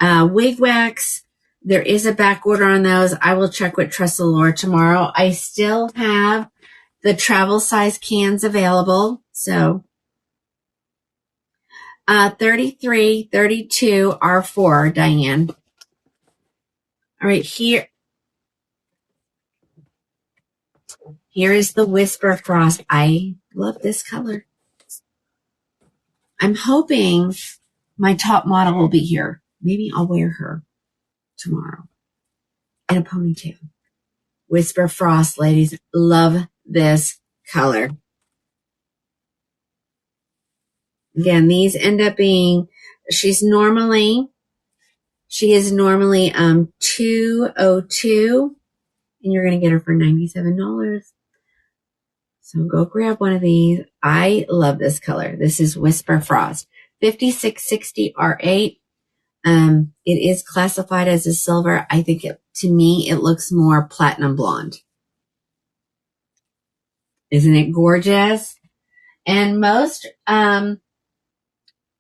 Wig wax. There is a back order on those. I will check with Tressalore tomorrow. I still have the travel size cans available. So, 33, 32 R4, Diane. All right, here is the Whisper Frost. I love this color. I'm hoping my top model will be here. Maybe I'll wear her tomorrow in a ponytail. Whisper Frost, ladies. Love this color. Again, these end up being, she is normally $202, and you're going to get her for $97. So go grab one of these. I love this color. This is Whisper Frost. 5660 R8. It is classified as a silver. I think to me, it looks more platinum blonde. Isn't it gorgeous? And most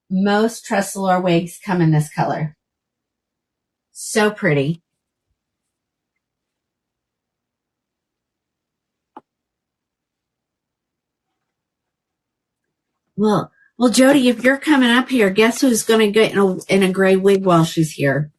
Tressalore wigs come in this color. So pretty. Well, Jody, if you're coming up here, guess who's going to get in a gray wig while she's here?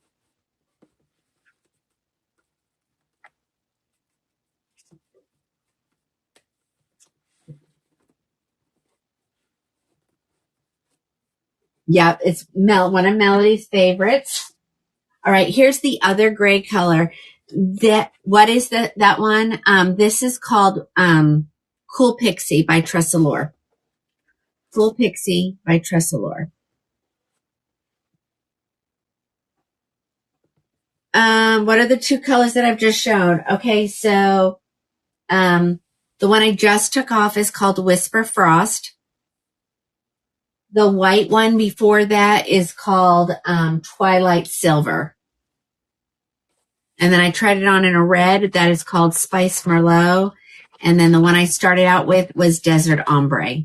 Yep, it's one of Melody's favorites. All right, here's the other gray color. What is that one? This is called Cool Pixie by Tressalore. Cool Pixie by Tressalore. What are the 2 colors that I've just shown? Okay, so the one I just took off is called Whisper Frost. The white one before that is called Twilight Silver. And then I tried it on in a red that is called Spice Merlot. And then the one I started out with was Desert Ombre.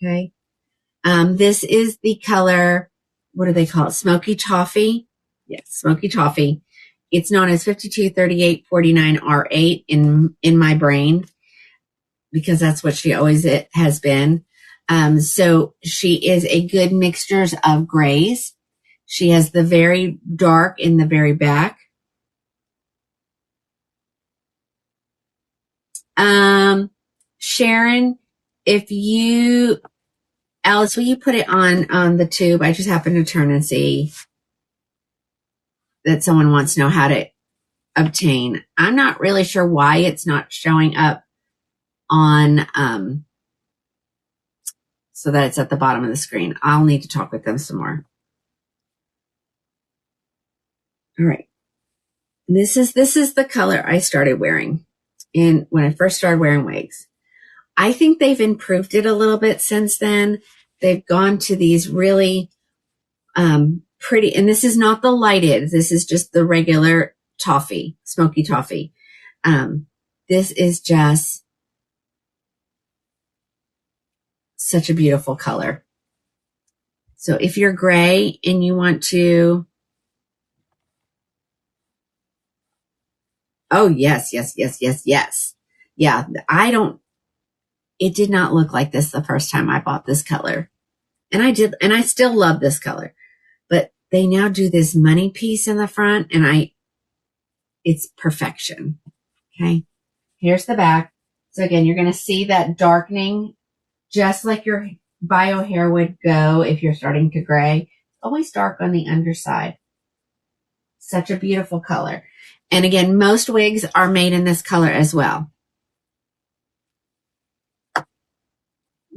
Okay. This is the color, what do they call it? Smoky Toffee. Yes, Smoky Toffee. It's known as 523849 R8 in my brain because that's what she always has been. So she is a good mixture of grays. She has the very dark in the very back. Sharon, Alice, will you put it on the tube? I just happened to turn and see that someone wants to know how to obtain. I'm not really sure why it's not showing up on, so that it's at the bottom of the screen. I'll need to talk with them some more. All right. This is the color I started wearing when I first started wearing wigs. I think they've improved it a little bit since then. They've gone to these really pretty, and this is not the lighted. This is just the regular toffee, smoky toffee. This is just such a beautiful color. So if you're gray and you want to, oh, yes. Yeah, it did not look like this the first time I bought this color. And I still love this color. But they now do this money piece in the front, and it's perfection. Okay. Here's the back. So again, you're going to see that darkening just like your bio hair would go if you're starting to gray. Always dark on the underside. Such a beautiful color. And again, most wigs are made in this color as well.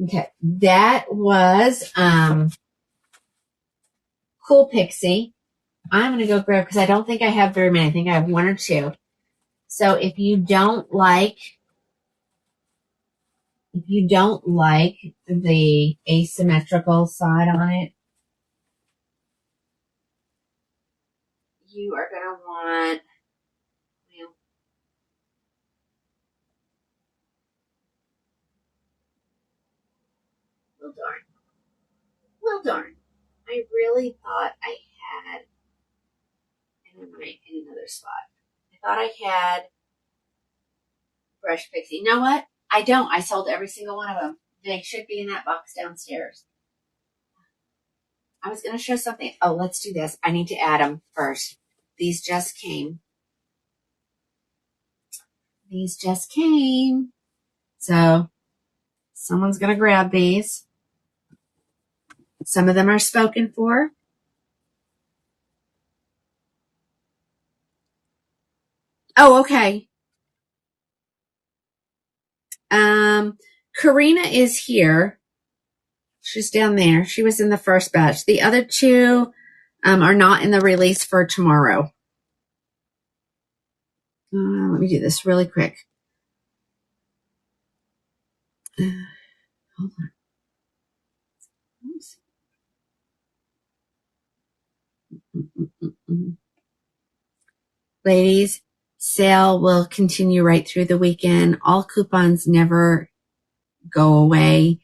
Okay, that was Cool Pixie. I'm going to go grab, because I don't think I have very many. I think I have one or two. So if you don't like the asymmetrical side on it, you are going to want, well, darn. Well, darn. I really thought I had, in another spot. I thought I had Brush Pixie. You know what? I don't. I sold every single one of them. They should be in that box downstairs. I was going to show something. Oh, let's do this. I need to add them first. These just came. So someone's going to grab these. Some of them are spoken for. Oh, okay. Karina is here. She's down there. She was in the first batch. The other two are not in the release for tomorrow. Let me do this really quick. Hold on. Ladies, sale will continue right through the weekend. All coupons never go away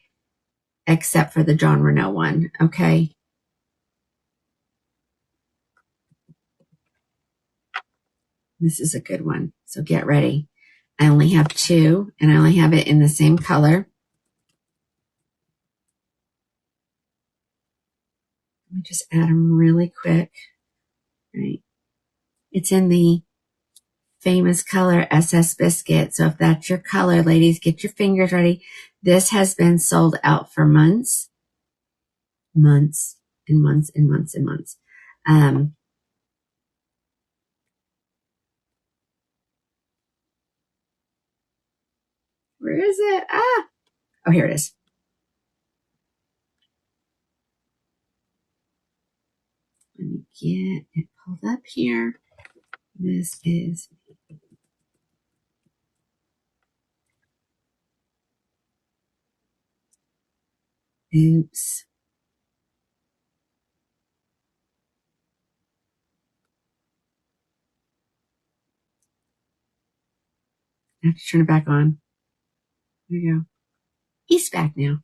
except for the John Renault one, okay? This is a good one, so get ready. I only have two, and I only have it in the same color. Let me just add them really quick. Right. It's in the famous color SS Biscuit. So if that's your color, ladies, get your fingers ready. This has been sold out for months. Months and months and months and months. Where is it? Oh, here it is. Let me get it pulled up here. This is oops. I have to turn it back on. There you go. He's back now.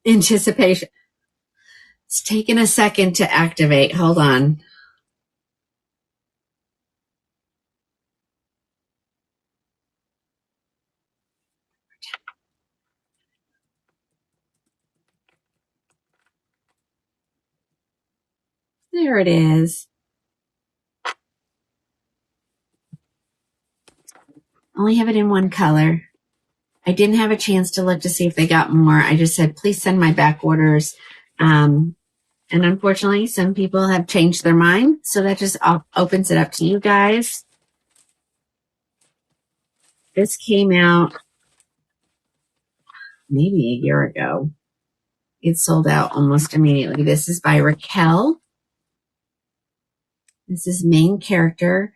Anticipation. It's taken a second to activate. Hold on. There it is. Only have it in one color. I didn't have a chance to look to see if they got more. I just said, please send my back orders. And unfortunately, some people have changed their mind. So that just opens it up to you guys. This came out maybe a year ago. It sold out almost immediately. This is by Raquel. This is main character.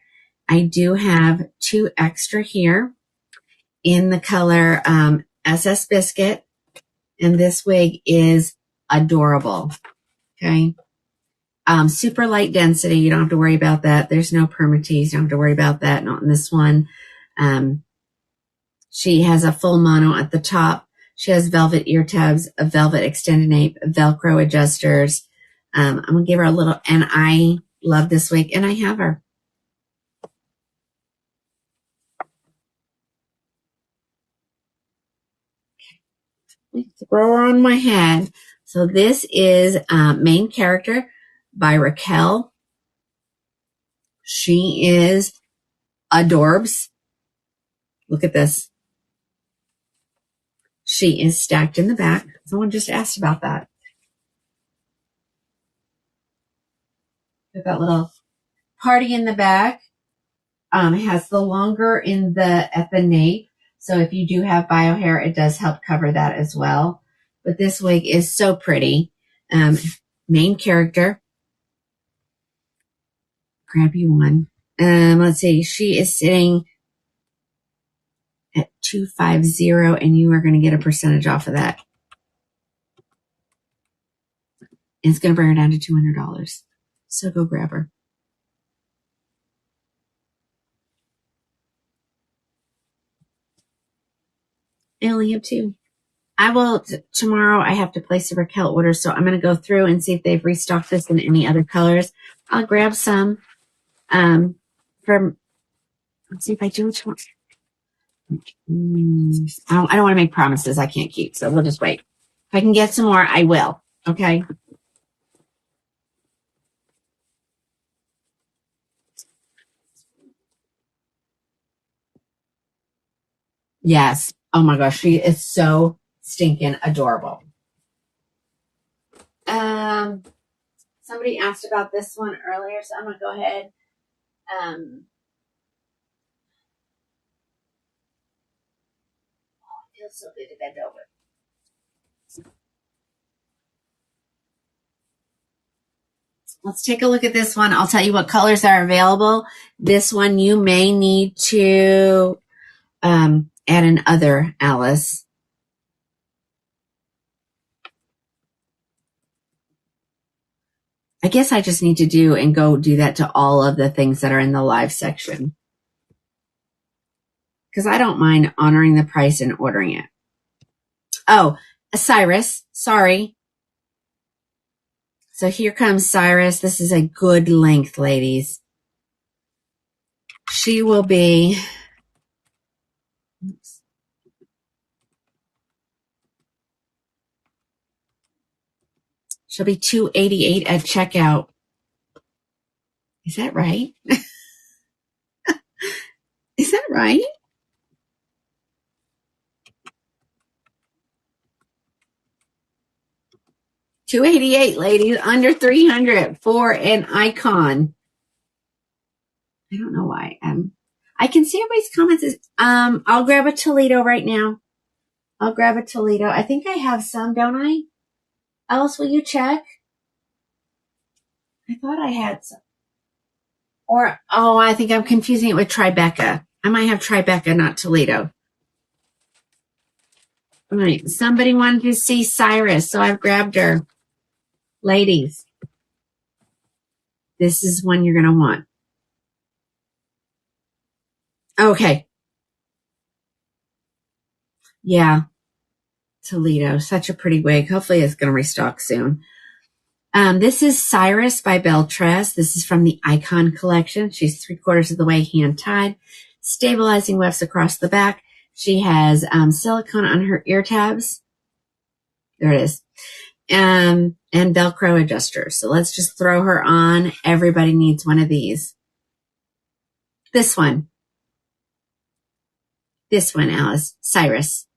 I do have two extra here in the color SS Biscuit. And this wig is adorable. Okay. Super light density. You don't have to worry about that. There's no permatease. You don't have to worry about that. Not in this one. She has a full mono at the top. She has velvet ear tabs, a velvet extended nape, Velcro adjusters. I'm going to give her a little, and I love this wig, and I have her. We throw her on my head So this is Main Character by Raquel. She is adorbs. Look at this. She is stacked in the back. Someone just asked about that. Got that little party in the back. It has the longer at the nape. So if you do have bio hair, it does help cover that as well. But this wig is so pretty. Main Character. Grab you one. Let's see. She is sitting at $250, and you are going to get a percentage off of that. And it's going to bring her down to $200. So go grab her. I only have two. I will, tomorrow I have to place a Raquel order, so I'm going to go through and see if they've restocked this in any other colors. I'll grab some let's see if I do which one. I don't want to make promises I can't keep, so we'll just wait. If I can get some more, I will. Okay. Yes. Oh my gosh, she is so stinking adorable. Somebody asked about this one earlier, so I'm gonna go ahead. It feels so good to bend over. Let's take a look at this one. I'll tell you what colors are available. This one you may need to add an other, Alice. I guess I just need to go do that to all of the things that are in the live section. Because I don't mind honoring the price and ordering it. Oh, Cyrus. Sorry. So here comes Cyrus. This is a good length, ladies. She will be... Oops. She'll be $288 at checkout. Is that right? Is that right? $288, ladies, under $300 for an icon. I don't know why. I can see everybody's comments. I'll grab a Toledo right now. I'll grab a Toledo. I think I have some, don't I? Alice, will you check? I thought I had some. Or, I think I'm confusing it with Tribeca. I might have Tribeca, not Toledo. All right. Somebody wanted to see Cyrus, so I've grabbed her. Ladies, this is one you're going to want. Okay. Yeah. Toledo. Such a pretty wig. Hopefully it's going to restock soon. This is Cyrus by Beltress. This is from the Icon collection. She's 3/4 of the way hand tied, stabilizing wefts across the back. She has silicone on her ear tabs. There it is. And Velcro adjusters. So let's just throw her on. Everybody needs one of these. This one. This one, Alice. Cyrus.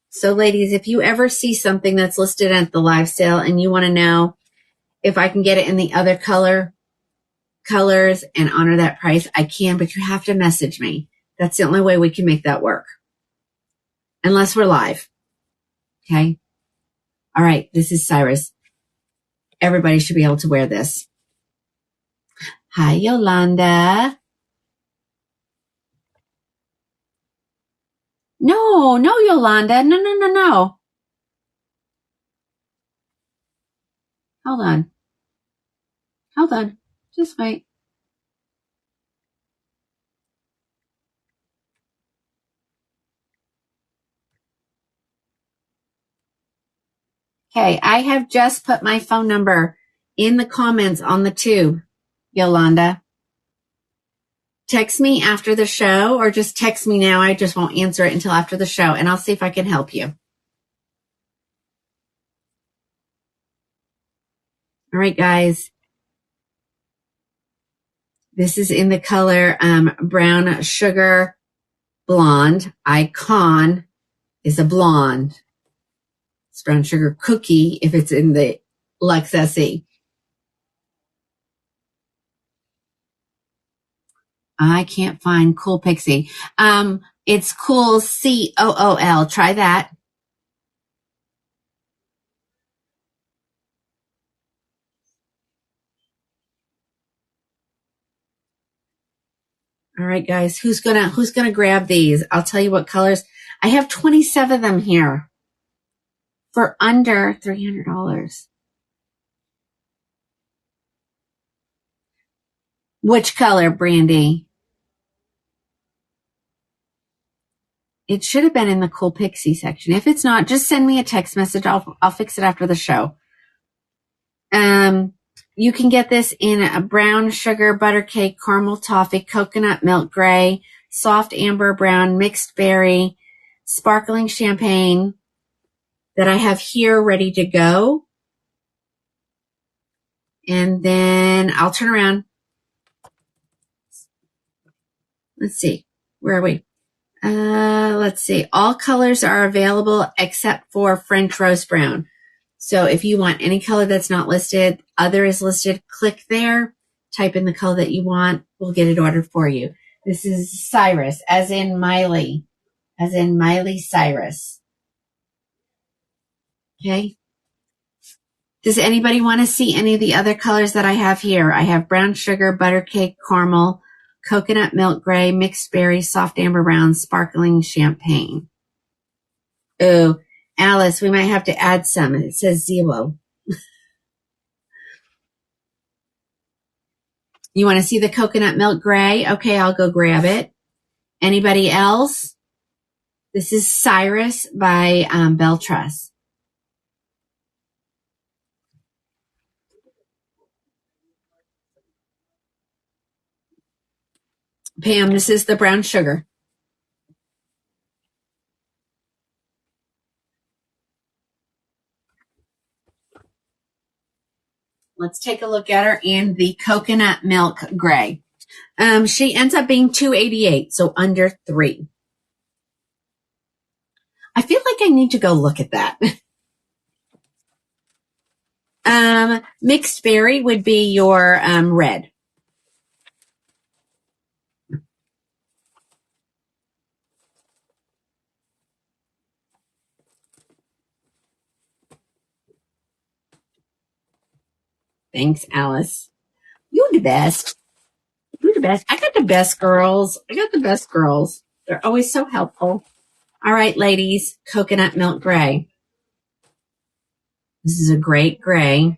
So ladies, if you ever see something that's listed at the live sale and you want to know if I can get it in the other colors and honor that price, I can, but you have to message me. That's the only way we can make that work. Unless we're live. Okay. All right. This is Cyrus. Everybody should be able to wear this. Hi, Yolanda. No, Yolanda. No. Hold on. Just wait. Okay, I have just put my phone number in the comments on the tube, Yolanda. text me after the show, or just text me now. I just won't answer it until after the show, and I'll see if I can help you. All right, guys. This is in the color brown sugar blonde. Icon is a blonde. It's brown sugar cookie if it's in the Luxe SE. I can't find Cool Pixie. It's Cool COOL. Try that. All right, guys, who's gonna grab these? I'll tell you what colors. I have 27 of them here for under $300. Which color, Brandy? It should have been in the Cool Pixie section. If it's not, just send me a text message. I'll fix it after the show. You can get this in a brown sugar, butter cake, caramel toffee, coconut milk gray, soft amber brown, mixed berry, sparkling champagne that I have here ready to go. And then I'll turn around. Let's see. Where are we? Let's see. All colors are available except for French roast brown. So if you want any color that's not listed, other is listed, click there, type in the color that you want. We'll get it ordered for you. This is Cyrus, as in Miley Cyrus. Okay. Does anybody want to see any of the other colors that I have here? I have brown sugar, butter cake, caramel, coconut milk gray, mixed berry, soft amber brown, sparkling champagne. Oh, Alice, we might have to add some. It says 0. You want to see the coconut milk gray? Okay, I'll go grab it. Anybody else? This is Cyrus by Belle Truss. Pam, this is the brown sugar. Let's take a look at her in the coconut milk gray. She ends up being $288, so under $3. I feel like I need to go look at that. Mixed berry would be your red. Thanks, Alice. You're the best. You're the best. I got the best girls. They're always so helpful. All right, ladies, coconut milk gray. This is a great gray.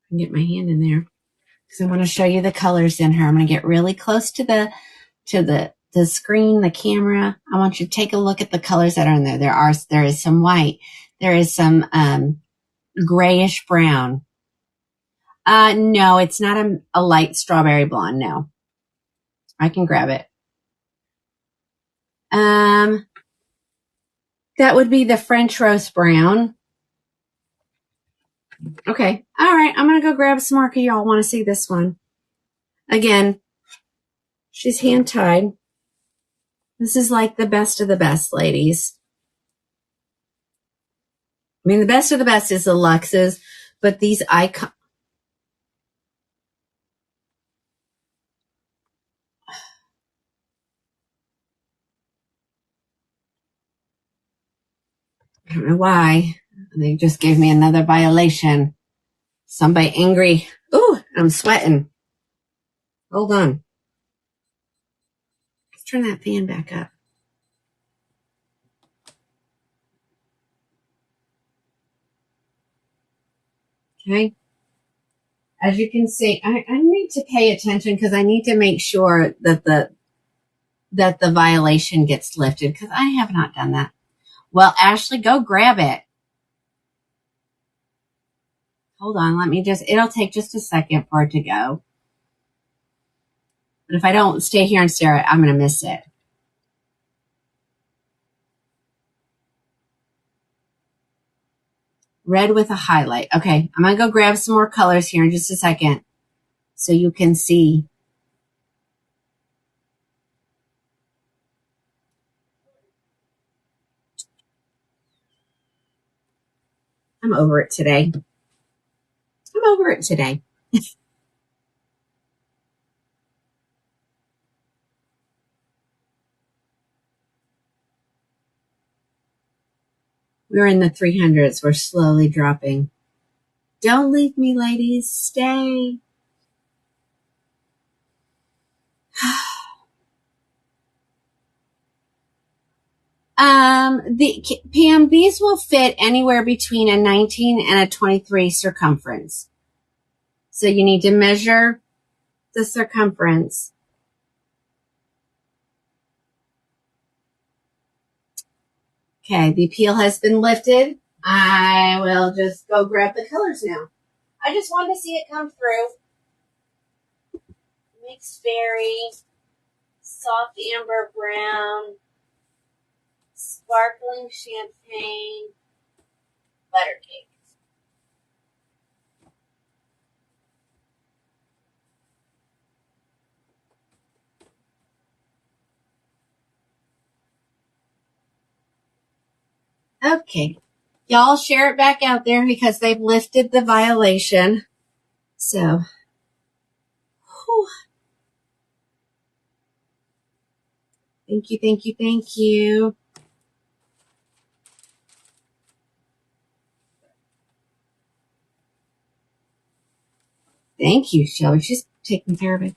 I can get my hand in there because I want to show you the colors in her. I'm going to get really close to the screen, the camera. I want you to take a look at the colors that are in there. There is some white. There is some grayish brown. No, it's not a light strawberry blonde. No, I can grab it. That would be the French roast brown. Okay. All right. I'm going to go grab some more because y'all want to see this one. Again, she's hand tied. This is like the best of the best, ladies. I mean, the best of the best is the Luxes, but these icon. I don't know why. They just gave me another violation. Somebody angry. Ooh, I'm sweating. Hold on. Let's turn that fan back up. Okay. As you can see, I need to pay attention because I need to make sure that the violation gets lifted because I have not done that. Well, Ashley, go grab it. Hold on. It'll take just a second for it to go. But if I don't stay here and stare at it, I'm going to miss it. Red with a highlight. Okay, I'm going to go grab some more colors here in just a second so you can see. I'm over it today. We're in the 300s. We're slowly dropping. Don't leave me, ladies. Stay. The Pam, these will fit anywhere between a 19 and a 23 circumference. So you need to measure the circumference. Okay, the peel has been lifted. I will just go grab the colors now. I just wanted to see it come through. Mixed berry, soft amber brown, sparkling champagne, butter cake. Okay. Y'all share it back out there because they've lifted the violation. So, whew. Thank you, thank you, thank you. Thank you, Shelby. She's taking care of it.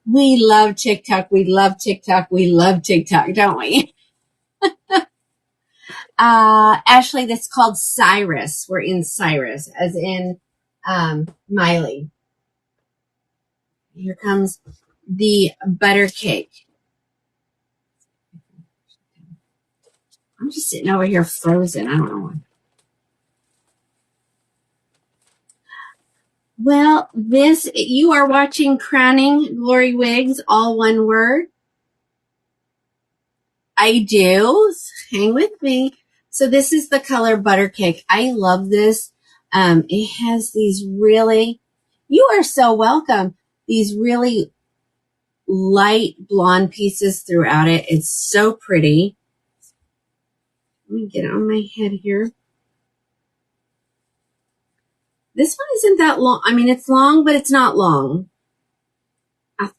We love TikTok. We love TikTok. We love TikTok, don't we? Ashley, that's called Cyrus. We're in Cyrus, as in Miley. Here comes the butter cake. I'm just sitting over here frozen. I don't know why. Well, you are watching Crowning Glory Wigs, all one word. I do. Hang with me. So this is the color butter cake. I love this. It has these really, you are so welcome, these really light blonde pieces throughout it. It's so pretty. Let me get it on my head here. This one isn't that long. I mean, it's long, but it's not long. I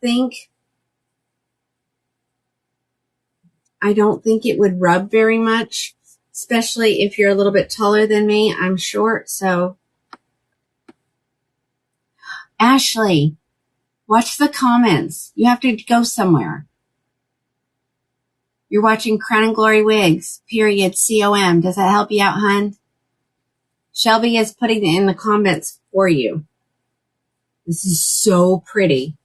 don't think it would rub very much, especially if you're a little bit taller than me. I'm short, so. Ashley, watch the comments. You have to go somewhere. You're watching Crown and Glory Wigs, period, COM. Does that help you out, hun? Shelby is putting it in the comments for you. This is so pretty.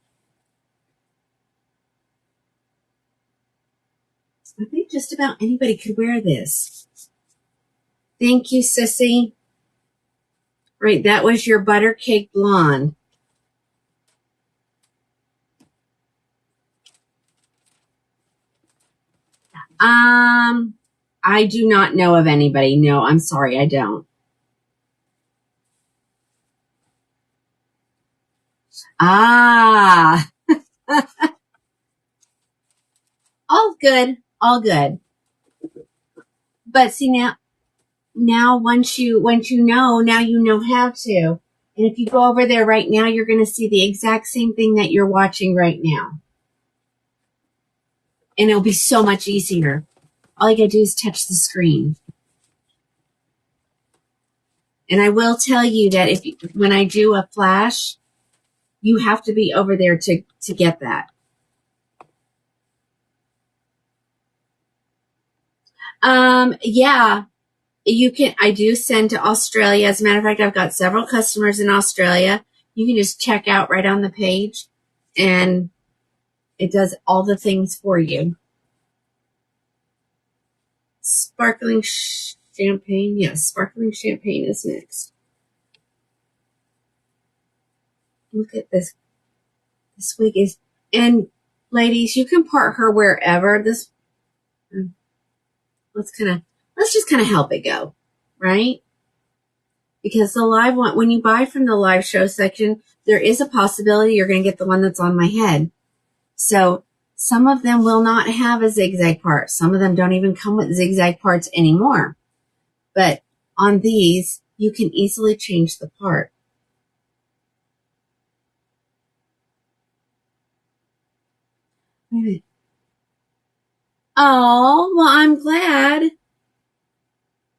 I think just about anybody could wear this. Thank you, Sissy. Right, that was your butter cake blonde. I do not know of anybody. No, I'm sorry, I don't. Ah. All good. All good. But see now once you know, now you know how to. And if you go over there right now, you're going to see the exact same thing that you're watching right now. And it'll be so much easier. All you got to do is touch the screen. And I will tell you that when I do a flash, you have to be over there to get that. Yeah, you can. I do send to Australia. As a matter of fact, I've got several customers in Australia. You can just check out right on the page, and it does all the things for you. Sparkling Champagne. Yes, sparkling champagne is next. Look at this. This wig is, and ladies, you can part her wherever. This, let's just kind of help it go, right? Because the live one, when you buy from the live show section, there is a possibility you're going to get the one that's on my head. So some of them will not have a zigzag part. Some of them don't even come with zigzag parts anymore. But on these, you can easily change the part. Wait a minute. Oh, well, I'm glad.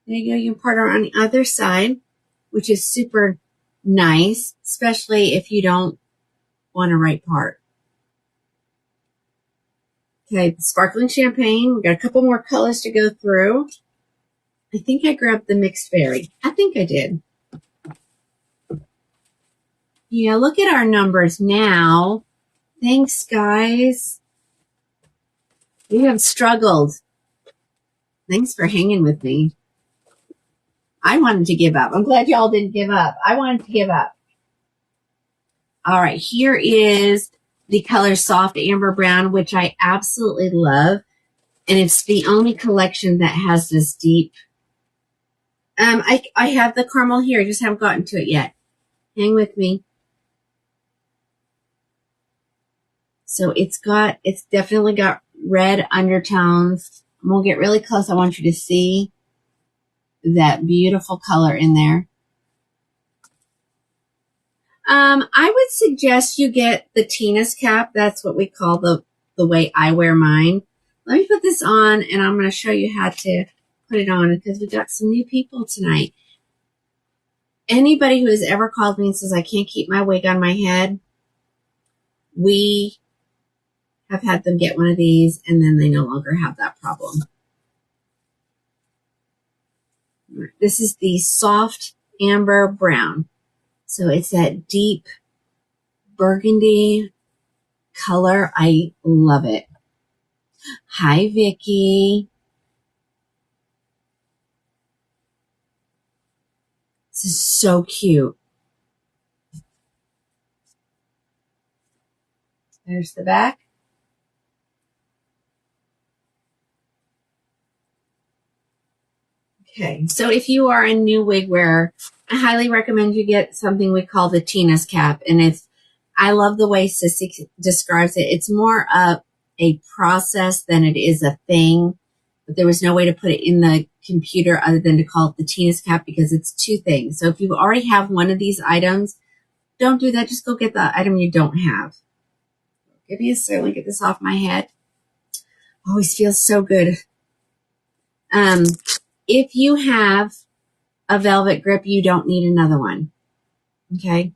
There you go. You can part her on the other side, which is super nice, especially if you don't want a right part. Okay, sparkling champagne. We got a couple more colors to go through. I think I grabbed the mixed berry. I think I did. Yeah, look at our numbers now. Thanks, guys. We have struggled. Thanks for hanging with me. I wanted to give up. I'm glad y'all didn't give up. I wanted to give up. All right, here is the color Soft Amber Brown, which I absolutely love. And it's the only collection that has this deep. I have the caramel here. I just haven't gotten to it yet. Hang with me. So it's definitely got red undertones. I'm going to get really close. I want you to see that beautiful color in there. I would suggest you get the Tina's cap. That's what we call the way I wear mine. Let me put this on, and I'm going to show you how to put it on because we got some new people tonight. Anybody who has ever called me and says, I can't keep my wig on my head, we have had them get one of these, and then they no longer have that problem. This is the Soft Amber Brown. So it's that deep burgundy color. I love it. Hi, Vicki. This is so cute. There's the back. Okay, so if you are a new wig wearer, I highly recommend you get something we call the Tina's cap. And I love the way Sissy describes it. It's more of a process than it is a thing. But there was no way to put it in the computer other than to call it the Tina's cap because it's two things. So if you already have one of these items, don't do that. Just go get the item you don't have. Give me a second. Let me get this off my head. Always feels so good. If you have a velvet grip, you don't need another one. Okay.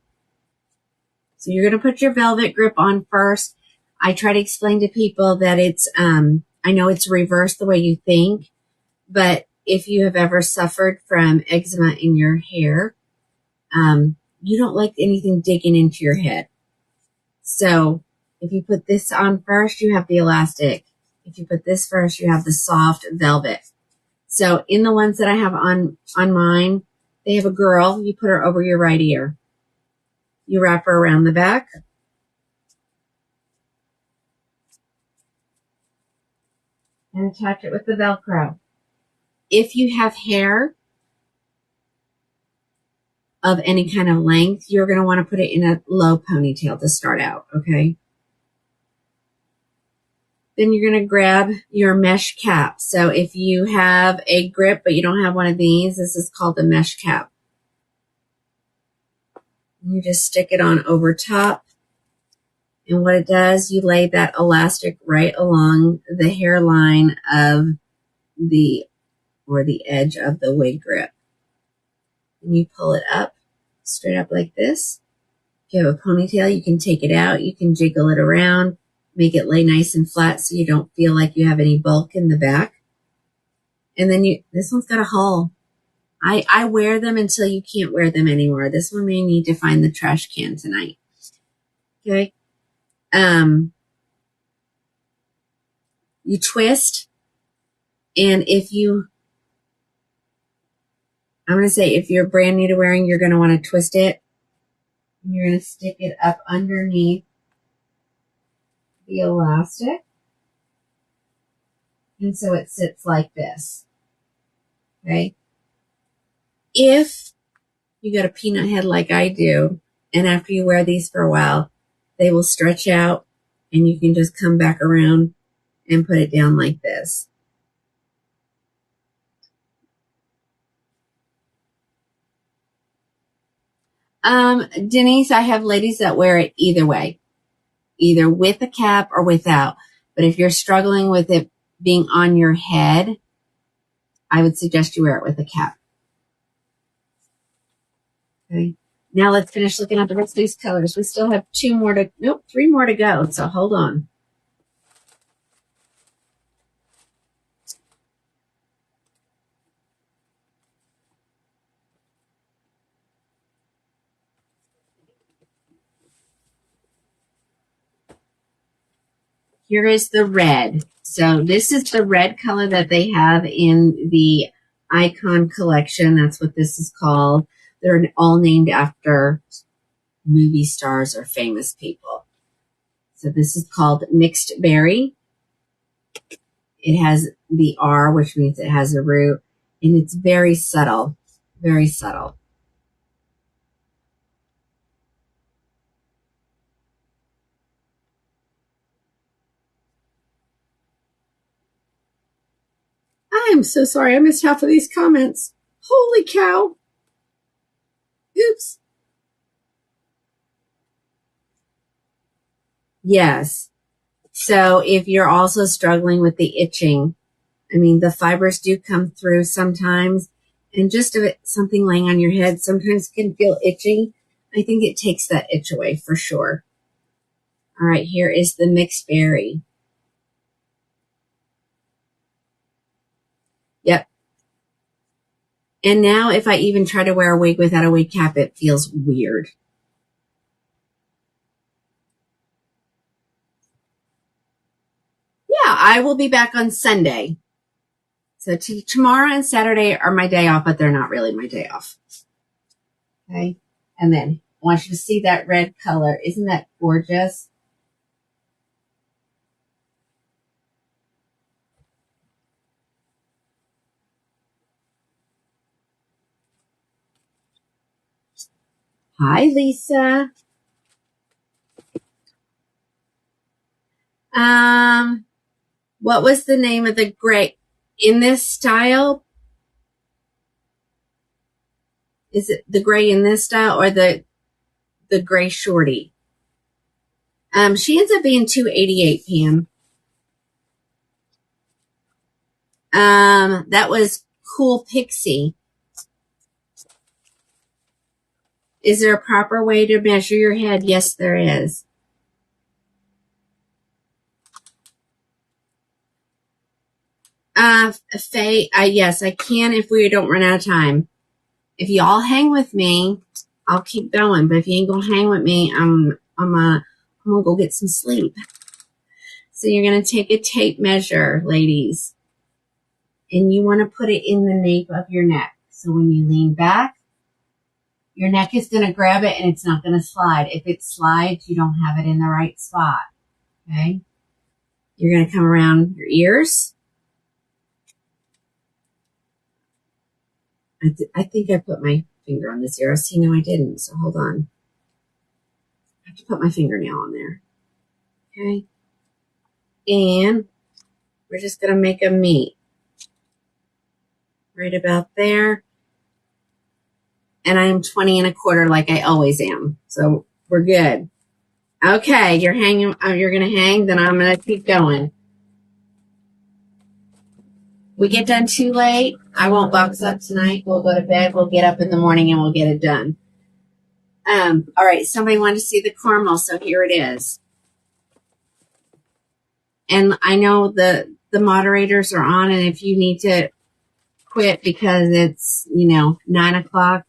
So you're going to put your velvet grip on first. I try to explain to people that it's, I know it's reversed the way you think, but if you have ever suffered from eczema in your hair, you don't like anything digging into your head. So if you put this on first, you have the elastic. If you put this first, you have the soft velvet. So in the ones that I have on mine, they have a girl. You put her over your right ear. You wrap her around the back. And attach it with the Velcro. If you have hair of any kind of length, you're going to want to put it in a low ponytail to start out, okay? Then you're going to grab your mesh cap. So if you have a grip but you don't have one of these, this is called the mesh cap. You just stick it on over top. And what it does, you lay that elastic right along the hairline of the edge of the wig grip. And you pull it up, straight up like this. If you have a ponytail, you can take it out. You can jiggle it around, make it lay nice and flat so you don't feel like you have any bulk in the back. And then this one's got a hole. I wear them until you can't wear them anymore. This one may need to find the trash can tonight. Okay. You twist, and if you I'm going to say if you're brand new to wearing, you're going to want to twist it. And you're going to stick it up underneath the elastic. And so it sits like this. Okay. If you got a peanut head like I do, and after you wear these for a while, they will stretch out and you can just come back around and put it down like this. Denise, I have ladies that wear it either way, either with a cap or without. But if you're struggling with it being on your head, I would suggest you wear it with a cap. Okay. Now let's finish looking at the rest of these colors. We still have three more to go. So hold on. Here is the red. So this is the red color that they have in the Icon collection. That's what this is called. They're all named after movie stars or famous people. So this is called Mixed Berry. It has the R, which means it has a root, and it's very subtle, very subtle. I am so sorry. I missed half of these comments. Holy cow. Oops. Yes. So if you're also struggling with the itching, I mean, the fibers do come through sometimes, and just something laying on your head sometimes can feel itchy. I think it takes that itch away for sure. All right, here is the mixed berry. Yep. And now if I even try to wear a wig without a wig cap, it feels weird. Yeah, I will be back on Sunday. So tomorrow and Saturday are my day off, but they're not really my day off. Okay. And then I want you to see that red color. Isn't that gorgeous? Hi, Lisa. What was the name of the gray in this style? Is it the gray in this style or the gray shorty? She ends up being $288, Pam. That was Cool Pixie. Is there a proper way to measure your head? Yes, there is. Faye, yes, I can if we don't run out of time. If y'all hang with me, I'll keep going. But if you ain't gonna hang with me, I'm gonna go get some sleep. So you're gonna take a tape measure, ladies, and you want to put it in the nape of your neck. So when you lean back, your neck is gonna grab it and it's not gonna slide. If it slides, you don't have it in the right spot. Okay? You're gonna come around your ears. I think I put my finger on this ear. See, no, I didn't. So hold on. I have to put my fingernail on there. Okay. And we're just going to make a meet. Right about there. And I'm 20 1/4 like I always am. So we're good. Okay. You're hanging. You're going to hang. Then I'm going to keep going. We get done too late, I won't box up tonight. We'll go to bed. We'll get up in the morning and we'll get it done. All right. Somebody wanted to see the caramel, so here it is. And I know the moderators are on, and if you need to quit because it's, 9 o'clock,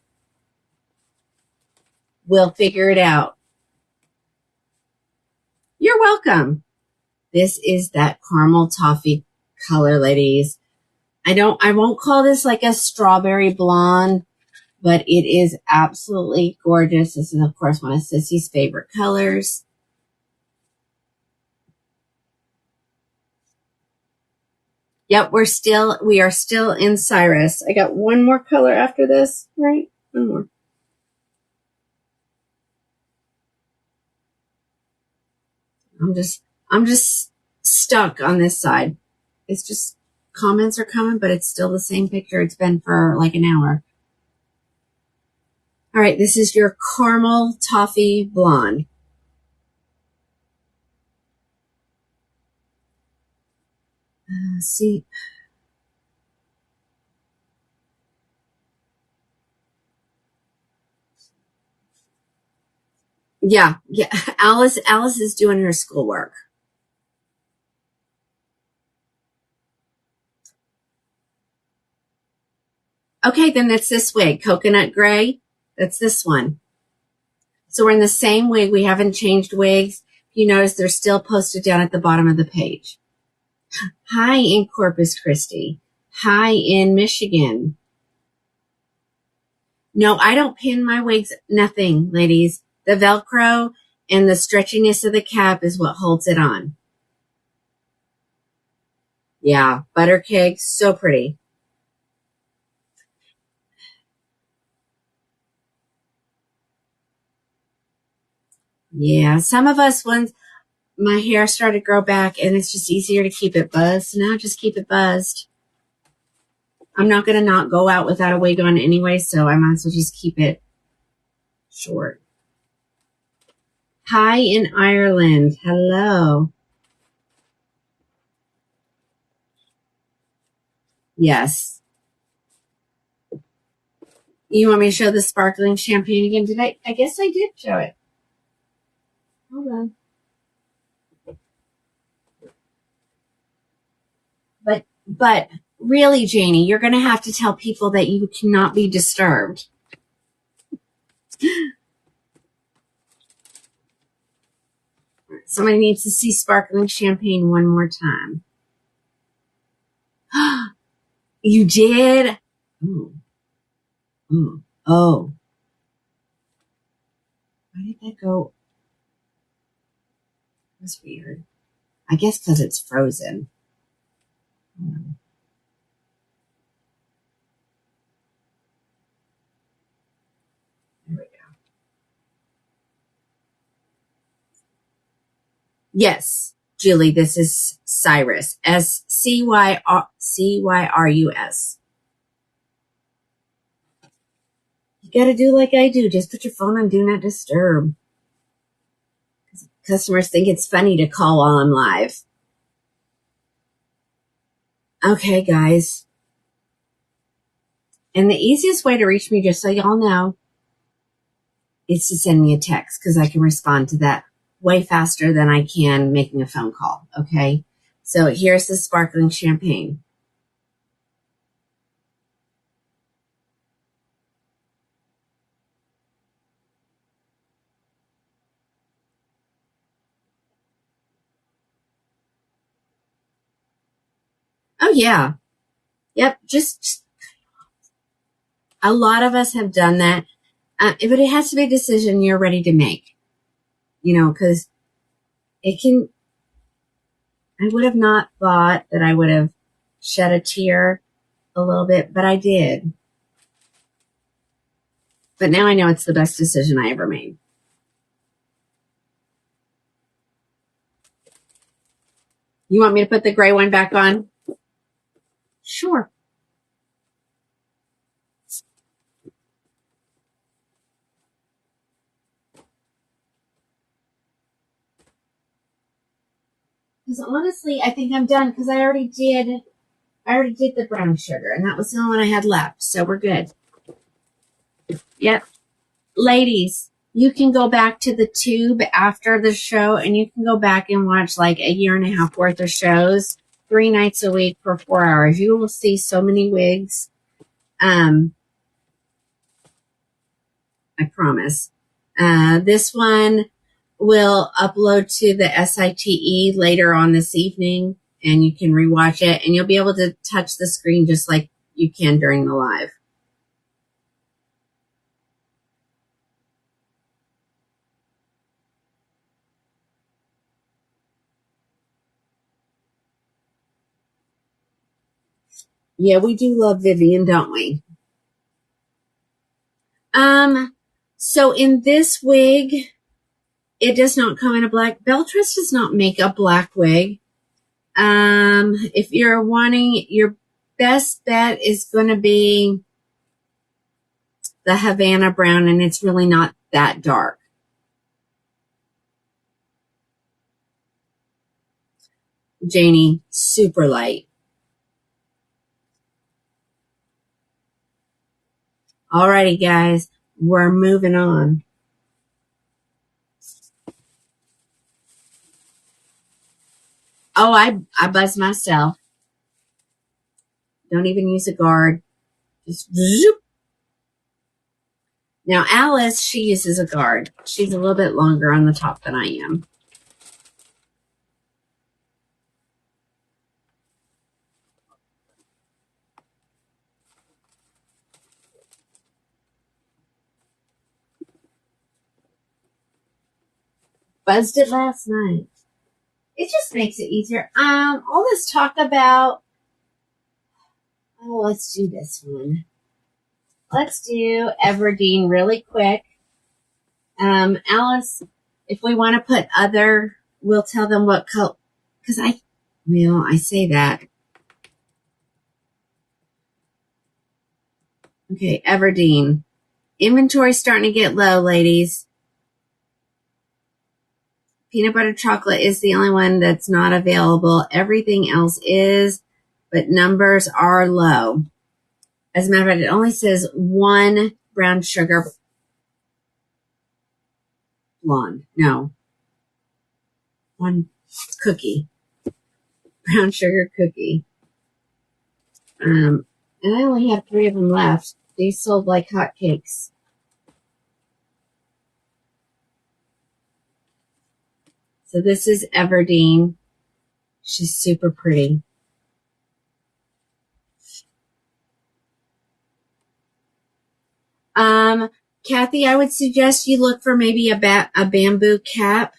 we'll figure it out. You're welcome. This is that caramel toffee color, ladies. I won't call this like a strawberry blonde. but it is absolutely gorgeous. This is, of course, one of Sissy's favorite colors. Yep, we are still in Cyrus. I got one more color after this, right? One more. I'm just stuck on this side. It's just comments are coming, but it's still the same picture it's been for like an hour. All right, this is your caramel toffee blonde. See. Yeah. Alice is doing her schoolwork. Okay, then that's this wig, coconut gray. That's this one. So we're in the same wig. We haven't changed wigs. You notice they're still posted down at the bottom of the page. Hi in Corpus Christi. Hi in Michigan. No, I don't pin my wigs. Nothing, ladies. The Velcro and the stretchiness of the cap is what holds it on. Yeah, butter cake, so pretty. Yeah, some of us, once my hair started to grow back, and it's just easier to keep it buzzed. Now just keep it buzzed. I'm not going to not go out without a wig on anyway, so I might as well just keep it short. Hi in Ireland. Hello. Yes. You want me to show the sparkling champagne again? Did I guess I did show it. Hold on. But really, Janie, you're going to have to tell people that you cannot be disturbed. Somebody needs to see sparkling champagne one more time. You did? Ooh. Ooh. Oh. Why did that go? That's weird. I guess because it's frozen. There we go. Yes, Julie, this is Cyrus. Cyrus. You got to do like I do. Just put your phone on Do Not Disturb. Customers think it's funny to call while I'm live. Okay, guys. And the easiest way to reach me, just so y'all know, is to send me a text because I can respond to that way faster than I can making a phone call. Okay. So here's the sparkling champagne. Oh yeah. Yep. Just a lot of us have done that. But it has to be a decision you're ready to make, because I would have not thought that I would have shed a tear a little bit, but I did. But now I know it's the best decision I ever made. You want me to put the gray one back on? Sure. Because honestly, I think I'm done because I already did the brown sugar, and that was the only one I had left. So we're good. Yep. Ladies, you can go back to the tube after the show, and you can go back and watch like a year and a half worth of shows, 3 nights a week for 4 hours. You will see so many wigs. I promise. This one will upload to the SITE later on this evening, and you can rewatch it, and you'll be able to touch the screen just like you can during the live. Yeah, we do love Vivian, don't we? So in this wig, it does not come in a black. Beltress does not make a black wig. If you're wanting, your best bet is going to be the Havana brown, and it's really not that dark. Janie, super light. Alrighty, guys, we're moving on. Oh, I buzzed myself. Don't even use a guard. Just zoop. Now, Alice, she uses a guard. She's a little bit longer on the top than I am. Buzzed it last night. It just makes it easier. All this talk about, let's do this one. Let's do Everdeen really quick. Alice, if we want to put other, we'll tell them what color, because I say that. Okay, Everdeen. Inventory's starting to get low, ladies. Peanut butter chocolate is the only one that's not available. Everything else is, but numbers are low. As a matter of fact, it only says one brown sugar blonde. No. One cookie. Brown sugar cookie. And I only have 3 of them left. These sold like hotcakes. So this is Everdeen. She's super pretty. Kathy, I would suggest you look for maybe a bamboo cap.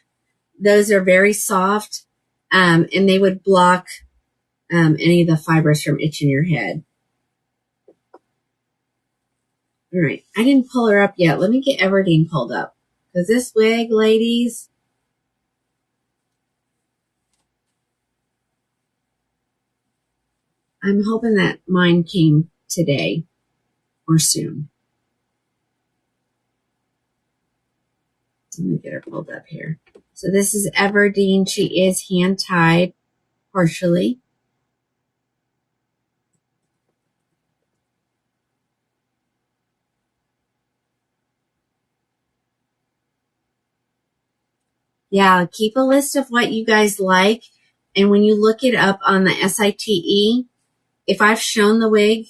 Those are very soft, and they would block any of the fibers from itching your head. All right, I didn't pull her up yet. Let me get Everdeen pulled up. Because this wig, ladies, I'm hoping that mine came today or soon. Let me get her pulled up here. So this is Everdeen. She is hand-tied partially. Yeah, keep a list of what you guys like. And when you look it up on the SITE, if I've shown the wig,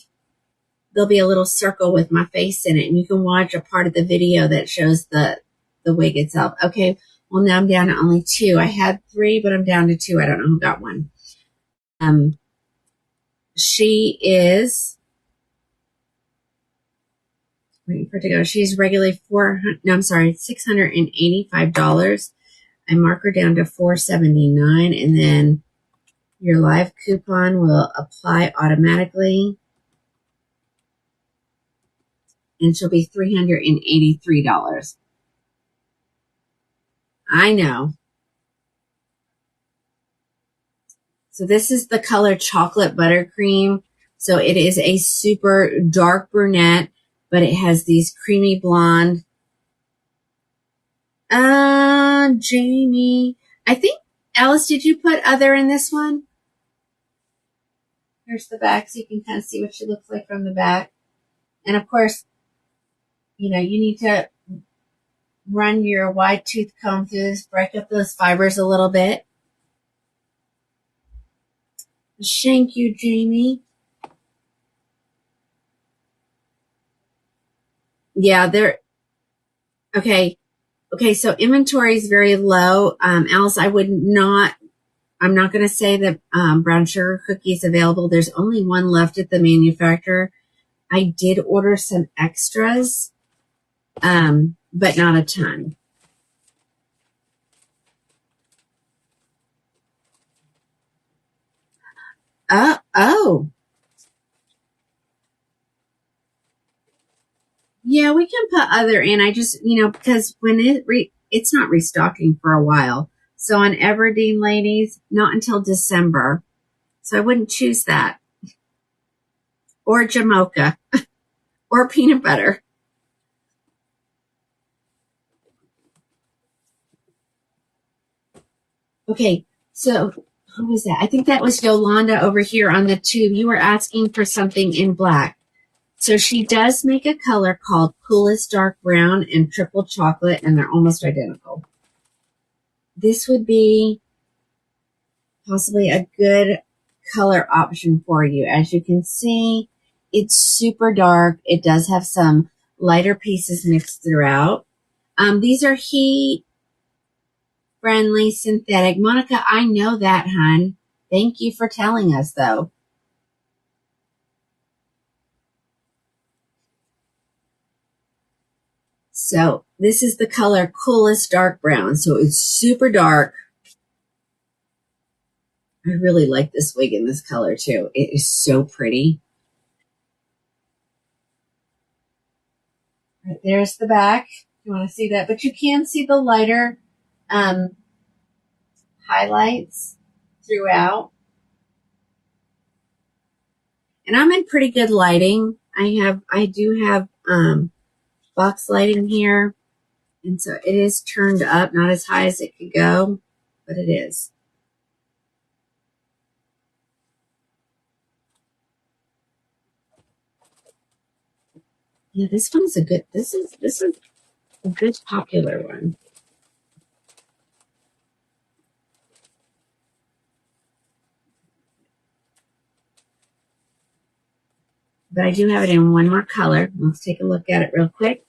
there'll be a little circle with my face in it. And you can watch a part of the video that shows the wig itself. Okay, well, now I'm down to only 2. I had 3, but I'm down to 2. I don't know who got one. She is, waiting for it to go. She's regularly $685. I mark her down to $479, and then your live coupon will apply automatically, and she'll be $383. I know. So this is the color chocolate buttercream. So it is a super dark brunette, but it has these creamy blonde. Jamie. I think, Alice, did you put other in this one? Here's the back so you can kind of see what she looks like from the back. And of course, you need to run your wide tooth comb through this, break up those fibers a little bit. Thank you, Jamie. Yeah, okay. Okay, so inventory is very low. Alice, I'm not going to say that brown sugar cookie is available. There's only one left at the manufacturer. I did order some extras, but not a ton. Oh, Yeah, we can put other in. I just, because when it's not restocking for a while. So on Everdeen, ladies, not until December. So I wouldn't choose that. Or Jamocha. Or peanut butter. Okay, so who was that? I think that was Yolanda over here on the tube. You were asking for something in black. So she does make a color called Coolest Dark Brown and Triple Chocolate, and they're almost identical. This would be possibly a good color option for you. As you can see, it's super dark. It does have some lighter pieces mixed throughout. These are heat friendly synthetic. Monica, I know that, hun. Thank you for telling us, though. So this is the color Coolest Dark Brown. So it's super dark. I really like this wig in this color too. It is so pretty. Right, there's the back. You want to see that? But you can see the lighter highlights throughout. And I'm in pretty good lighting. I do have box lighting here. And so it is turned up, not as high as it could go, but it is. Yeah, this is a good popular one. But I do have it in one more color. Let's take a look at it real quick.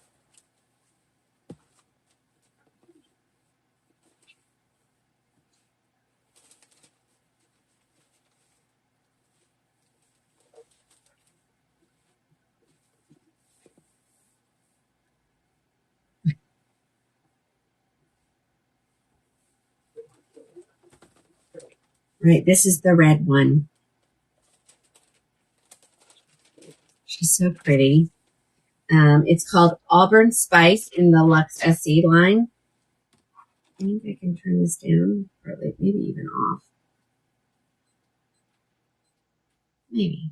Right, this is the red one. She's so pretty. It's called Auburn Spice in the Luxe SE line. I think I can turn this down, or maybe even off. Maybe.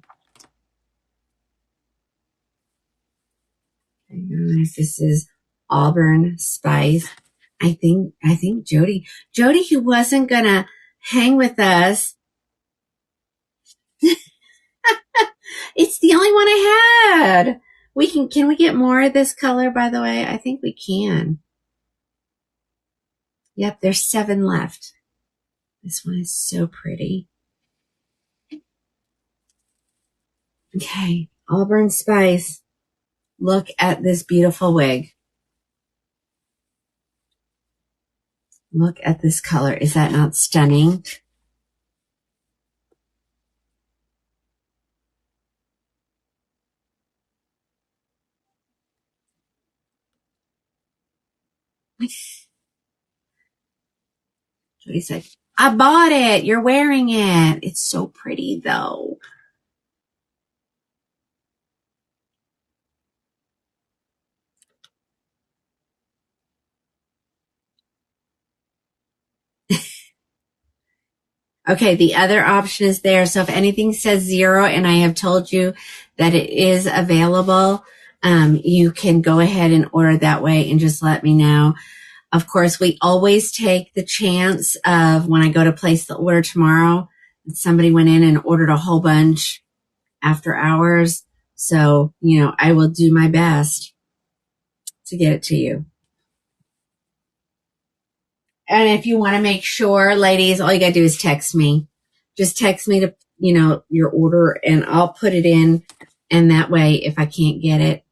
Okay, guys, this is Auburn Spice. I think Jody, who wasn't gonna hang with us. It's the only one I had. Can we get more of this color, by the way? I think we can. Yep, there's 7 left. This one is so pretty. Okay, Auburn Spice. Look at this beautiful wig. Look at this color. Is that not stunning? Jody said, I bought it. You're wearing it. It's so pretty, though. Okay, the other option is there. So if anything says 0 and I have told you that it is available, you can go ahead and order that way and just let me know. Of course, we always take the chance of when I go to place the order tomorrow, somebody went in and ordered a whole bunch after hours. So, I will do my best to get it to you. And if you want to make sure, ladies, all you got to do is text me. Just text me to, your order and I'll put it in. And that way, if I can't get it,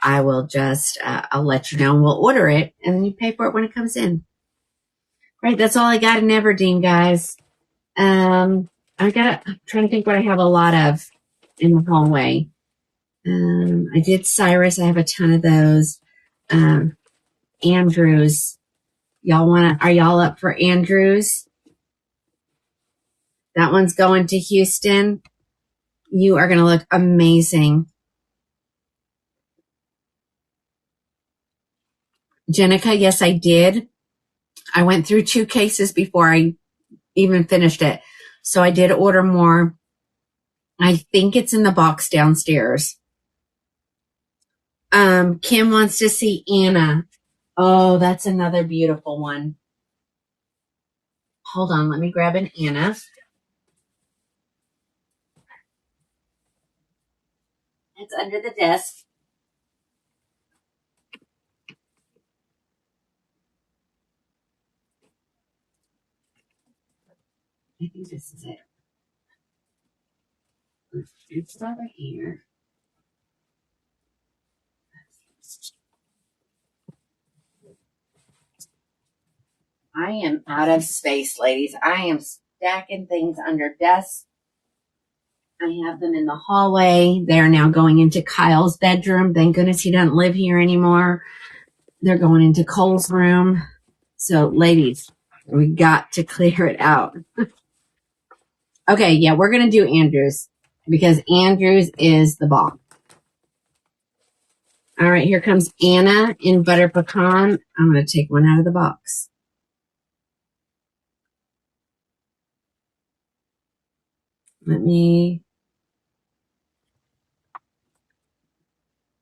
I will just, I'll let you know and we'll order it and then you pay for it when it comes in. Right. That's all I got in Everdeen, guys. I'm trying to think what I have a lot of in the hallway. I did Cyrus. I have a ton of those. Andrews. Are y'all up for Andrews? That one's going to Houston. You are going to look amazing. Jenica, yes, I did. I went through 2 cases before I even finished it. So I did order more. I think it's in the box downstairs. Kim wants to see Anna. Oh, that's another beautiful one. Hold on, let me grab an Anna. It's under the desk. I think this is it. It's over here. I am out of space, ladies. I am stacking things under desks. I have them in the hallway. They are now going into Kyle's bedroom. Thank goodness he doesn't live here anymore. They're going into Cole's room. So, ladies, we got to clear it out. Okay, yeah, we're going to do Andrews because Andrews is the bomb. All right, here comes Anna in butter pecan. I'm going to take one out of the box.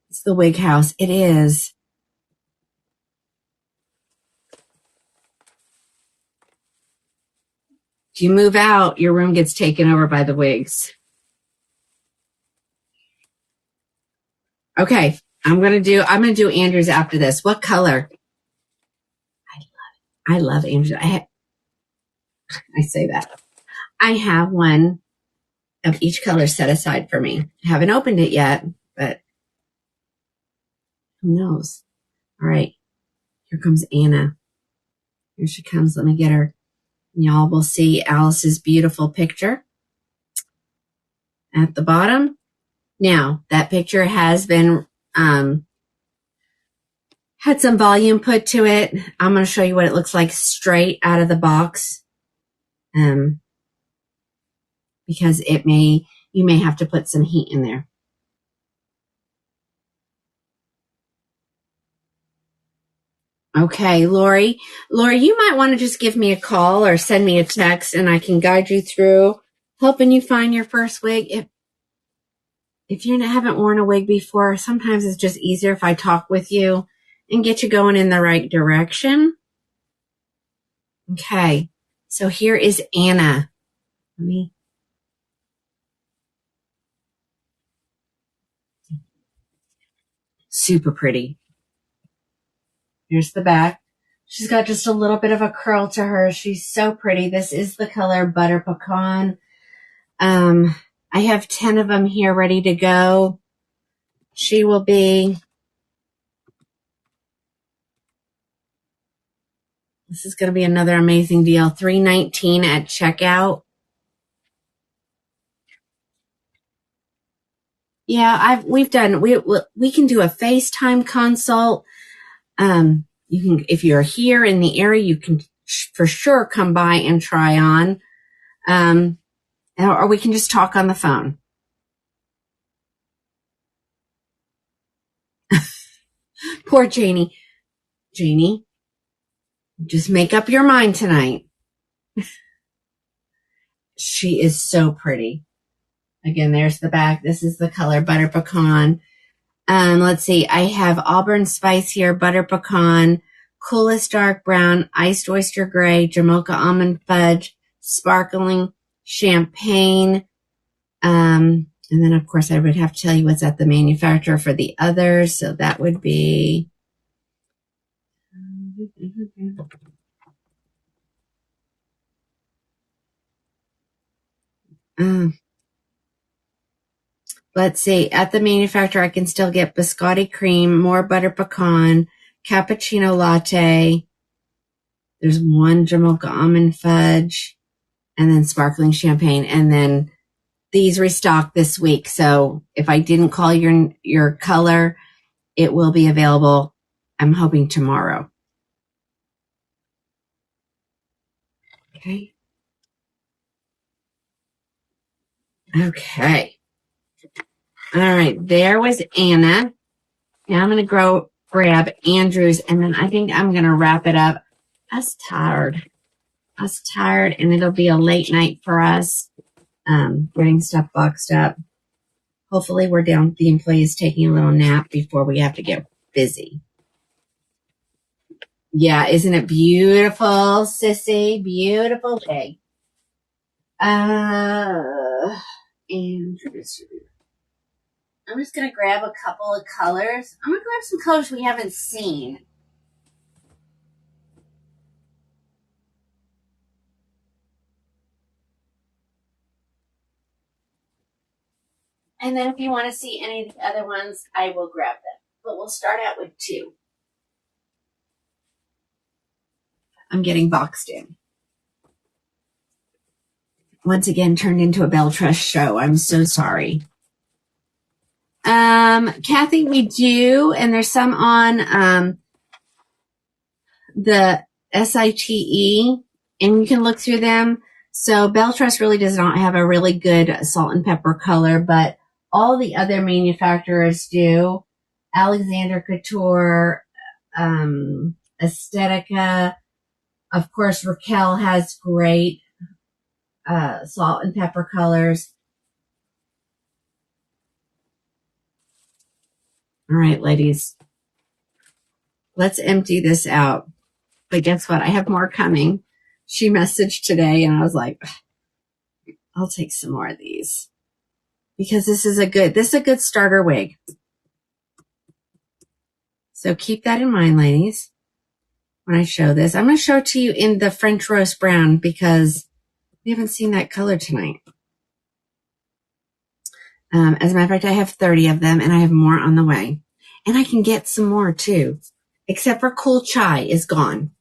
It's the Wig House. It is. If you move out, your room gets taken over by the wigs. Okay, I'm gonna do Andrews after this. What color? I love Andrews. I say that. I have one of each color set aside for me. I haven't opened it yet, but who knows? All right, here comes Anna. Here she comes. Let me get her. Y'all will see Alice's beautiful picture at the bottom. Now, that picture has been, had some volume put to it. I'm going to show you what it looks like straight out of the box. Because you may have to put some heat in there. Okay, Lori, you might want to just give me a call or send me a text and I can guide you through helping you find your first wig. If you haven't worn a wig before, sometimes it's just easier if I talk with you and get you going in the right direction. Okay, so here is Anna. Super pretty. Here's the back. She's got just a little bit of a curl to her. She's so pretty. This is the color Butter Pecan. I have 10 of them here ready to go. She will be, this is going to be another amazing deal. $3.19 at checkout. Yeah, we can do a FaceTime consult. You can, if you're here in the area, you can for sure come by and try on. Or we can just talk on the phone. Poor Janie. Janie, just make up your mind tonight. She is so pretty. Again, there's the back. This is the color Butter Pecan. Let's see. I have Auburn Spice here, Butter Pecan, Coolest Dark Brown, Iced Oyster Gray, Jamocha Almond Fudge, Sparkling Champagne. And then, of course, I would have to tell you what's at the manufacturer for the others. So that would be... let's see. At the manufacturer, I can still get biscotti cream, more butter pecan, cappuccino latte. There's one Jamocha almond fudge, and then sparkling champagne. And then these restock this week. So if I didn't call your color, it will be available, I'm hoping, tomorrow. Okay. Okay. All right. There was Anna. Now I'm going to grab Andrew's, and then I think I'm going to wrap it up. I was tired, and it'll be a late night for us, getting stuff boxed up. Hopefully we're down, the employees taking a little nap before we have to get busy. Yeah, isn't it beautiful, sissy? Beautiful day. And I'm just going to grab a couple of colors. I'm going to grab some colors we haven't seen. And then if you want to see any of the other ones, I will grab them. But we'll start out with 2. I'm getting boxed in. Once again, turned into a Bell Trust show. I'm so sorry. Kathy, we do, and there's some on the SITE, and you can look through them. So Bell Trust really does not have a really good salt and pepper color, but all the other manufacturers do. Alexander Couture, Aesthetica, of course, Raquel has great salt and pepper colors. All right, ladies, let's empty this out. But guess what? I have more coming. She messaged today, and I was like, I'll take some more of these because this is a good starter wig. So keep that in mind, ladies, when I show this. I'm going to show it to you in the French roast brown because we haven't seen that color tonight. As a matter of fact, I have 30 of them, and I have more on the way. And I can get some more, too, except for Cool Chai is gone.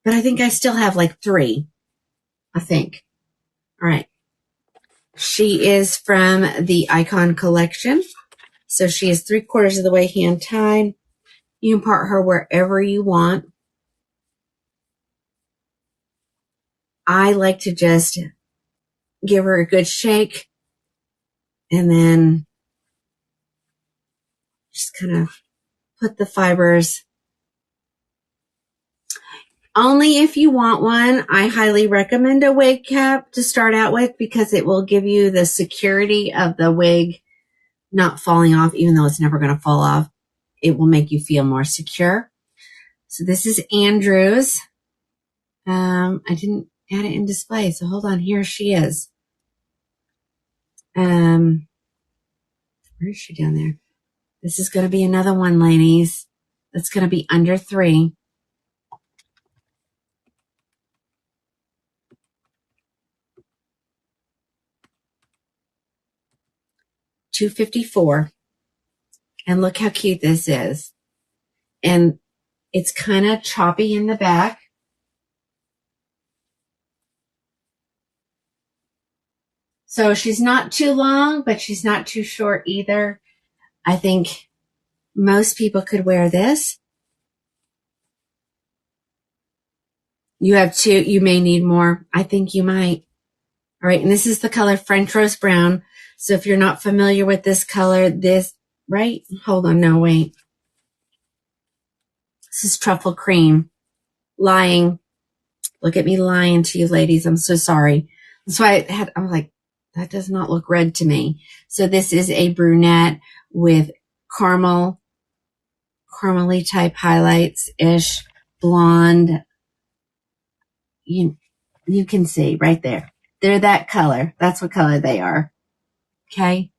But I think I still have like 3, I think. All right. She is from the Icon collection. So she is 3/4 of the way hand tied. You can part her wherever you want. I like to just give her a good shake and then just kind of put the fibers. Only if you want one. I highly recommend a wig cap to start out with because it will give you the security of the wig not falling off, even though it's never going to fall off. It will make you feel more secure. So this is Andrew's. I didn't add it in display, so hold on. Here she is. Where is she down there? This is going to be another one, ladies. That's going to be under 3. $254. And look how cute this is. And it's kind of choppy in the back. So she's not too long, but she's not too short either. I think most people could wear this. You have 2. You may need more. I think you might. All right. And this is the color French Rose Brown. So if you're not familiar with this color, right? Hold on. No, wait. This is Truffle Cream. Lying. Look at me lying to you, ladies. I'm so sorry. That's why I'm like, that does not look red to me. So this is a brunette with caramely type highlights-ish, blonde. You can see right there. They're that color. That's what color they are. Okay.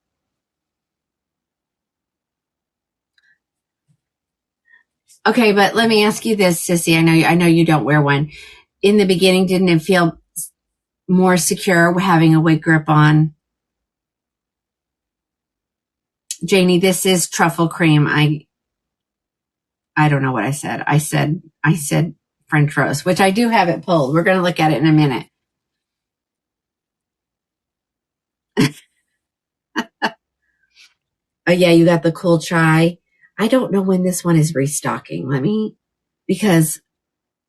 Okay, but let me ask you this, Sissy. I know you don't wear one. In the beginning, didn't it feel more secure having a wig grip on? Janie, this is Truffle Cream. I don't know what I said. I said French Rose, which I do have it pulled. We're going to look at it in a minute. Oh yeah, you got the Cool Chai. I don't know when this one is restocking. Because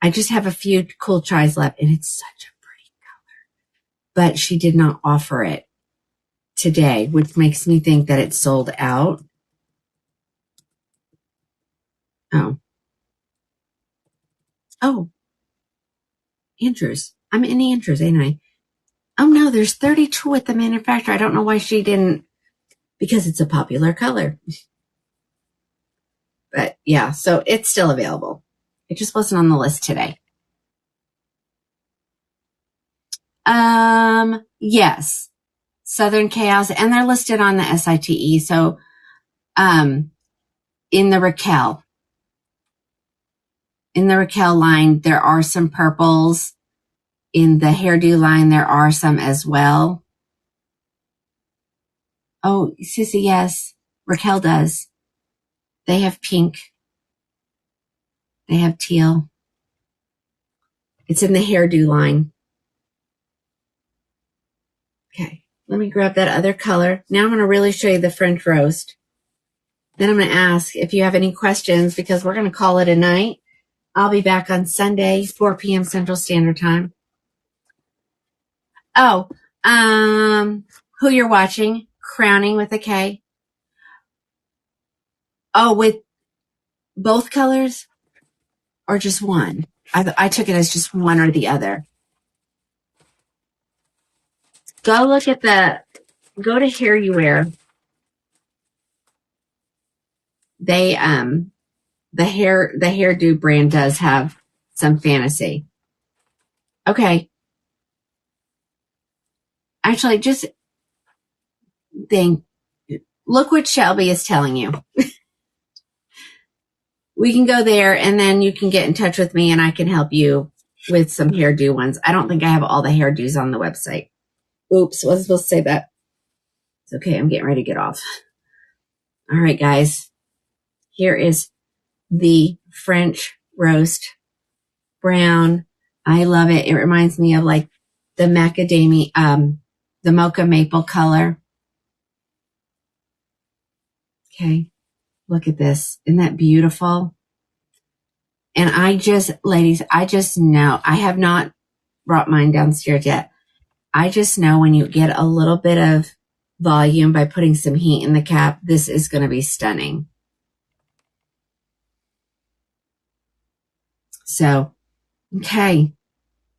I just have a few Cool Chais left, and it's such a pretty color. But she did not offer it today, which makes me think that it's sold out. Oh, Andrews. I'm in Andrews, ain't I? Oh no, there's 32 at the manufacturer. I don't know why she didn't, because it's a popular color. But yeah, so it's still available. It just wasn't on the list today. Yes. Southern Chaos, and they're listed on the SITE. So, in the Raquel line, there are some purples. In the hairdo line, there are some as well. Oh, Sissy, yes. Raquel does. They have pink. They have teal. It's in the hairdo line. Okay, let me grab that other color. Now I'm going to really show you the French roast. Then I'm going to ask if you have any questions, because we're going to call it a night. I'll be back on Sunday, 4 p.m. Central Standard Time. Oh, who you're watching? Crowning with a K. Oh, with both colors or just one? I took it as just one or the other. Go look at go to Hair You Wear. They, the hairdo brand does have some fantasy. Okay. Actually, just look what Shelby is telling you. We can go there, and then you can get in touch with me and I can help you with some hairdo ones. I don't think I have all the hairdos on the website. Oops, wasn't supposed to say that. It's okay. I'm getting ready to get off. All right, guys. Here is the French roast brown. I love it. It reminds me of like the macadamia, the mocha maple color. Okay. Look at this. Isn't that beautiful? And ladies, I just know, I have not brought mine downstairs yet. I just know when you get a little bit of volume by putting some heat in the cap, this is going to be stunning. So, okay.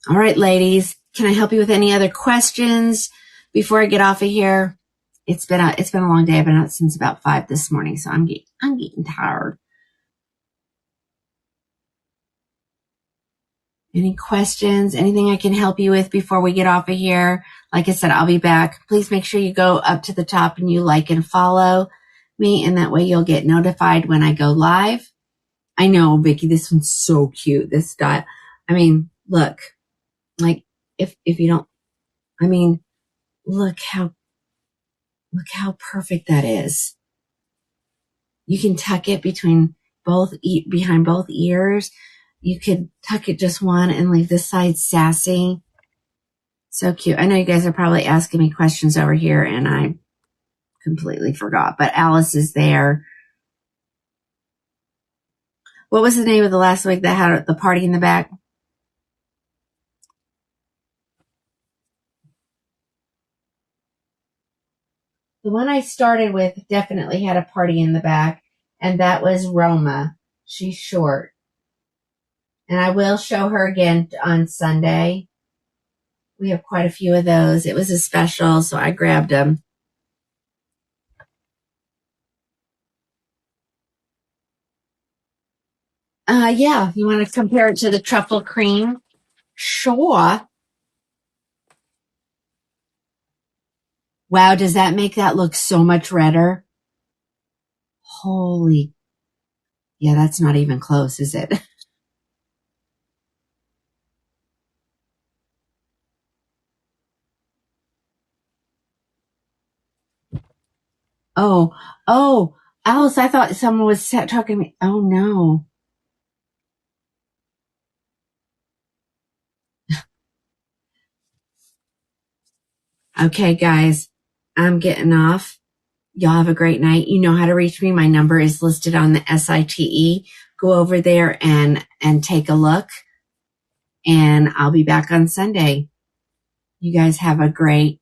All right, ladies. Can I help you with any other questions before I get off of here? It's been a long day. I've been out since about 5 this morning, so I'm getting tired. Any questions? Anything I can help you with before we get off of here? Like I said, I'll be back. Please make sure you go up to the top and you like and follow me, and that way you'll get notified when I go live. I know, Vicki, this one's so cute. This style. I mean, look, like if you don't, I mean, look how perfect that is. You can tuck it behind both ears. You could tuck it just one and leave this side sassy. So cute. I know you guys are probably asking me questions over here and I completely forgot, but Alice is there. What was the name of the last wig that had the party in the back? The one I started with definitely had a party in the back, and that was Roma. She's short. And I will show her again on Sunday. We have quite a few of those. It was a special, so I grabbed them. Yeah, you want to compare it to the truffle cream? Sure. Wow, does that make that look so much redder? Holy. Yeah, that's not even close, is it? Oh, Alice, I thought someone was talking to me. Oh, no. Okay, guys, I'm getting off. Y'all have a great night. You know how to reach me. My number is listed on the SITE. Go over there and take a look. And I'll be back on Sunday. You guys have a great